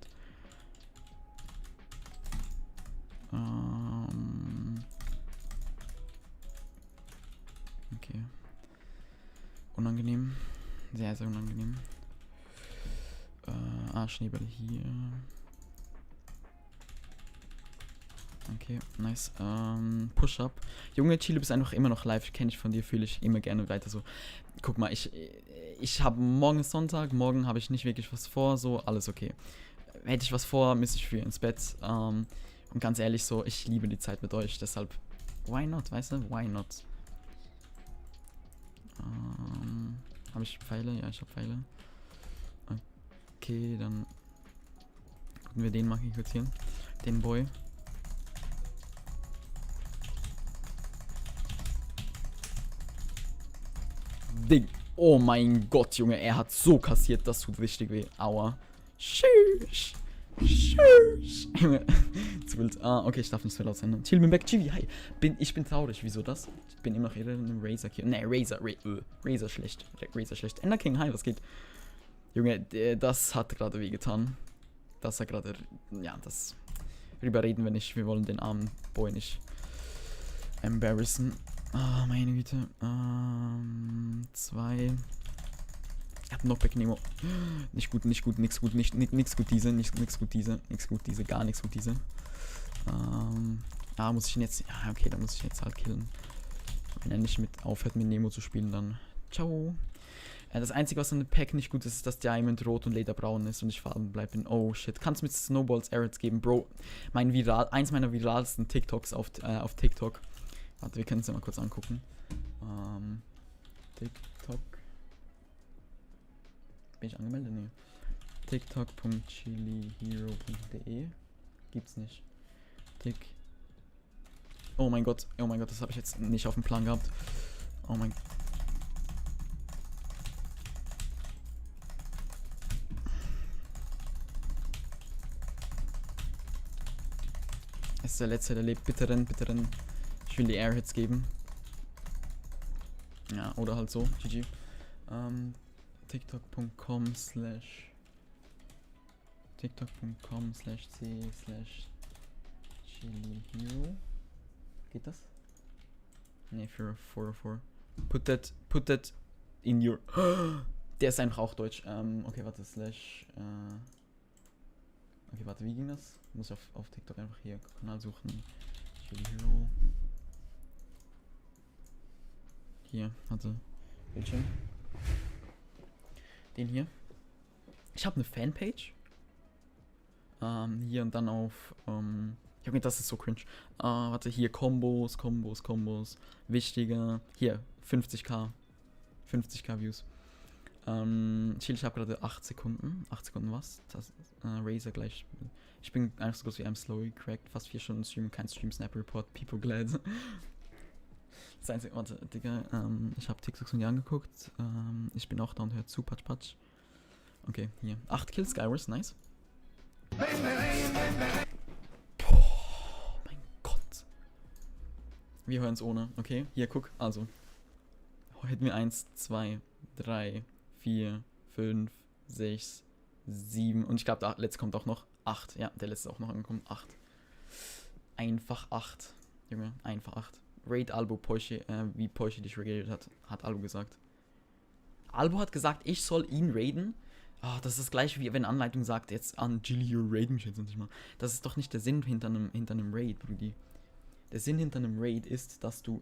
Okay. Unangenehm. Sehr, sehr unangenehm. Schneeball hier. Okay, nice. Push-Up. Junge, Chile, bist einfach immer noch live. Kenne ich von dir, fühle ich immer gerne weiter so. Guck mal, ich habe morgen ist Sonntag, morgen habe ich nicht wirklich was vor, so, alles okay. Hätte ich was vor, müsste ich früh ins Bett. Und ganz ehrlich so, ich liebe die Zeit mit euch, deshalb, why not, weißt du? Why not? Habe ich Pfeile? Ja, ich habe Pfeile. Okay, dann gucken wir den mal hier kurz hin. Den Boy. Ding. Oh mein Gott, Junge, er hat so kassiert, das tut richtig weh. Aua. Tschüss. Tschüss. Junge, zu wild. Okay, ich darf nicht so laut sein. Chill me back, Chibi, hi. Ich bin traurig, wieso das? Ich bin immer noch in einem Razer hier. Ne, Razer schlecht. Razer schlecht. Ender King, hi, was geht? Junge, das hat gerade wehgetan. Das hat gerade, ja, das rüberreden wir nicht. Wir wollen den armen Boy nicht embarrassen. Ah, meine Güte. 2. Ich hab Knockback Nemo. Nicht gut, nix gut, nix gut diese, gar nichts gut diese. Muss ich ihn jetzt, ja, okay, dann muss ich ihn jetzt halt killen. Wenn er nicht aufhört mit Nemo zu spielen, dann ciao. Das Einzige, was an dem Pack nicht gut ist, ist, dass Diamond rot und Lederbraun ist und ich farben bleibe in, oh shit. Kannst du mir Snowballs Arrows geben, Bro? Eins meiner viralsten TikToks auf TikTok. Warte, wir können es ja mal kurz angucken. TikTok. Bin ich angemeldet? Nee. TikTok.chilihero.de gibt's nicht. Oh mein Gott, das habe ich jetzt nicht auf dem Plan gehabt. Oh mein Gott. Es ist der Letzte, der lebt. Bitte rennen. Ich will die Airhits geben. Ja, oder halt so. GG. TikTok.com/c/chilihero. Geht das? Ne, für 404. Put that in your... Der ist einfach auch deutsch. Okay, warte, okay, warte, wie ging das? Muss ich auf TikTok einfach hier Kanal suchen. Chilihero. Hier, warte. Bildschirm. Den hier. Ich habe eine Fanpage. Hier und dann auf. Junge, das ist so cringe. Warte, hier Kombos. Wichtiger. Hier, 50k. 50k Views. Chill, ich habe gerade 8 Sekunden. 8 Sekunden was? Das Razer gleich. Ich bin einfach so groß wie I'm slowly cracked. Fast 4 Stunden Stream, kein Stream Snap Report. People glad. Das Einzige, warte, Digga, ich habe TikToks von dir angeguckt. Ich bin auch da und hört zu, Patsch. Okay, hier. 8 Kills, Skywars, nice. Boah, mein Gott. Wir hören es ohne, okay? Hier, guck, also. Hit mir 1, 2, 3, 4, 5, 6, 7. Und ich glaube, der letzte kommt auch noch. 8. Ja, der letzte ist auch noch angekommen. 8. Einfach 8. Junge, einfach 8. Raid Albo Porsche, wie Porsche dich reagiert hat Albo gesagt. Albo hat gesagt, ich soll ihn raiden. Das ist gleich wie wenn Anleitung sagt, jetzt an Chilihero raiden mich jetzt nicht mal. Das ist doch nicht der Sinn hinter einem Raid, Brudi. der Sinn hinter einem Raid ist, dass du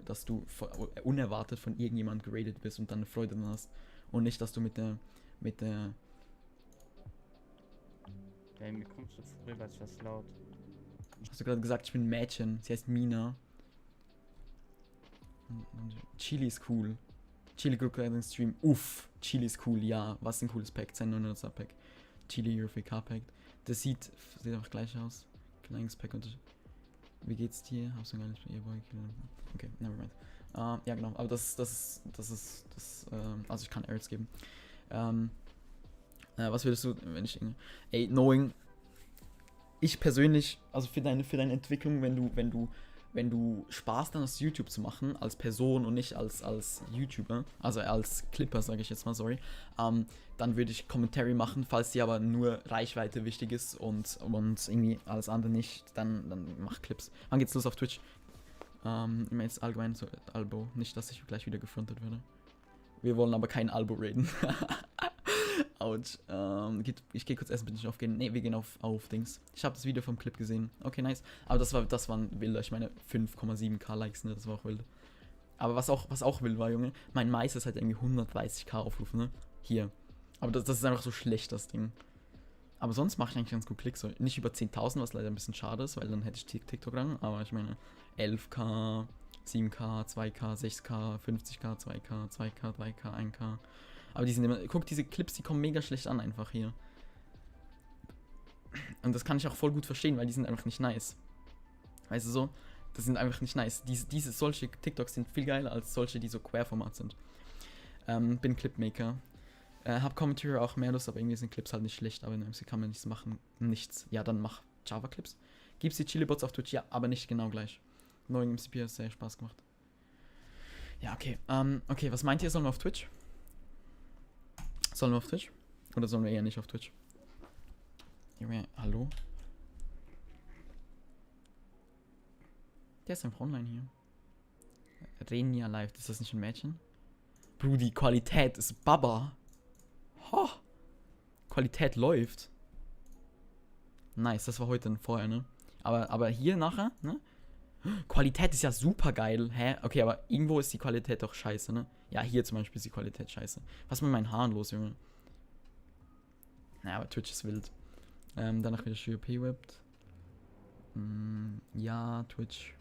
unerwartet von irgendjemand geradet bist und dann eine Freude dran hast. Und nicht, dass du mit der Ja, mir kommst du früh, weil es was laut. hast du gerade gesagt, ich bin ein Mädchen. Sie heißt Mina. Und Chili ist cool. Chili guckt gerade den Stream. Uff, Chili ist cool, ja. Was ein cooles Pack, sein 900er Pack. Chili UFK Pack. Das sieht einfach gleich aus. Kleines Pack und wie geht's dir? Hast du gar nicht mit ihr Boy? Okay, nevermind. Ja genau, aber das also ich kann Erz geben. Was würdest du, wenn ich ey, knowing ich persönlich, also für deine Entwicklung, wenn du Spaß dann hast, YouTube zu machen, als Person und nicht als YouTuber, also als Clipper, sage ich jetzt mal, sorry, dann würde ich Commentary machen, falls dir aber nur Reichweite wichtig ist und irgendwie alles andere nicht, dann mach Clips. Wann geht's los auf Twitch? Immer jetzt allgemein so Albo, nicht, dass ich gleich wieder gefrontet werde. Wir wollen aber kein Albo raiden. Autsch. Ich gehe kurz essen, bitte nicht aufgehen. Ne, wir gehen auf Dings. Ich habe das Video vom Clip gesehen. Okay, nice. Aber das waren wilder. Ich meine 5,7k Likes, ne? Das war auch wild. Aber was auch wild war, Junge, mein Meister ist halt irgendwie 130k Aufrufe, ne? Hier. Aber das ist einfach so schlecht, das Ding. Aber sonst mache ich eigentlich ganz gut Klicks. So. Nicht über 10.000, was leider ein bisschen schade ist, weil dann hätte ich TikTok ran. Aber ich meine 11k, 7k, 2k, 6k, 50k, 2k, 2k, 3k, 1k. Aber die sind immer, guck, diese Clips, die kommen mega schlecht an einfach hier. Und das kann ich auch voll gut verstehen, weil die sind einfach nicht nice. Weißt du so? Das sind einfach nicht nice. Solche TikToks sind viel geiler als solche, die so Querformat sind. Bin Clipmaker. Hab Commentary auch mehr Lust, aber irgendwie sind Clips halt nicht schlecht. Aber in MC kann man nichts machen. Nichts. Ja, dann mach Java-Clips. Gibt's die Chili-Bots auf Twitch? Ja, aber nicht genau gleich. Neuem MCP hat sehr Spaß gemacht. Ja, okay. Okay, was meint ihr, sollen wir auf Twitch? Sollen wir auf Twitch? Oder sollen wir eher nicht auf Twitch? Junge, hallo? Der ist einfach online hier. Renia Live, ist das nicht ein Mädchen? Bro, die Qualität ist Baba. Ho! Qualität läuft. Nice, das war heute vorher, ne? Aber hier nachher, ne? Qualität ist ja super geil. Hä? Okay, aber irgendwo ist die Qualität doch scheiße, ne? Ja, hier zum Beispiel ist die Qualität scheiße. Was ist mit meinen Haaren los, Junge? Naja, aber Twitch ist wild. Danach wieder GOP-Whipped. Ja, Twitch.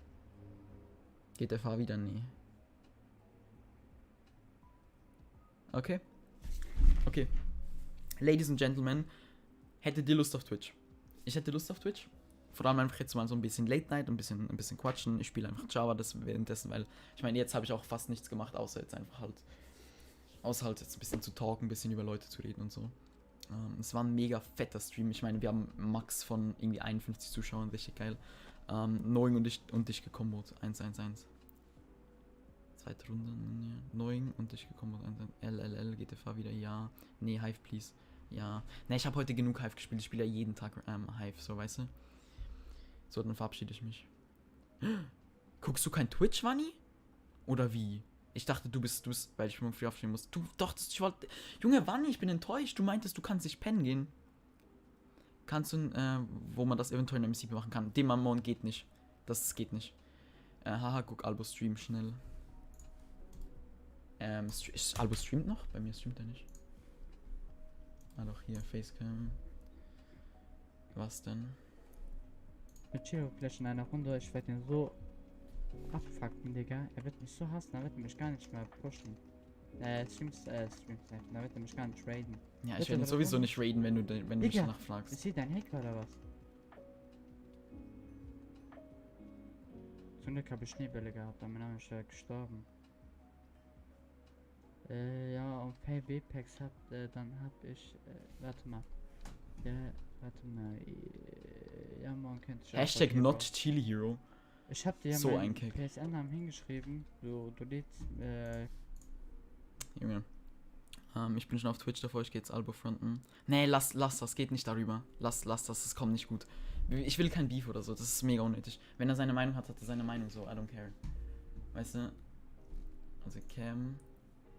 GTFA wieder? Nee. Okay. Okay. Ladies and Gentlemen, hättet ihr Lust auf Twitch? Ich hätte Lust auf Twitch. Vor allem einfach jetzt mal so ein bisschen Late Night, ein bisschen quatschen. Ich spiele einfach Java währenddessen, weil ich meine, jetzt habe ich auch fast nichts gemacht, außer jetzt einfach halt jetzt ein bisschen zu talken, ein bisschen über Leute zu reden und so. Es war ein mega fetter Stream. Ich meine, wir haben Max von irgendwie 51 Zuschauern, richtig geil. Knowing und dich gekombot, 1-1-1. Zweite Runde, ja. Knowing und dich gekombot, 1-1. LLL, GTFA wieder, ja. Nee, Hive, please. Ja. Ne, ich habe heute genug Hive gespielt. Ich spiele ja jeden Tag Hive, so, weißt du? So, dann verabschiede ich mich. Guckst du kein Twitch, Wanni? Oder wie? Ich dachte, du bist, weil ich früh aufstehen muss. Du dachtest, ich wollte... Junge, Wanni, ich bin enttäuscht. Du meintest, du kannst nicht pennen gehen. Kannst du, wo man das eventuell in einem MCP machen kann. Demamon geht nicht. Das geht nicht. Haha, guck, Albo stream schnell. Albo streamt noch? Bei mir streamt er nicht. Ah doch, hier, Facecam. Was denn? Mit Chiro vielleicht in einer Runde, ich werde ihn so abfucken, Digga. Er wird mich so hassen, er wird mich gar nicht mehr pushen. Streams, er wird mich gar nicht raiden. Ja, ich werde sowieso nicht raiden, wenn du mich danach fragst. Ist hier dein Hacker oder was? Zum Glück habe ich Schneebälle gehabt, aber mein Name ist gestorben. Ja, und PB-Packs dann hab ich, warte mal. Ja, warte mal. Ja, man kennt schon. Hashtag not Chili Hero. Ich hab dir ja so meinen ein PSN-Namen hingeschrieben. Du lädst, Junge. Ich bin schon auf Twitch davor, ich gehe jetzt Albo fronten. Nee, lass das, geht nicht darüber. Lass das kommt nicht gut. Ich will kein Beef oder so, das ist mega unnötig. Wenn er seine Meinung hat, hat er seine Meinung so, I don't care. Weißt du? Also Cam.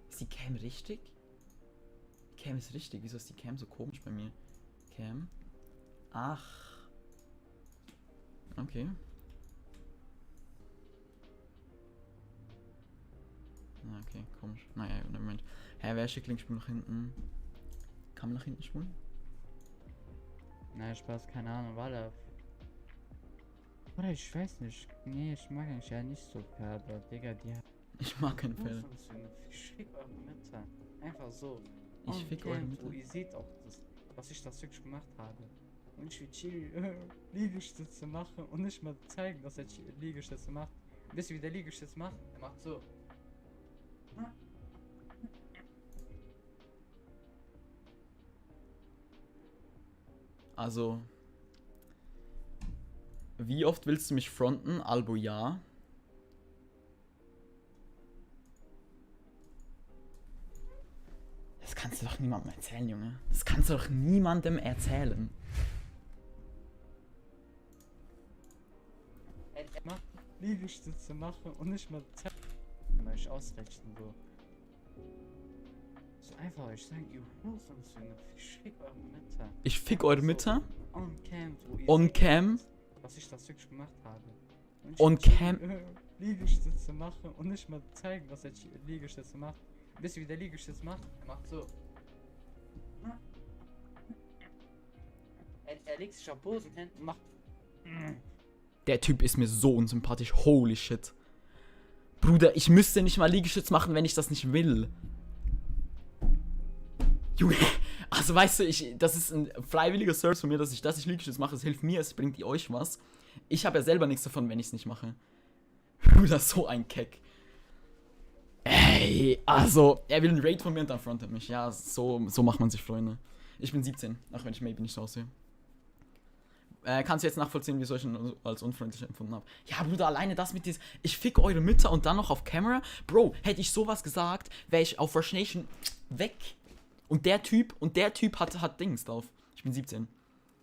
Ist die Cam richtig? Cam ist richtig, wieso ist die Cam so komisch bei mir? Cam? Ach. Okay. okay, komisch. Naja, Moment. Hä, wer schickt Linkspul nach hinten? Kann man nach hinten spulen? Nein, Spaß, keine Ahnung, warte. Oder ich weiß nicht. Nee, ich mag eigentlich ja nicht so Pferde, Digga, die hat. Ich mag keine Pferde. Ich fick eure Mitte. Einfach so. Ich fick eure Mitte. Ihr seht auch, was ich das wirklich gemacht habe. Und ich will chill Liegestütze machen und nicht mal zeigen, dass er Liegestütze macht. Wisst ihr, wie der Liegestütze macht? Er macht so. Also, wie oft willst du mich fronten? Albo ja. Das kannst du doch niemandem erzählen, Junge. Das kannst du doch niemandem erzählen. Er macht Liegestütze machen und nicht mal zeigen. Mal ich ausrechnen so. So einfach, ich sage, ihr Hurensöhne, ich fick eure Mütter. Ich fick eure Mütter? On cam, so ihr On seht, cam? was ich das wirklich gemacht habe. Und ich On will chill, cam? Liegestütze machen und nicht mal zeigen, dass er Liegestütze macht. Wisst ihr, wie der Liegestütze macht? Er macht so. Er legt sich auf Boden hin und macht. Der Typ ist mir so unsympathisch. Holy shit. Bruder, ich müsste nicht mal Liegestütz machen, wenn ich das nicht will. Junge, also weißt du, das ist ein freiwilliger Service von mir, dass ich Liegestütz mache. Es hilft mir, es bringt euch was. Ich habe ja selber nichts davon, wenn ich es nicht mache. Bruder, so ein Keck. Ey, also, er will einen Raid von mir und dann frontet mich. Ja, so macht man sich Freunde. Ich bin 17, auch wenn ich maybe nicht so aussehe. Kannst du jetzt nachvollziehen, wieso ich ihn als unfreundlich empfunden habe? Ja, Bruder, alleine das mit diesem, ich fick eure Mütter und dann noch auf Camera. Bro, hätte ich sowas gesagt, wäre ich auf Rush Nation weg. Und der Typ hat Dings drauf. Ich bin 17.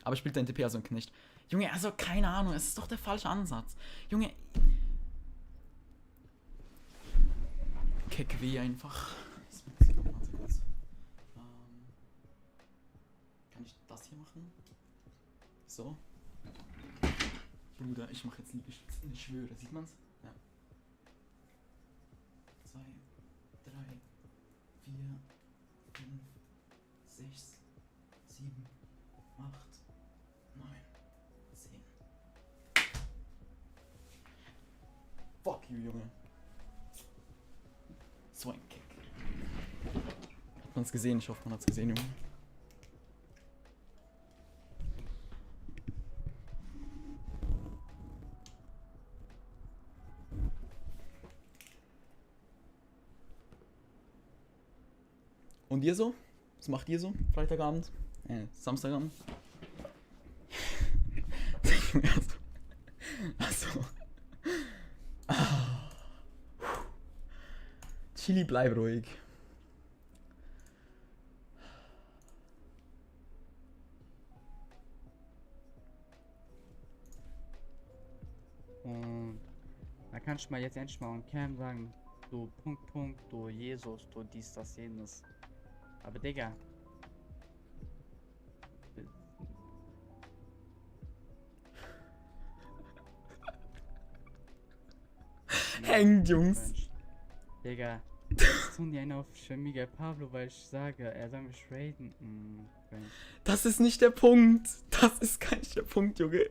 Aber spielt der NTP also ein Knecht. Junge, also keine Ahnung, es ist doch der falsche Ansatz. Junge. Keck weh einfach. Kann ich das hier machen? So. Bruder, ich mache jetzt Liegestütze. Ich schwöre, sieht man's? Ja. 2, 3, 4, 5, 6, 7, 8, 9, 10. Fuck you, Junge. So ein Kick. Hat man's gesehen? Ich hoffe, man hat's gesehen, Junge. Und ihr so? Was macht ihr so? Freitagabend? Samstagabend? Achso. Chili, bleib ruhig. Und da kann ich mal jetzt endlich mal on cam sagen, du Punkt, du Jesus, du dies, das, jenes. Aber Digga. Hängt, Jungs. Digga. Jetzt tun die einen auf Miguel Pablo, weil ich sage, er soll mich raiden. Das ist nicht der Punkt. Das ist gar nicht der Punkt, Junge.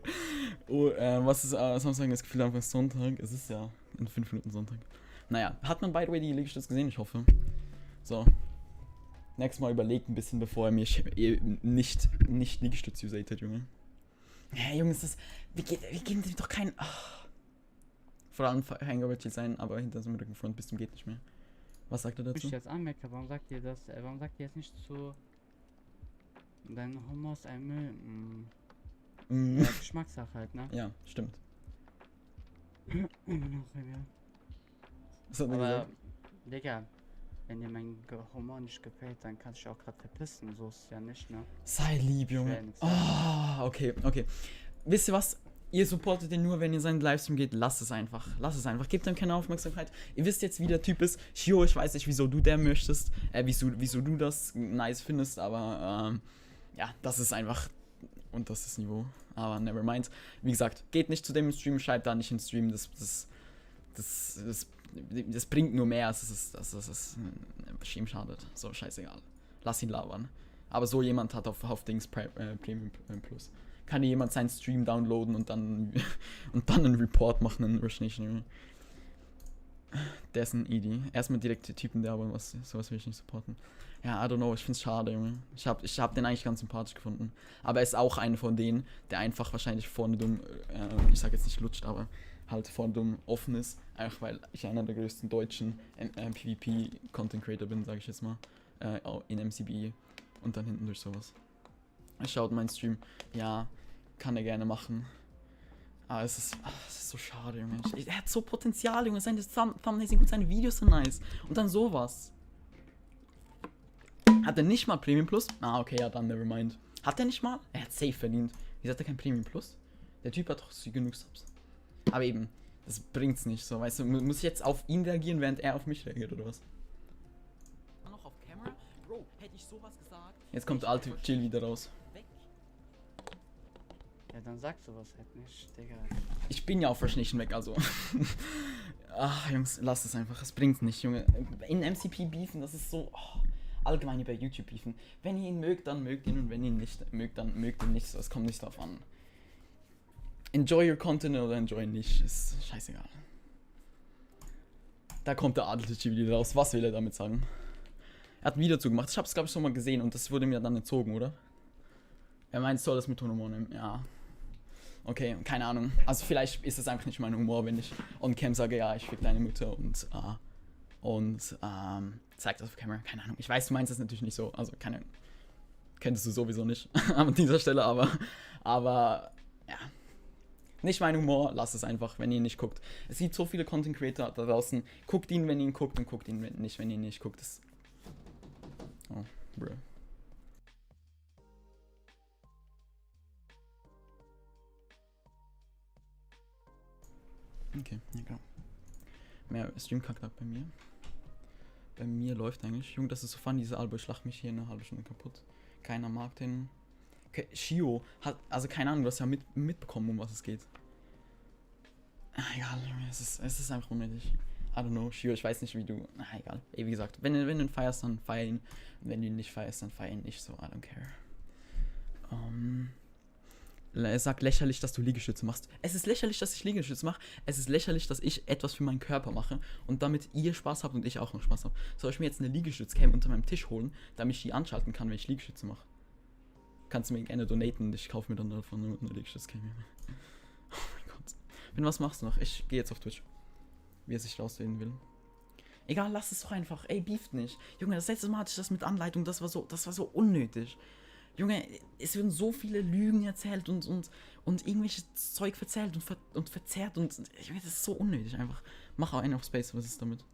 Oh, was ist Samstag das Gefühl Anfang Sonntag? Es ist ja in 5 Minuten Sonntag. Naja, hat man by the way die Liegestütze gesehen? Ich hoffe. So. Nächstes Mal überlegt ein bisschen, bevor er mir nicht Liegestütz usatet, Junge. Ja, Junge, ist das. Wir geben dem doch keinen. Ach. Vor allem Hangover chill sein, aber hinter so einem Rückenfront bis zum geht nicht mehr. Was sagt er dazu? Ich jetzt anmerke, warum sagt ihr das? Warum sagt ihr jetzt nicht zu. Dein Humor ist ein Müll? Ja, Geschmackssache halt, ne? Ja, stimmt. Immer noch, ja. Was hat er Aber, gesagt? Digga, wenn dir mein Humor nicht gefällt, dann kannst du dich auch gerade verpissen. So ist es ja nicht, ne? Sei lieb, Junge. Oh, okay. Wisst ihr was? Ihr supportet ihn nur, wenn ihr seinen Livestream geht. Lasst es einfach. Gebt ihm keine Aufmerksamkeit. Ihr wisst jetzt, wie der Typ ist. Jo, ich weiß nicht, wieso du der möchtest. Wieso du das nice findest, aber ja, das ist einfach und das ist Niveau. Aber never mind. Wie gesagt, geht nicht zu dem Stream, schreibt da nicht ins Stream. Das das bringt nur mehr, als es ihm schadet. So, scheißegal. Lass ihn labern. Aber so jemand hat auf Dings Premium Plus. Kann jemand seinen Stream downloaden und dann einen Report machen in Rush Nation. Der ist ein Edie. Erstmal direkt der Typen, der aber sowas will ich nicht supporten. Ja, I don't know, ich find's schade, Junge. Ich hab den eigentlich ganz sympathisch gefunden. Aber er ist auch einer von denen, der einfach wahrscheinlich vorne dumm, ich sag jetzt nicht lutscht, aber halt vorne dumm offen ist. Einfach weil ich einer der größten deutschen PvP-Content-Creator bin, sag ich jetzt mal. In MCB und dann hinten durch sowas. Er schaut meinen Stream. Ja, kann er gerne machen. Aber es ist so schade, Junge. Er hat so Potenzial, Junge. Seine Thumbnails sind gut, seine Videos sind nice. Und dann sowas. Hat er nicht mal Premium Plus? Ah, okay, ja, dann nevermind. Hat er nicht mal? Er hat safe verdient. Wieso hat er kein Premium Plus? Der Typ hat doch genug Subs. Aber eben, das bringt's nicht so, weißt du. Muss ich jetzt auf ihn reagieren, während er auf mich reagiert, oder was? Noch auf Camera? Bro, hätte ich sowas gesagt. Jetzt kommt der alte Jill wieder raus. Ja, dann sagst du was halt nicht, Digga. Ich bin ja auf Rush Nation weg, also. Ach, Jungs, lasst es einfach. Es bringt nicht, Junge. In MCP beefen, das ist so. Allgemein bei YouTube beefen. Wenn ihr ihn mögt, dann mögt ihn. Und wenn ihr ihn nicht mögt, dann mögt ihn nicht. So, es kommt nicht darauf an. Enjoy your content oder enjoy nicht. Ist scheißegal. Da kommt der adelte wieder raus. Was will er damit sagen? Er hat ein Video zugemacht. Ich hab's, glaube ich, schon mal gesehen. Und das wurde mir dann entzogen, oder? Er meint, soll das mit Humor nehmen. Ja. Okay, keine Ahnung. Also vielleicht ist es einfach nicht mein Humor, wenn ich on cam sage, ja, ich fick deine Mutter und zeig das auf Kamera. Keine Ahnung. Ich weiß, du meinst das natürlich nicht so. Also keine Ahnung. Könntest du sowieso nicht an dieser Stelle, aber ja. Nicht mein Humor, lasst es einfach, wenn ihr ihn nicht guckt. Es gibt so viele Content Creator da draußen. Guckt ihn, wenn ihr ihn guckt und guckt ihn nicht, wenn ihr ihn nicht guckt. Das oh, bro. Okay, ja klar. Mehr Stream-Kack bei mir. Bei mir läuft eigentlich. Junge, das ist so fun, diese Albo, ich lach mich hier eine halbe Stunde kaputt. Keiner mag den. Okay, Shio hat, also keine Ahnung, du hast ja mitbekommen, um was es geht. Egal, es ist einfach unnötig. I don't know, Shio, ich weiß nicht, wie du. Egal. Wie gesagt, wenn du ihn feierst, dann feier ihn. Und wenn du ihn nicht feierst, dann feier ihn nicht so. I don't care. Er sagt lächerlich, dass du Liegestütze machst. Es ist lächerlich, dass ich Liegestütze mache. Es ist lächerlich, dass ich etwas für meinen Körper mache und damit ihr Spaß habt und ich auch noch Spaß habe. Soll ich mir jetzt eine Liegestützcam unter meinem Tisch holen, damit ich die anschalten kann, wenn ich Liegestütze mache? Kannst du mir gerne donaten und ich kaufe mir dann davon eine Liegestützcam. Oh mein Gott. Was machst du noch? Ich gehe jetzt auf Twitch. Wie er sich rauswählen will. Egal, lass es doch einfach. Ey, beeft nicht. Junge, das letzte Mal hatte ich das mit Anleitung, das war so unnötig. Junge, es werden so viele Lügen erzählt und irgendwelches Zeug verzählt und verzerrt und Junge, das ist so unnötig einfach. Mach auch einen auf Space, was ist damit?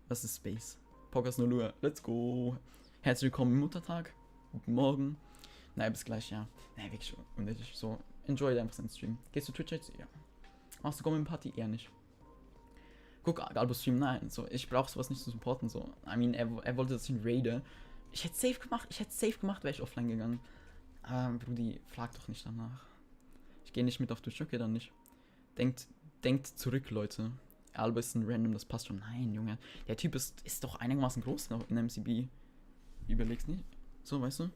Was ist Space? Podcast 0 Uhr, let's go. Herzlich willkommen im Muttertag. Guten Morgen. Naja, bis gleich, ja. Naja, wirklich unnötig. So, enjoy einfach seinen Stream. Gehst du Twitch jetzt? Ja. Machst du Comment Party? Eher nicht. Guck, Albo Stream, nein. So, ich brauch sowas nicht zu supporten, so. I mean, er wollte, dass ich ihn raide. Ich hätte safe gemacht, wäre ich offline gegangen. Aber Brudi, frag doch nicht danach. Ich gehe nicht mit auf Twitch, okay, dann nicht. Denkt zurück, Leute. Alba ist ein Random, das passt schon. Nein, Junge. Der Typ ist doch einigermaßen groß noch in MCB. Überlegst nicht? So, weißt du?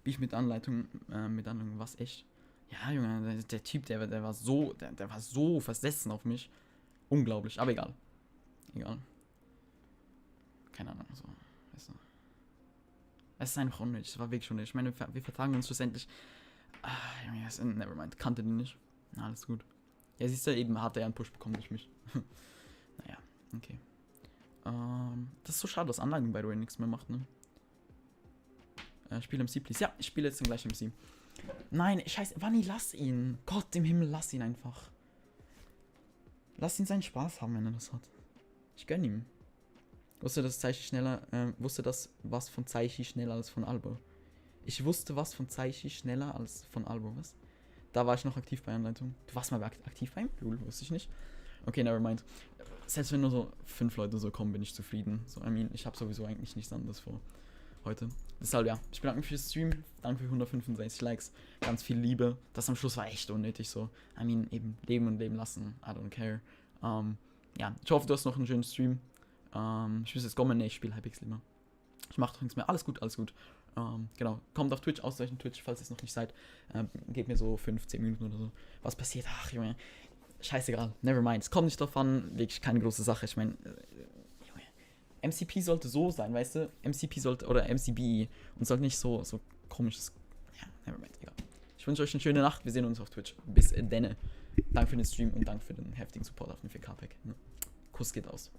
Beef mit Anleitung, was echt? Ja, Junge, der Typ, der war so versessen auf mich. Unglaublich, aber egal. Egal. Keine Ahnung, so, weißt du. Es ist einfach unnötig, es war wirklich unnötig. Ich meine, wir vertragen uns schlussendlich. Nevermind, kannte den nicht. Na, alles gut. Ja, siehst du, eben hat er einen Push bekommen durch mich. Naja, okay. Das ist so schade, dass Anlagen by the way nichts mehr macht, ne? Spiel MC, please. Ja, ich spiele jetzt dann gleich MC. Nein, scheiße, Vanni, lass ihn. Gott im Himmel, lass ihn einfach. Lass ihn seinen Spaß haben, wenn er das hat. Ich gönn ihm. Wusste das was von Zeichi schneller als von Albo? Ich wusste was von Zeichi schneller als von Albo, was? Da war ich noch aktiv bei Anleitung. Du warst mal aktiv bei ihm? Lul, wusste ich nicht. Okay, nevermind. Selbst wenn nur so 5 Leute so kommen, bin ich zufrieden. So, ich habe sowieso eigentlich nichts anderes vor heute. Deshalb, ja, ich bedanke mich fürs Stream. Danke für 165 Likes. Ganz viel Liebe. Das am Schluss war echt unnötig so. Eben leben und leben lassen. I don't care. ja, ich hoffe, du hast noch einen schönen Stream. Ich muss jetzt kommen, ne, ich spiele Hypixel immer. Ich mache doch nichts mehr. Alles gut, alles gut. Genau, kommt auf Twitch, ausreichend Twitch, falls ihr es noch nicht seid. Gebt mir so 15 Minuten oder so. Was passiert? Ach, Junge. Scheißegal, never mind. Es kommt nicht drauf an, wirklich keine große Sache. Ich meine, Junge, MCP sollte so sein, weißt du? MCP sollte, oder MCB und sollte nicht so komisches. Ja, never mind, egal. Ich wünsche euch eine schöne Nacht. Wir sehen uns auf Twitch. Bis denne. Danke für den Stream und danke für den heftigen Support auf den 4K-Pack. Kuss geht aus.